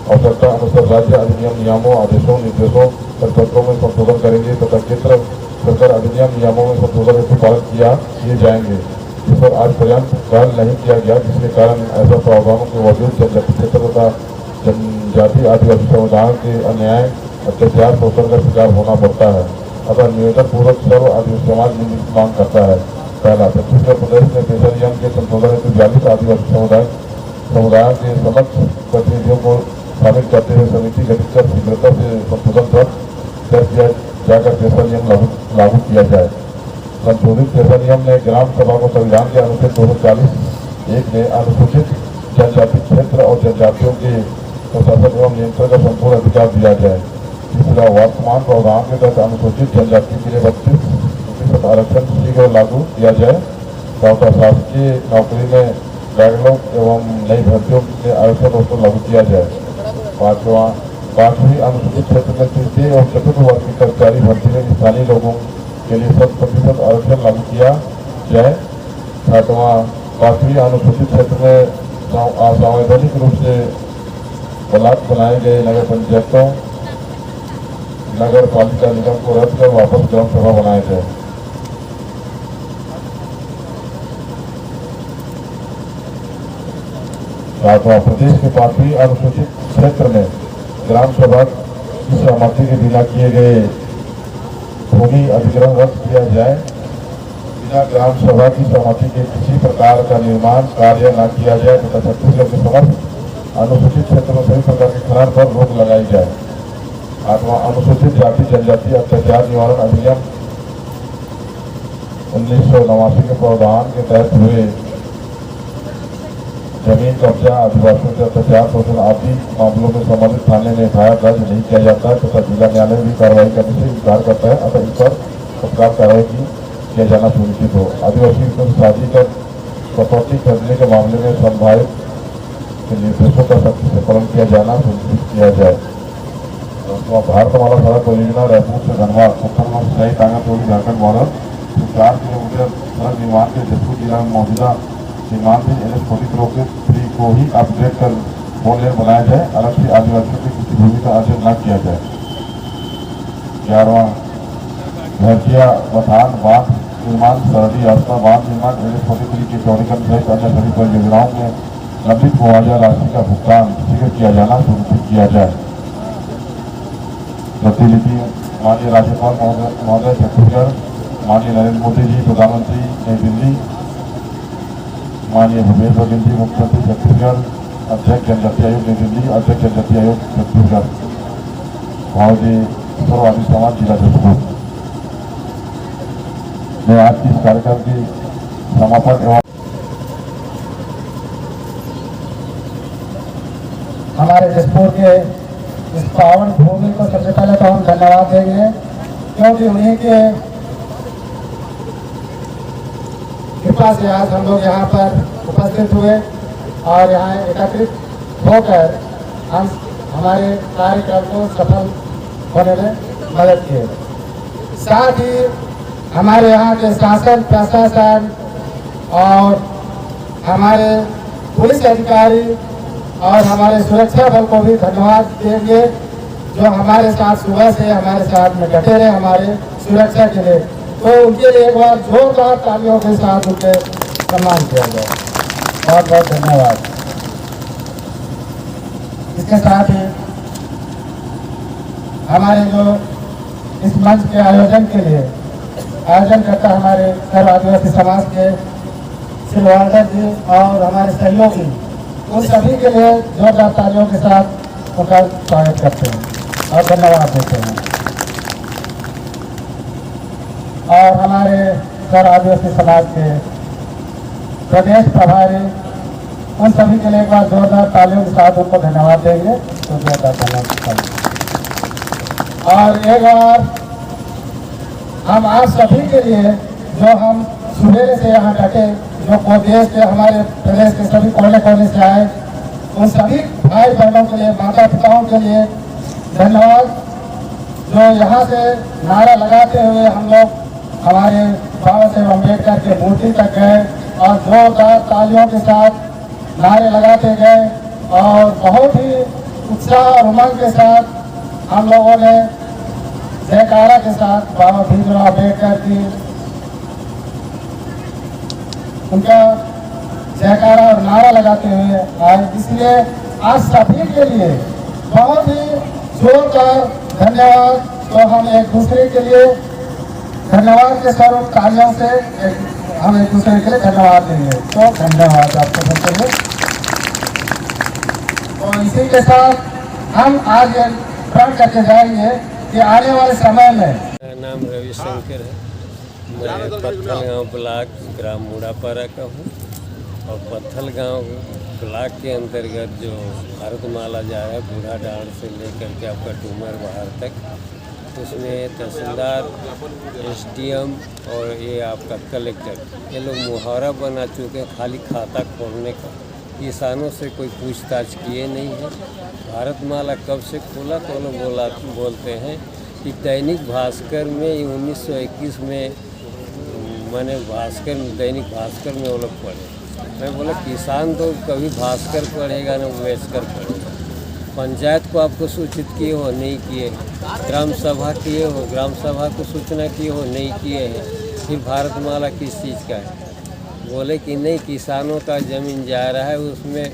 Speaker 8: आवश्यकता अनुसार राज्य अधिनियम नियमों आदेशों निर्देशों परिपत्रों में संशोधन करेंगे तथा केंद्र सरकार अधिनियम नियमों में संशोधन हेतु पालन किए जाएंगे, जिस पर आज पर्यंत पहल नहीं किया गया, जिसके कारण ऐसा प्रावधानों के बावजूद जनजाति क्षेत्र तथा जनजाति आदिवासी समुदायों के अन्याय अत्याचार शोषण का शिकार होना पड़ता है। अतः निवेदन पूर्वक सर्व आदिवासी समाज मांग करता है। पहला, छत्तीसगढ़ प्रदेश में पेशा नियम के संशोधन हेतु 42 आदिवासी समुदायों के समक्ष प्रतिनिधियों को शामिल करते हुए समिति गठित कर शीघ्रता से संशोधन कर किया जाकर पेशा नियम लागू किया जाए। संशोधित पेशा नियम ने ग्राम सभा को संविधान के अनुच्छेद 240(1) में अनुसूचित जनजाति क्षेत्र और जनजातियों के प्रशासन एवं नियंत्रण का संपूर्ण अधिकार दिया जाए। तीसरा, वर्तमान प्रावधान के तहत अनुसूचित जनजाति के लिए 32% आरक्षण शीघ्र लागू किया जाए। चौथा, शासकीय नौकरी में बैकलॉग एवं नई भर्तियों के आरक्षण को लागू किया जाए। पांचवा, 5वीं अनुसूचित क्षेत्र में तृतीय और चतुर्थ वर्ग की कर्मचारी भर्ती में स्थानीय लोगों के लिए 100% आरक्षण लागू किया जाए। छठवां, 5वीं अनुसूचित क्षेत्र में संवैधानिक रूप से ब्लॉक बनाए गए नगर पंचायतों नगर पालिका निगम को रद्द कर वापस ग्राम सभा बनाए जाए। सातवां, प्रदेश के 5वीं अनुसूचित क्षेत्र में ग्राम सभा की सहमति के बिना किए गए भूमि अधिग्रहण रद्द किया जाए। बिना ग्राम सभा की सहमति के किसी प्रकार का निर्माण कार्य न किया जाए तथा छत्तीसगढ़ के समस्त अनुसूचित क्षेत्र में सभी प्रकार के खनन पर रोक लगाई जाए। आठवां, अनुसूचित जाति जनजाति अत्याचार निवारण अधिनियम 1989 के प्रावधान के तहत हुए जमीन कब्जा, आदिवासियों के अत्याचार, शोषण आदि मामलों में संबंधित थाने में एफआईआर दर्ज नहीं किया जाता है तथा जिला न्यायालय भी कार्रवाई करने से इनकार करता है, अतः इस पर तत्काल कार्रवाई किया जाना सुनिश्चित हो। आदिवासी को शादी कर प्रॉपर्टी खरीदने के मामले में संभावित के निर्देशों का सख्ती से पालन किया जाना सुनिश्चित किया जाए। भारतमाला सड़क परियोजना रायपुर से धनबाद उत्तर सही टांगातोड़ी झारखंड बॉर्डर 4 किलोमीटर सड़क निर्माण के जशपुर जिला में मौजूदा सीमांत NH-43 को ही अपग्रेड कर 4 लेन बनाया जाए, अलग से आदिवासियों की किसी भूमि का अर्जन न किया जाए। 11वां, घरकिया बथान बांध निर्माण, सरहदी रास्ता बांध निर्माण, NH-43 के चौड़ीकरण सहित अन्य सभी परियोजनाओं में लंबित मुआवजा राशि का भुगतान शीघ्र किया जाना सुनिश्चित किया जाए। प्रतिलिपि माननीय राज्यपाल महोदय छत्तीसगढ़, माननीय नरेंद्र मोदी जी प्रधानमंत्री नई दिल्ली, माननीय भूपेश बघेल जी मुख्यमंत्री छत्तीसगढ़, अध्यक्ष जनजाति आयोग नई दिल्ली, अध्यक्ष जनजाति आयोग छत्तीसगढ़, भावजी सर्ववादी समाज जिला जशपुर। मैं आज की इस कार्यक्रम की समापन एवं
Speaker 1: हमारे जशपुर के इस पावन भूमि को सबसे पहले तो हम धन्यवाद देंगे, क्योंकि उन्हीं के कृपा से आज हम लोग यहाँ पर उपस्थित हुए और यहाँ एकत्रित होकर हम हमारे कार्यक्रम को सफल होने में मदद किए। साथ ही हमारे यहाँ के शासन प्रशासन और हमारे पुलिस अधिकारी और हमारे सुरक्षा बल को भी धन्यवाद देंगे, जो हमारे साथ सुबह से हमारे साथ में डटे रहे हमारे सुरक्षा के लिए। तो उनके लिए एक बार जोरदार तालियों के साथ उनके सम्मान किया जाए। बहुत बहुत धन्यवाद। इसके साथ ही हमारे जो इस मंच के आयोजन करता हमारे सर्व आदिवासी समाज के सिलवाडर जी और हमारे सहयोगी, उन सभी के लिए जोरदार तालियों के साथ उनका स्वागत करते हैं और धन्यवाद देते हैं। और हमारे सर्व आदिवासी समाज के प्रदेश प्रभारी, उन सभी के लिए एक बार जोरदार तालियों के साथ उनको धन्यवाद देंगे। तो जोरदार धन्यवाद। और एक बार हम आज सभी के लिए जो हम सुबह से यहाँ डटे, जो देश के हमारे प्रदेश के सभी कोने कोने से आए, उन सभी भाई बहनों के लिए, माता पिताओं के लिए धन्यवाद। जो यहाँ से नारा लगाते हुए हम लोग हमारे बाबा साहेब अम्बेडकर के मूर्ति तक गए और जोरदार तालियों के साथ नारे लगाते गए और बहुत ही उत्साह और उमंग के साथ हम लोगों ने जयकारा के साथ बाबा भीमराव अम्बेडकर की उनका जयकारा और नारा लगाते हुए आए। इसलिए आज सभी के लिए बहुत ही जोरदार धन्यवाद। तो हम एक दूसरे के लिए धन्यवाद के स्वरूप तालियों से हम एक दूसरे के लिए धन्यवाद देंगे। तो धन्यवाद आपको सबके लिए। तो इसी के साथ हम आज प्रण करके जाएंगे कि आने वाले समय में।
Speaker 9: मेरा नाम रविशंकर है। मैं पत्थल गांव ब्लॉक ग्राम मुड़ापारा का हूँ और पत्थल गांव ब्लॉक के अंतर्गत जो भारतमाला जा रहा है बूढ़ा डांड से लेकर के आपका डूमर बाहर तक, उसमें तहसीलदार, SDM और ये आपका कलेक्टर, ये लोग मुहावरा बना चुके हैं खाली खाता खोलने का। किसानों से कोई पूछताछ किए नहीं है। भारतमाला कब से खोला तो लोग बोलते हैं कि दैनिक भास्कर में 1921 में मैंने दैनिक भास्कर में वो लोग पढ़े। मैं बोला किसान तो कभी भास्कर पढ़ेगा ना वेस्कर पढ़ेगा। पंचायत को आपको सूचित किए हो, नहीं किए। ग्राम सभा किए हो, ग्राम सभा को सूचना किए हो, नहीं किए हैं। फिर भारतमाला किस चीज़ का है? बोले कि नहीं, किसानों का ज़मीन जा रहा है, उसमें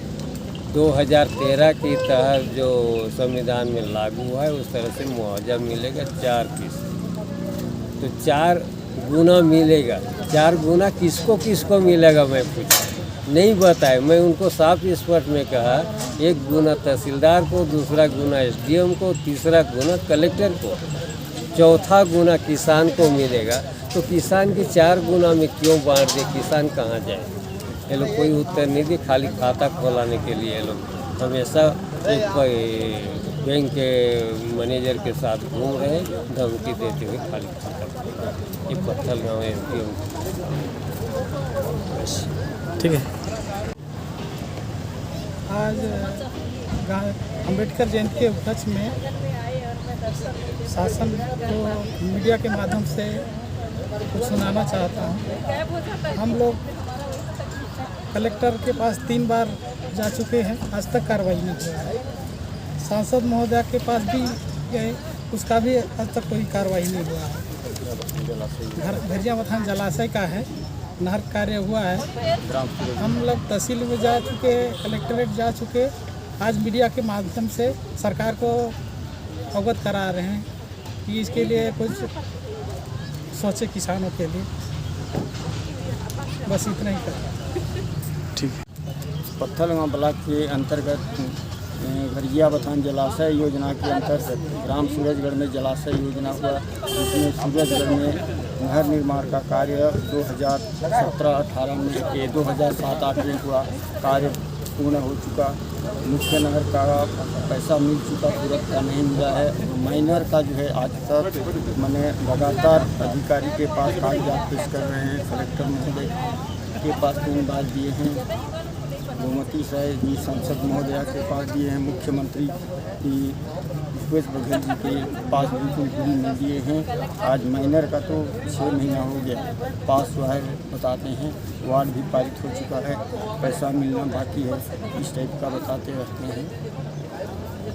Speaker 9: 2013 के तहत जो संविधान में लागू हुआ है उस तरह से मुआवजा मिलेगा 4%। तो 4 गुना मिलेगा। 4 गुना किसको किसको मिलेगा मैं पूछा, नहीं बताए। मैं उनको साफ स्पष्ट में कहा 1 गुना तहसीलदार को, दूसरा गुना SDM को, तीसरा गुना कलेक्टर को, चौथा गुना किसान को मिलेगा। तो किसान के 4 गुना में क्यों बांट दे, किसान कहाँ जाए? ये लोग कोई उत्तर नहीं दिए, खाली खाता खोलाने के लिए ये लोग हमेशा बैंक के मैनेजर के साथ घूम रहे हैं, धमकी देते हुए खाली खाता खोला। ये पत्थल गाँव SDM।
Speaker 5: ठीक है।
Speaker 10: आज अम्बेडकर जयंती के उपलक्ष्य में शासन को मीडिया के माध्यम से कुछ सुनाना चाहता हूँ। हम लोग कलेक्टर के पास 3 बार जा चुके हैं, आज तक कार्रवाई नहीं हुआ है। सांसद महोदय के पास भी गए, उसका भी आज तक कोई कार्रवाई नहीं हुआ है। घरिया मथान जलाशय का है, नहर कार्य हुआ है। हम लोग तहसील में जा चुके, कलेक्ट्रेट जा चुके। आज मीडिया के माध्यम से सरकार को अवगत करा रहे हैं कि इसके लिए कुछ सोचे किसानों के लिए। बस इतना ही कर।
Speaker 5: ठीक।
Speaker 11: पत्थलगांव ब्लॉक के अंतर्गत घरिया बथान जलाशय योजना के अंतर्गत ग्राम सूरजगढ़ में जलाशय योजना हुआ, जिसमें सूरजगढ़ में नहर निर्माण का कार्य 2017-18 में 2007-8 में हुआ, कार्य पूर्ण हो चुका। मुख्य नहर का पैसा मिल चुका, तुरंत का नहीं मिला है। माइनर का जो है आज तक मैंने लगातार अधिकारी के पास कागजात पेश कर रहे हैं। कलेक्टर महोदय के पास 3 बार दिए हैं, गोमती साहब जी सांसद महोदया के पास दिए हैं, मुख्यमंत्री की भूपेश बघेल जी के पास बिल्कुल पूरी नहीं दिए हैं। आज माइनर का तो 6 महीना हो गया, पास हुआ है बताते हैं, वार्ड भी पारित हो चुका है, पैसा मिलना बाकी है, इस टाइप का बताते रहते हैं।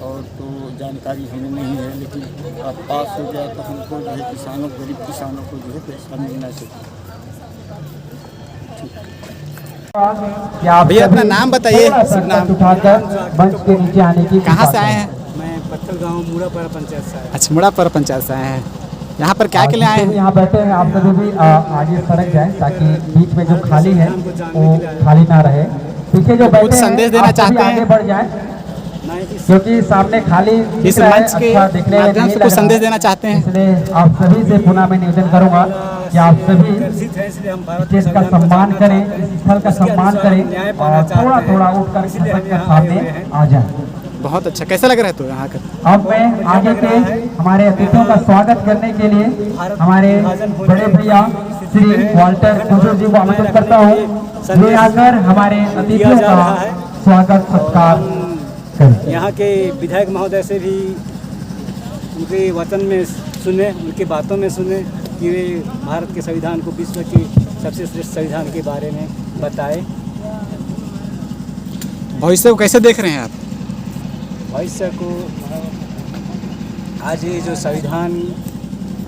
Speaker 11: और तो जानकारी हमें नहीं है, लेकिन अब पास हो गया तो हमको जो है किसानों, गरीब किसानों को जो है पैसा मिलना चाहिए।
Speaker 5: भैया अपना नाम बताइए। नाम
Speaker 1: उठाकर मंच के नीचे आने की।
Speaker 5: कहाँ से आए हैं?
Speaker 10: मैं पत्थलगांव मुड़ापारा पंचायत से आया।
Speaker 5: अच्छा, मुड़ापारा पंचायत से आए हैं। यहाँ पर क्या के लिए आए हैं?
Speaker 1: यहाँ बैठे हैं, आप सभी भी आगे सरक जाएं ताकि बीच में जो खाली है वो खाली ना रहे। पीछे जो बैठे
Speaker 5: कुछ संदेश देना चाहते हैं?
Speaker 1: आगे बढ़ जाएं, क्योंकि सामने खाली
Speaker 5: इस मंच के माध्यम से कुछ संदेश देना चाहते हैं?
Speaker 1: इसलिए आप सभी से पुनः मैं निवेदन करूंगा कि आप सभी देश का सम्मान करें, इस स्थल का सम्मान करें और थोड़ा थोड़ा उठकर सामने आ जाए।
Speaker 5: बहुत अच्छा। कैसा लग रहा है तो यहाँ कर?
Speaker 1: अब मैं आगे के हमारे अतिथियों का स्वागत करने के लिए हमारे बड़े भैया श्री वाल्टर कुजूर जी को आमंत्रित करता हूँ। वे आकर हमारे अतिथियों का स्वागत सत्कार करें।
Speaker 10: यहाँ के विधायक महोदय से भी उनके वचन में सुने, उनकी बातों में सुने कि वे भारत के संविधान को विश्व के सबसे श्रेष्ठ संविधान के बारे में बताए।
Speaker 5: भविष्य को कैसे देख रहे हैं आप?
Speaker 10: भविष्य को आज ये जो संविधान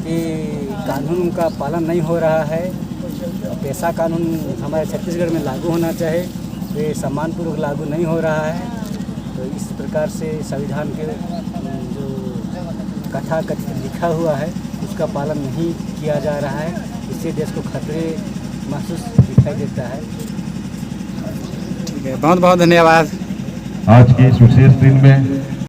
Speaker 10: के कानून का पालन नहीं हो रहा है, पैसा कानून हमारे छत्तीसगढ़ में लागू होना चाहिए, ये सम्मानपूर्वक लागू नहीं हो रहा है। तो इस प्रकार से संविधान के जो कथा कथित लिखा हुआ है उसका पालन नहीं किया जा रहा है, इससे देश को खतरे महसूस दिखाई देता है।
Speaker 5: ठीक है, बहुत बहुत धन्यवाद।
Speaker 8: आज के इस विशेष दिन में